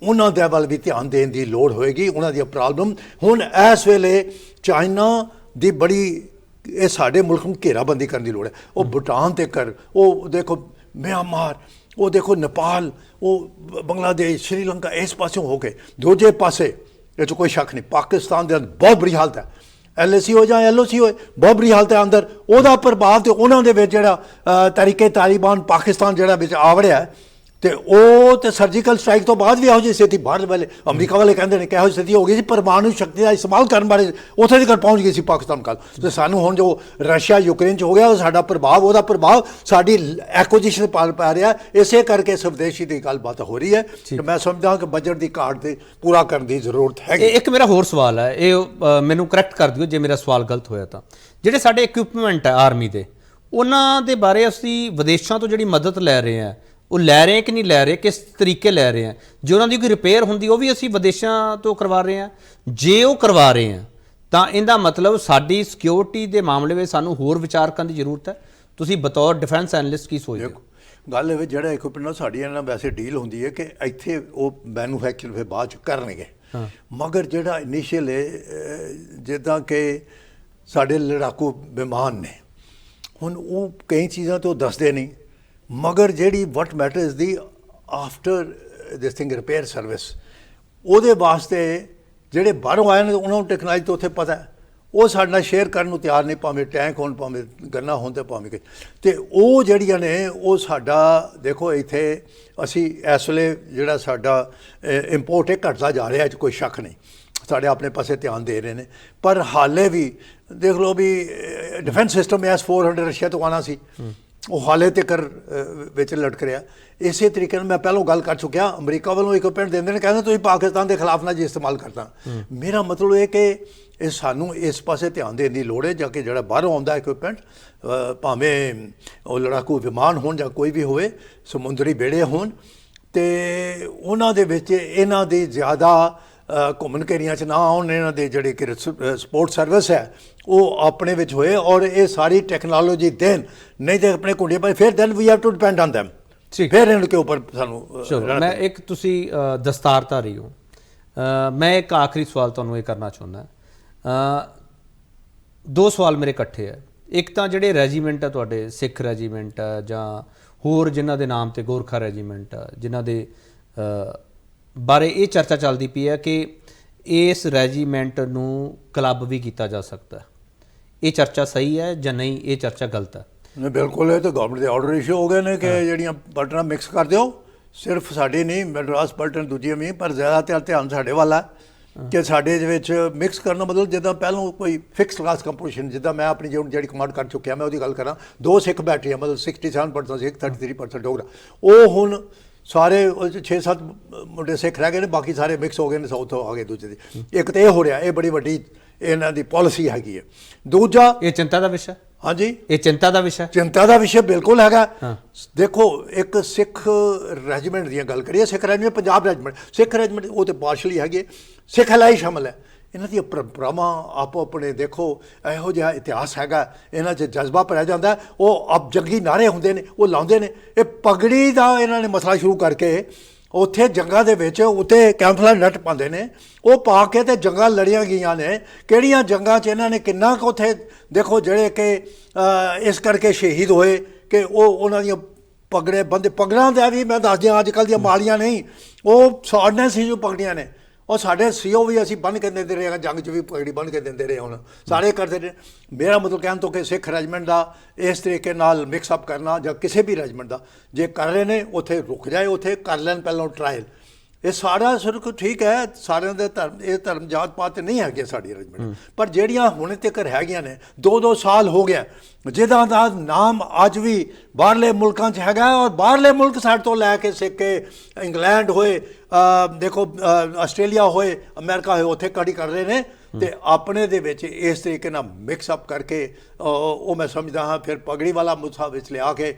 ਉਹਨਾਂ ਦੇ ਵੱਲ ਵੀ ਧਿਆਨ ਦੇਣ ਦੀ ਲੋੜ ਹੋਏਗੀ। ਉਹਨਾਂ ਦੀ ਪ੍ਰੋਬਲਮ ਹੁਣ ਇਸ ਵੇਲੇ ਚਾਈਨਾ ਦੀ ਬੜੀ, ਇਹ ਸਾਡੇ ਮੁਲਕ ਨੂੰ ਘੇਰਾਬੰਦੀ ਕਰਨ ਦੀ ਲੋੜ ਹੈ। ਉਹ ਭੂਟਾਨ ਤੇ ਕਰ, ਉਹ ਦੇਖੋ ਮਿਆਂਮਾਰ, ਉਹ ਦੇਖੋ ਨੇਪਾਲ, ਉਹ ਬੰਗਲਾਦੇਸ਼, ਸ਼੍ਰੀਲੰਕਾ, ਇਸ ਪਾਸਿਓਂ ਹੋ ਕੇ ਦੂਜੇ ਪਾਸੇ ਇਹ 'ਚ ਕੋਈ ਸ਼ੱਕ ਨਹੀਂ ਪਾਕਿਸਤਾਨ ਦੇ ਅੰਦਰ ਬਹੁਤ ਬੁਰੀ ਹਾਲਤ ਹੈ। LAC ਹੋ ਜਾਂ LOC ਹੋਏ, ਬਹੁਤ ਬੁਰੀ ਹਾਲਤ ਹੈ ਅੰਦਰ। ਉਹਦਾ ਪ੍ਰਭਾਵ ਤੇ ਉਹਨਾਂ ਦੇ ਵਿੱਚ ਜਿਹੜਾ ਤਰੀਕੇ ਤਾਲਿਬਾਨ ਪਾਕਿਸਤਾਨ ਜਿਹੜਾ ਵਿੱਚ ਆਵੜਿਆ ਤੇ ਉਹ ਤੇ ਸਰਜੀਕਲ ਸਟ੍ਰਾਈਕ ਤੋਂ ਬਾਅਦ ਵੀ ਇਹੋ ਜਿਹੀ ਸਥਿਤੀ ਬਾਹਰ ਵਾਲੇ ਅਮਰੀਕਾ ਵਾਲੇ ਕਹਿੰਦੇ ਨੇ ਕਿ ਇਹੋ ਜਿਹੀ ਸਥਿਤੀ ਹੋ ਗਈ ਸੀ, ਪਰਮਾਣੂ ਸ਼ਕਤੀ ਦਾ ਇਸਤੇਮਾਲ ਕਰਨ ਬਾਰੇ ਉੱਥੇ ਤੱਕ ਪਹੁੰਚ ਗਈ ਸੀ ਪਾਕਿਸਤਾਨ ਕੱਲ। ਤੇ ਸਾਨੂੰ ਹੁਣ ਜੋ ਰਸ਼ੀਆ ਯੂਕਰੇਨ 'ਚ ਹੋ ਗਿਆ, ਉਹ ਸਾਡਾ ਪ੍ਰਭਾਵ, ਉਹਦਾ ਪ੍ਰਭਾਵ ਸਾਡੀ ਐਕੁਜੀਸ਼ਨ ਪਾ ਰਿਹਾ। ਇਸੇ ਕਰਕੇ ਸਵਦੇਸ਼ੀ ਦੀ ਗੱਲਬਾਤ ਹੋ ਰਹੀ ਹੈ ਤੇ ਮੈਂ ਸਮਝਦਾ ਕਿ ਬਜਟ ਦੀ ਘਾਟ ਦੇ ਪੂਰਾ ਕਰਨ ਦੀ ਜ਼ਰੂਰਤ ਹੈਗੀ। ਇੱਕ ਮੇਰਾ ਹੋਰ ਸਵਾਲ ਹੈ, ਇਹ ਮੈਨੂੰ ਕਰੈਕਟ ਕਰ ਦਿਓ ਜੇ ਮੇਰਾ ਸਵਾਲ ਗਲਤ ਹੋਇਆ ਤਾਂ। ਜਿਹੜੇ ਸਾਡੇ ਇਕਵਿਪਮੈਂਟ ਹੈ ਆਰਮੀ ਦੇ, ਉਹਨਾਂ ਦੇ ਬਾਰੇ ਅਸੀਂ ਵਿਦੇਸ਼ਾਂ ਤੋਂ ਜਿਹੜੀ ਮਦਦ ਲੈ ਰਹੇ ਹਾਂ, ਉਹ ਲੈ ਰਹੇ ਕਿ ਨਹੀਂ ਲੈ ਰਹੇ, ਕਿਸ ਤਰੀਕੇ ਲੈ ਰਹੇ ਆ? ਜੇ ਉਹਨਾਂ ਦੀ ਕੋਈ ਰਿਪੇਅਰ ਹੁੰਦੀ ਉਹ ਵੀ ਅਸੀਂ ਵਿਦੇਸ਼ਾਂ ਤੋਂ ਕਰਵਾ ਰਹੇ ਹਾਂ। ਜੇ ਉਹ ਕਰਵਾ ਰਹੇ ਆ ਤਾਂ ਇਹਦਾ ਮਤਲਬ ਸਾਡੀ ਸਿਕਿਉਰਿਟੀ ਦੇ ਮਾਮਲੇ ਵਿੱਚ ਸਾਨੂੰ ਹੋਰ ਵਿਚਾਰ ਕਰਨ ਦੀ ਜ਼ਰੂਰਤ ਹੈ। ਤੁਸੀਂ ਬਤੌਰ ਡਿਫੈਂਸ ਐਨਲਿਸਟ ਕੀ ਸੋਚਦੇ ਹੋ? ਗੱਲ ਇਹ ਜਿਹੜਾ ਇਕਵਿਪਮੈਂਟ ਸਾਡੀ ਇਹਨਾਂ ਨਾਲ ਵੈਸੇ ਡੀਲ ਹੁੰਦੀ ਹੈ ਕਿ ਇੱਥੇ ਉਹ ਮੈਨੂਫੈਕਚਰ ਫਿਰ ਬਾਅਦ 'ਚ ਕਰਨਗੇ, ਮਗਰ ਜਿਹੜਾ ਇਨੀਸ਼ੀਅਲ ਜਿੱਦਾਂ ਕਿ ਸਾਡੇ ਲੜਾਕੂ ਵਿਮਾਨ ਨੇ, ਹੁਣ ਉਹ ਕਈ ਚੀਜ਼ਾਂ ਤੋਂ ਦੱਸਦੇ ਨਹੀਂ, ਮਗਰ ਜਿਹੜੀ ਵਟ matters the after this thing repair service, ਉਹਦੇ ਵਾਸਤੇ ਜਿਹੜੇ ਬਾਹਰੋਂ ਆਏ ਨੇ ਉਹਨਾਂ ਨੂੰ ਟੈਕਨੋਲੋਜੀ ਤੋਂ ਉੱਥੇ ਪਤਾ ਹੈ, ਉਹ ਸਾਡੇ ਨਾਲ ਸ਼ੇਅਰ ਕਰਨ ਨੂੰ ਤਿਆਰ ਨਹੀਂ, ਭਾਵੇਂ ਟੈਂਕ ਹੋਣ, ਭਾਵੇਂ ਗੰਨਾ ਹੋਣ ਤੇ ਭਾਵੇਂ ਕਿ, ਤੇ ਉਹ ਜਿਹੜੀਆਂ ਨੇ ਉਹ ਸਾਡਾ ਦੇਖੋ ਇੱਥੇ ਅਸੀਂ ਇਸ ਵੇਲੇ ਜਿਹੜਾ ਸਾਡਾ ਇੰਪੋਰਟ ਇਹ ਘਟਦਾ ਜਾ ਰਿਹਾ, 'ਚ ਕੋਈ ਸ਼ੱਕ ਨਹੀਂ, ਸਾਡੇ ਆਪਣੇ ਪਾਸੇ ਧਿਆਨ ਦੇ ਰਹੇ ਨੇ। ਪਰ ਹਾਲੇ ਵੀ ਦੇਖ ਲਓ ਵੀ ਡਿਫੈਂਸ ਸਿਸਟਮ S-400 ਰਸ਼ੀਆ ਤੋਂ ਆਉਣਾ ਸੀ, ਉਹ ਹਾਲੇ ਤੱਕ ਵਿੱਚ ਲਟਕ ਰਿਹਾ। ਇਸੇ ਤਰੀਕੇ ਨਾਲ ਮੈਂ ਪਹਿਲਾਂ ਗੱਲ ਕਰ ਚੁੱਕਿਆ, ਅਮਰੀਕਾ ਵੱਲੋਂ ਇਕਵਿਪਮੈਂਟ ਦਿੰਦੇ ਨੇ, ਕਹਿੰਦੇ ਤੁਸੀਂ ਪਾਕਿਸਤਾਨ ਦੇ ਖਿਲਾਫ ਨਾ ਜੀ ਇਸਤੇਮਾਲ ਕਰਦਾ। ਮੇਰਾ ਮਤਲਬ ਇਹ ਕਿ ਇਹ ਸਾਨੂੰ ਇਸ ਪਾਸੇ ਧਿਆਨ ਦੇਣ ਦੀ ਲੋੜ ਹੈ, ਜਾ ਕੇ ਜਿਹੜਾ ਬਾਹਰੋਂ ਆਉਂਦਾ ਇਕਵਿਪਮੈਂਟ, ਭਾਵੇਂ ਉਹ ਲੜਾਕੂ ਵਿਮਾਨ ਹੋਣ ਜਾਂ ਕੋਈ ਵੀ ਹੋਵੇ, ਸਮੁੰਦਰੀ ਬੇੜੇ ਹੋਣ, ਤੇ ਉਹਨਾਂ ਦੇ ਵਿੱਚ ਇਹਨਾਂ ਦੀ ਜ਼ਿਆਦਾ ਘੁੰਮਣ ਘੇਰੀਆਂ 'ਚ ਨਾ ਆਉਣ, ਇਹਨਾਂ ਦੇ ਜਿਹੜੇ ਕਿ ਸਪੋਰਟ ਸਰਵਿਸ ਹੈ ਉਹ ਆਪਣੇ ਵਿੱਚ ਹੋਏ ਔਰ ਇਹ ਸਾਰੀ ਟੈਕਨੋਲੋਜੀ ਦੇਣ, ਨਹੀਂ ਤਾਂ ਆਪਣੇ ਕੁੰਡੇ ਪਰ ਫਿਰ then we have to depend on them. ठीक। फिर इनके ऊपर सानू ਚਲੋ ਮੈਂ ਇੱਕ ਤੁਸੀਂ ਦਸਤਾਰਧਾਰੀ ਹੋ, ਮੈਂ ਇੱਕ ਆਖਰੀ ਸਵਾਲ ਤੁਹਾਨੂੰ ਇਹ ਕਰਨਾ ਚਾਹੁੰਦਾ। ਦੋ ਸਵਾਲ ਮੇਰੇ ਇਕੱਠੇ ਹੈ। ਇੱਕ ਤਾਂ ਜਿਹੜੇ ਰੈਜੀਮੈਂਟ ਆ ਤੁਹਾਡੇ, ਸਿੱਖ ਰੈਜੀਮੈਂਟ ਆ ਜਾਂ ਹੋਰ ਜਿਨ੍ਹਾਂ ਦੇ ਨਾਮ ਤੇ ਗੋਰਖਾ ਰੈਜੀਮੈਂਟ ਆ, ਜਿਨ੍ਹਾਂ ਦੇ ਬਾਰੇ ਇਹ ਚਰਚਾ ਚੱਲਦੀ ਪਈ ਹੈ ਕਿ ਇਸ ਰੈਜੀਮੈਂਟ ਨੂੰ ਕਲੱਬ ਵੀ ਕੀਤਾ ਜਾ ਸਕਦਾ, ਇਹ ਚਰਚਾ ਸਹੀ ਹੈ ਜਾਂ ਨਹੀਂ, ਇਹ ਚਰਚਾ ਗਲਤ ਹੈ? ਨਹੀਂ, ਬਿਲਕੁਲ ਇਹ ਤਾਂ ਗਵਰਨਮੈਂਟ ਦੇ ਆਰਡਰ ਇਸ਼ੂ ਹੋ ਗਏ ਨੇ ਕਿ ਜਿਹੜੀਆਂ ਪਲਟਨਾਂ ਮਿਕਸ ਕਰ ਦਿਓ। ਸਿਰਫ ਸਾਡੀ ਨਹੀਂ, ਮੈਡਰਾਸ ਪਲਟਨ ਦੂਜੀਆਂ ਵੀ, ਪਰ ਜ਼ਿਆਦਾਤਰ ਧਿਆਨ ਸਾਡੇ ਵੱਲ ਹੈ ਕਿ ਸਾਡੇ ਦੇ ਵਿੱਚ ਮਿਕਸ ਕਰਨਾ, ਮਤਲਬ ਜਿੱਦਾਂ ਪਹਿਲਾਂ ਕੋਈ ਫਿਕਸ ਕਲਾਸ ਕੰਪੋਜੀਸ਼ਨ, ਜਿੱਦਾਂ ਮੈਂ ਆਪਣੀ ਜਿਹੜੀ ਕਮਾਂਡ ਕਰ ਚੁੱਕਿਆ, ਮੈਂ ਉਹਦੀ ਗੱਲ ਕਰਾਂ, 2 ਸਿੱਖ ਬੈਠੇ ਆ, ਮਤਲਬ 67% ਸਿੱਖ, 33% ਡੋਗਰਾ। ਉਹ ਹੁਣ ਸਾਰੇ 6-7 ਮੁੰਡੇ ਸਿੱਖ ਰਹਿ ਗਏ ਨੇ, ਬਾਕੀ ਸਾਰੇ ਮਿਕਸ ਹੋ ਗਏ ਨੇ, ਸਾਊਥ ਆ ਗਏ ਦੂਜੇ ਦੀ। ਇੱਕ ਤਾਂ ਇਹ ਹੋ ਰਿਹਾ, ਇਹ ਬੜੀ ਵੱਡੀ ਇਹਨਾਂ ਦੀ ਪਾਲਿਸੀ ਹੈਗੀ ਹੈ। ਦੂਜਾ, ਇਹ ਚਿੰਤਾ ਦਾ ਵਿਸ਼ਾ? ਹਾਂਜੀ, ਇਹ ਚਿੰਤਾ ਦਾ ਵਿਸ਼ਾ? ਚਿੰਤਾ ਦਾ ਵਿਸ਼ਾ ਬਿਲਕੁਲ ਹੈਗਾ। ਦੇਖੋ, ਇੱਕ ਸਿੱਖ ਰੈਜੀਮੈਂਟ ਦੀਆਂ ਗੱਲ ਕਰੀਏ, ਸਿੱਖ ਰੈਜੀਮੈਂਟ, ਪੰਜਾਬ ਰੈਜੀਮੈਂਟ, ਸਿੱਖ ਰੈਜੀਮੈਂਟ ਉਹ ਤਾਂ ਪਾਰਸ਼ਲੀ ਹੈਗੇ, ਸਿੱਖ ਹਲਾਈ ਸ਼ਾਮਲ ਹੈ। ਇਹਨਾਂ ਦੀਆਂ ਪਰੰਪਰਾਵਾਂ ਆਪੋ ਆਪਣੇ ਦੇਖੋ, ਇਹੋ ਜਿਹਾ ਇਤਿਹਾਸ ਹੈਗਾ, ਇਹਨਾਂ 'ਚ ਜਜ਼ਬਾ ਭਰਿਆ ਜਾਂਦਾ। ਉਹ ਅਬ ਜੰਗੀ ਨਾਅਰੇ ਹੁੰਦੇ ਨੇ, ਉਹ ਲਾਉਂਦੇ ਨੇ। ਇਹ ਪਗੜੀ ਦਾ ਇਹਨਾਂ ਨੇ ਮਸਲਾ ਸ਼ੁਰੂ ਕਰਕੇ ਉੱਥੇ ਜੰਗਾਂ ਦੇ ਵਿੱਚ ਉੱਤੇ ਕੈਂਪਫਲਾਇਰ ਨੱਟ ਪਾਉਂਦੇ ਨੇ, ਉਹ ਪਾ ਕੇ ਤੇ ਜੰਗਾਂ ਲੜੀਆਂ ਗਈਆਂ ਨੇ। ਕਿਹੜੀਆਂ ਜੰਗਾਂ 'ਚ ਇਹਨਾਂ ਨੇ ਕਿੰਨਾ ਕੁ ਉੱਥੇ ਦੇਖੋ, ਜਿਹੜੇ ਕਿ ਇਸ ਕਰਕੇ ਸ਼ਹੀਦ ਹੋਏ ਕਿ ਉਹ ਉਹਨਾਂ ਦੀਆਂ ਪਗੜੇ ਬੰਦੇ, ਪਗੜਾਂ ਦਾ ਵੀ ਮੈਂ ਦੱਸ ਦਿਆਂ, ਅੱਜ ਕੱਲ੍ਹ ਦੀਆਂ ਮਾਲੀਆਂ ਨਹੀਂ, ਉਹ ਸਾੜਨੇ ਸੀ ਜੋ ਪਗੜੀਆਂ ਨੇ। ਉਹ ਸਾਡੇ ਸੀਓ ਵੀ ਅਸੀਂ ਬੰਨ੍ਹ ਕੇ ਦਿੰਦੇ ਰਹੇ, ਜੰਗ 'ਚ ਵੀ ਪਗੜੀ ਬੰਨ੍ਹ ਕੇ ਦਿੰਦੇ ਰਹੇ, ਹੁਣ ਸਾਰੇ ਕਰਦੇ ਨੇ। ਮੇਰਾ ਮਤਲਬ ਕਹਿਣ ਤੋਂ ਕਿ ਸਿੱਖ ਰੈਜੀਮੈਂਟ ਦਾ ਇਸ ਤਰੀਕੇ ਨਾਲ ਮਿਕਸਅਪ ਕਰਨਾ, ਜਾਂ ਕਿਸੇ ਵੀ ਰੈਜੀਮੈਂਟ ਦਾ ਜੇ ਕਰ ਰਹੇ ਨੇ ਉੱਥੇ ਰੁਕ ਜਾਏ, ਉੱਥੇ ਕਰ ਲੈਣ ਪਹਿਲਾਂ ਟਰਾਇਲ। ਇਹ ਸਾਰਾ ਸਿਰਫ ਠੀਕ ਹੈ, ਸਾਰਿਆਂ ਦੇ ਧਰਮ, ਇਹ ਧਰਮ ਜਾਤ ਪਾਤ ਨਹੀਂ ਹੈਗੇ ਸਾਡੀ ਰੈਜੀਮੈਂਟ, ਪਰ ਜਿਹੜੀਆਂ ਹੁਣ ਤੱਕ ਹੈਗੀਆਂ ਨੇ 2-2 ਸਾਲ ਹੋ ਗਿਆ, ਜਿਹਦਾ ਦਾ ਨਾਮ ਅੱਜ ਵੀ ਬਾਹਰਲੇ ਮੁਲਕਾਂ 'ਚ ਹੈਗਾ। ਔਰ ਬਾਹਰਲੇ ਮੁਲਕ ਸਾਡੇ ਤੋਂ ਲੈ ਕੇ ਸਿੱਖ ਕੇ ਇੰਗਲੈਂਡ ਹੋਏ, ਦੇਖੋ ਆਸਟ੍ਰੇਲੀਆ ਹੋਏ, ਅਮਰੀਕਾ ਹੋਏ, ਉੱਥੇ ਕੜੀ ਕਰ ਰਹੇ ਨੇ। ਤੇ ਆਪਣੇ ਦੇ ਵਿੱਚ ਇਸ ਤਰੀਕੇ ਨਾਲ ਮਿਕਸਅਪ ਕਰਕੇ ਉਹ ਮੈਂ ਸਮਝਦਾ ਹਾਂ ਫਿਰ ਪਗੜੀ ਵਾਲਾ ਮੁੱਦਾ ਵਿੱਚ ਲਿਆ ਕੇ,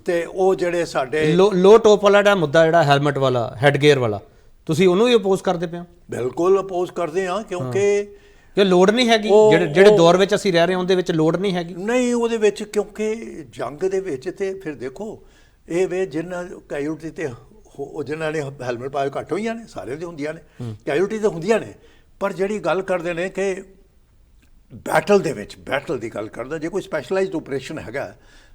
ਤੇ ਉਹ ਜਿਹੜੇ ਸਾਡੇ ਲੋ ਟੋਪ ਵਾਲਾ ਜਿਹੜਾ ਮੁੱਦਾ, ਜਿਹੜਾ ਹੈਲਮਟ ਵਾਲਾ, ਹੈਡ ਗੇਅਰ ਵਾਲਾ, ਤੁਸੀਂ ਉਹਨੂੰ ਵੀ ਅਪੋਜ਼ ਕਰਦੇ ਪਏ ਹੋ? ਬਿਲਕੁਲ ਅਪੋਜ਼ ਕਰਦੇ ਹਾਂ, ਕਿਉਂਕਿ ਲੋੜ ਨਹੀਂ ਹੈਗੀ, ਜਿਹੜੇ ਦੌਰ ਵਿੱਚ ਅਸੀਂ ਰਹਿ ਰਹੇ ਹਾਂ ਉਹਦੇ ਵਿੱਚ ਲੋੜ ਨਹੀਂ ਹੈਗੀ। ਨਹੀਂ, ਉਹਦੇ ਵਿੱਚ ਕਿਉਂਕਿ ਜੰਗ ਦੇ ਵਿੱਚ ਤੇ ਫਿਰ ਦੇਖੋ ਇਹ ਵੇ ਜਿਨ੍ਹਾਂ ਕੈਜੂਲਟੀ ਤੇ ਜਿਨ੍ਹਾਂ ਨੇ ਹੈਲਮਟ ਪਾਏ ਘੱਟ ਹੋਈਆਂ ਨੇ, ਸਾਰਿਆਂ ਦੀ ਹੁੰਦੀਆਂ ਨੇ, ਕੈਜੂਲਟੀ ਤਾਂ ਹੁੰਦੀਆਂ ਨੇ। ਪਰ ਜਿਹੜੀ ਗੱਲ ਕਰਦੇ ਨੇ ਕਿ ਬੈਟਲ ਦੇ ਵਿੱਚ, ਬੈਟਲ ਦੀ ਗੱਲ ਕਰਦਾ, ਜੇ ਕੋਈ ਸਪੈਸ਼ਲਾਈਜ਼ਡ ਆਪਰੇਸ਼ਨ ਹੈਗਾ,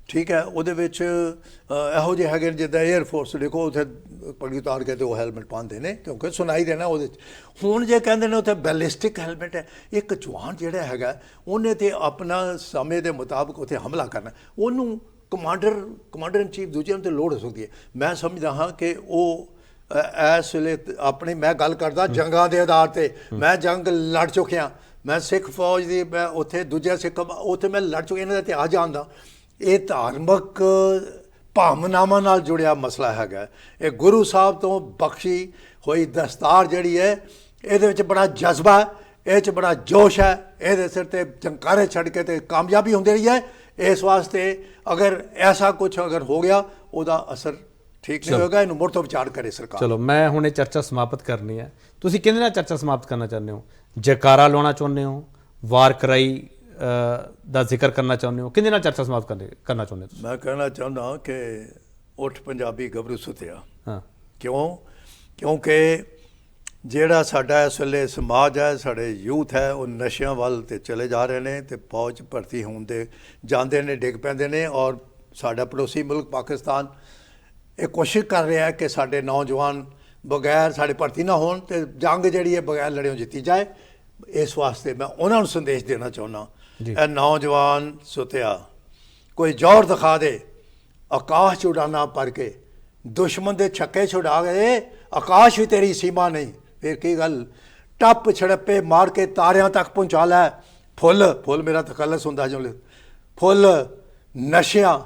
ਠੀਕ ਹੈ, ਉਹਦੇ ਵਿੱਚ ਇਹੋ ਜਿਹੇ ਹੈਗੇ ਜਿੱਦਾਂ 에ਅਰ ਫੋਰਸ, ਦੇਖੋ ਉੱਥੇ ਪਗੜੀ ਉਤਾਰ ਕੇ ਤੇ ਉਹ ਹੈਲਮਟ ਪਾਉਂਦੇ ਨੇ, ਕਿਉਂਕਿ ਸੁਣਾਈ ਦੇਣਾ ਉਹਦੇ 'ਚ। ਹੁਣ ਜੇ ਕਹਿੰਦੇ ਨੇ ਉੱਥੇ ਬੈਲਿਸਟਿਕ ਹੈਲਮਟ ਹੈ, ਇੱਕ ਜਵਾਨ ਜਿਹੜਾ ਹੈਗਾ ਉਹਨੇ ਤੇ ਆਪਣਾ ਸਮੇਂ ਦੇ ਮੁਤਾਬਕ ਉੱਥੇ ਹਮਲਾ ਕਰਨਾ, ਉਹਨੂੰ ਕਮਾਂਡਰ ਇਨ ਚੀਫ ਦੂਜਿਆਂ ਨੂੰ ਤੇ ਲੋੜ ਹੋ ਸਕਦੀ ਹੈ। ਮੈਂ ਸਮਝਦਾ ਹਾਂ ਕਿ ਉਹ ਇਸ ਵੇਲੇ ਆਪਣੀ, ਮੈਂ ਗੱਲ ਕਰਦਾ ਜੰਗਾਂ ਦੇ ਆਧਾਰ 'ਤੇ, ਮੈਂ ਜੰਗ ਲੜ ਚੁੱਕਿਆ, ਮੈਂ ਸਿੱਖ ਫੌਜ ਦੀ, ਮੈਂ ਉੱਥੇ ਦੂਜੇ ਸਿੱਖ ਉੱਥੇ ਮੈਂ ਲੜ ਚੁੱਕਿਆ, ਇਹਨਾਂ ਦਾ ਇਤਿਹਾਸ ਜਾਣਦਾ। ਇਹ ਧਾਰਮਿਕ ਭਾਵਨਾਵਾਂ ਨਾਲ ਜੁੜਿਆ ਮਸਲਾ ਹੈਗਾ। ਇਹ ਗੁਰੂ ਸਾਹਿਬ ਤੋਂ ਬਖਸ਼ੀ ਹੋਈ ਦਸਤਾਰ ਜਿਹੜੀ ਹੈ, ਇਹਦੇ ਵਿੱਚ ਬੜਾ ਜਜ਼ਬਾ ਹੈ, ਇਹ 'ਚ ਬੜਾ ਜੋਸ਼ ਹੈ, ਇਹਦੇ ਸਿਰ 'ਤੇ ਜੰਕਾਰੇ ਛੱਡ ਕੇ ਤੇ ਕਾਮਯਾਬੀ ਹੁੰਦੀ ਰਹੀ ਹੈ। ਇਸ ਵਾਸਤੇ ਅਗਰ ਐਸਾ ਕੁਝ ਅਗਰ ਹੋ ਗਿਆ, ਉਹਦਾ ਅਸਰ ਠੀਕ ਨਹੀਂ ਹੋਏਗਾ, ਇਹਨੂੰ ਮੁੜ ਤੋਂ ਵਿਚਾਰ ਕਰੇ ਸਰਕਾਰ। ਚਲੋ, ਮੈਂ ਹੁਣ ਇਹ ਚਰਚਾ ਸਮਾਪਤ ਕਰਨੀ ਹੈ। ਤੁਸੀਂ ਕਿਹਦੇ ਨਾਲ ਚਰਚਾ ਸਮਾਪਤ ਕਰਨਾ ਚਾਹੁੰਦੇ ਹੋ? ਜੈਕਾਰਾ ਲਾਉਣਾ ਚਾਹੁੰਦੇ ਹੋ? ਵਾਰ ਕਰਾਈ ਦਾ ਜ਼ਿਕਰ ਕਰਨਾ ਚਾਹੁੰਦੇ ਹੋ? ਕਿਹਦੇ ਨਾਲ ਚਰਚਾ ਸਮਾਪਤ ਕਰਨਾ ਚਾਹੁੰਦੇ ਹੋ? ਮੈਂ ਕਹਿਣਾ ਚਾਹੁੰਦਾ ਕਿ ਉੱਠ ਪੰਜਾਬੀ ਗੱਭਰੂ ਸੁੱਤਿਆ। ਹਾਂ, ਕਿਉਂਕਿ ਜਿਹੜਾ ਸਾਡਾ ਇਸ ਵੇਲੇ ਸਮਾਜ ਹੈ, ਸਾਡੇ ਯੂਥ ਹੈ, ਉਹ ਨਸ਼ਿਆਂ ਵੱਲ ਤੇ ਚਲੇ ਜਾ ਰਹੇ ਨੇ, ਤੇ ਫੌਜ ਭਰਤੀ ਹੋਣ ਦੇ ਜਾਂਦੇ ਨੇ, ਡਿੱਗ ਪੈਂਦੇ ਨੇ। ਔਰ ਸਾਡਾ ਪੜੋਸੀ ਮੁਲਕ ਪਾਕਿਸਤਾਨ ਇਹ ਕੋਸ਼ਿਸ਼ ਕਰ ਰਿਹਾ ਕਿ ਸਾਡੇ ਨੌਜਵਾਨ ਬਗੈਰ ਸਾਡੇ ਭਰਤੀ ਨਾ ਹੋਣ, ਤੇ ਜੰਗ ਜਿਹੜੀ ਹੈ ਬਗੈਰ ਲੜਿਓ ਜਿੱਤੀ ਜਾਏ। ਇਸ ਵਾਸਤੇ ਮੈਂ ਉਹਨਾਂ ਨੂੰ ਸੰਦੇਸ਼ ਦੇਣਾ ਚਾਹੁੰਦਾ, ਇਹ ਨੌਜਵਾਨ ਸੁੱਤਿਆ, ਕੋਈ ਜ਼ੋਰ ਦਿਖਾ ਦੇ, ਆਕਾਸ਼ 'ਚ ਉਡਾਨਾ ਭਰ ਕੇ, ਦੁਸ਼ਮਣ ਦੇ ਛੱਕੇ ਛੁਡਾ ਗਏ, ਆਕਾਸ਼ ਵੀ ਤੇਰੀ ਸੀਮਾ ਨਹੀਂ। ਫਿਰ ਕੀ ਗੱਲ, ਟੱਪ ਛੜੱਪੇ ਮਾਰ ਕੇ ਤਾਰਿਆਂ ਤੱਕ ਪਹੁੰਚਾ ਲੈ। ਫੁੱਲ ਮੇਰਾ ਤਖੱਲਸ ਹੁੰਦਾ ਜੋ, ਫੁੱਲ ਨਸ਼ਿਆਂ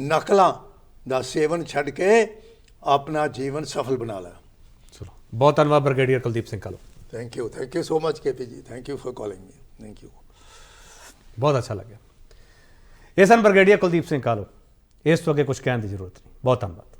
ਨਕਲਾਂ ਦਾ ਸੇਵਨ ਛੱਡ ਕੇ ਆਪਣਾ ਜੀਵਨ ਸਫਲ ਬਣਾ ਲੈ। ਚਲੋ, ਬਹੁਤ ਧੰਨਵਾਦ brigadier Kuldeep Singh Kalo. Thank you so much KP ਜੀ, thank you for calling me, thank you. ਬਹੁਤ ਅੱਛਾ ਲੱਗਿਆ। ਇਹ ਸਨ ਬ੍ਰਿਗੇਡੀਅਰ ਕੁਲਦੀਪ ਸਿੰਘ ਕਾਲੋ। ਇਸ ਤੋਂ ਅੱਗੇ ਕੁਝ ਕਹਿਣ ਦੀ ਜ਼ਰੂਰਤ ਨਹੀਂ। ਬਹੁਤ ਧੰਨਵਾਦ।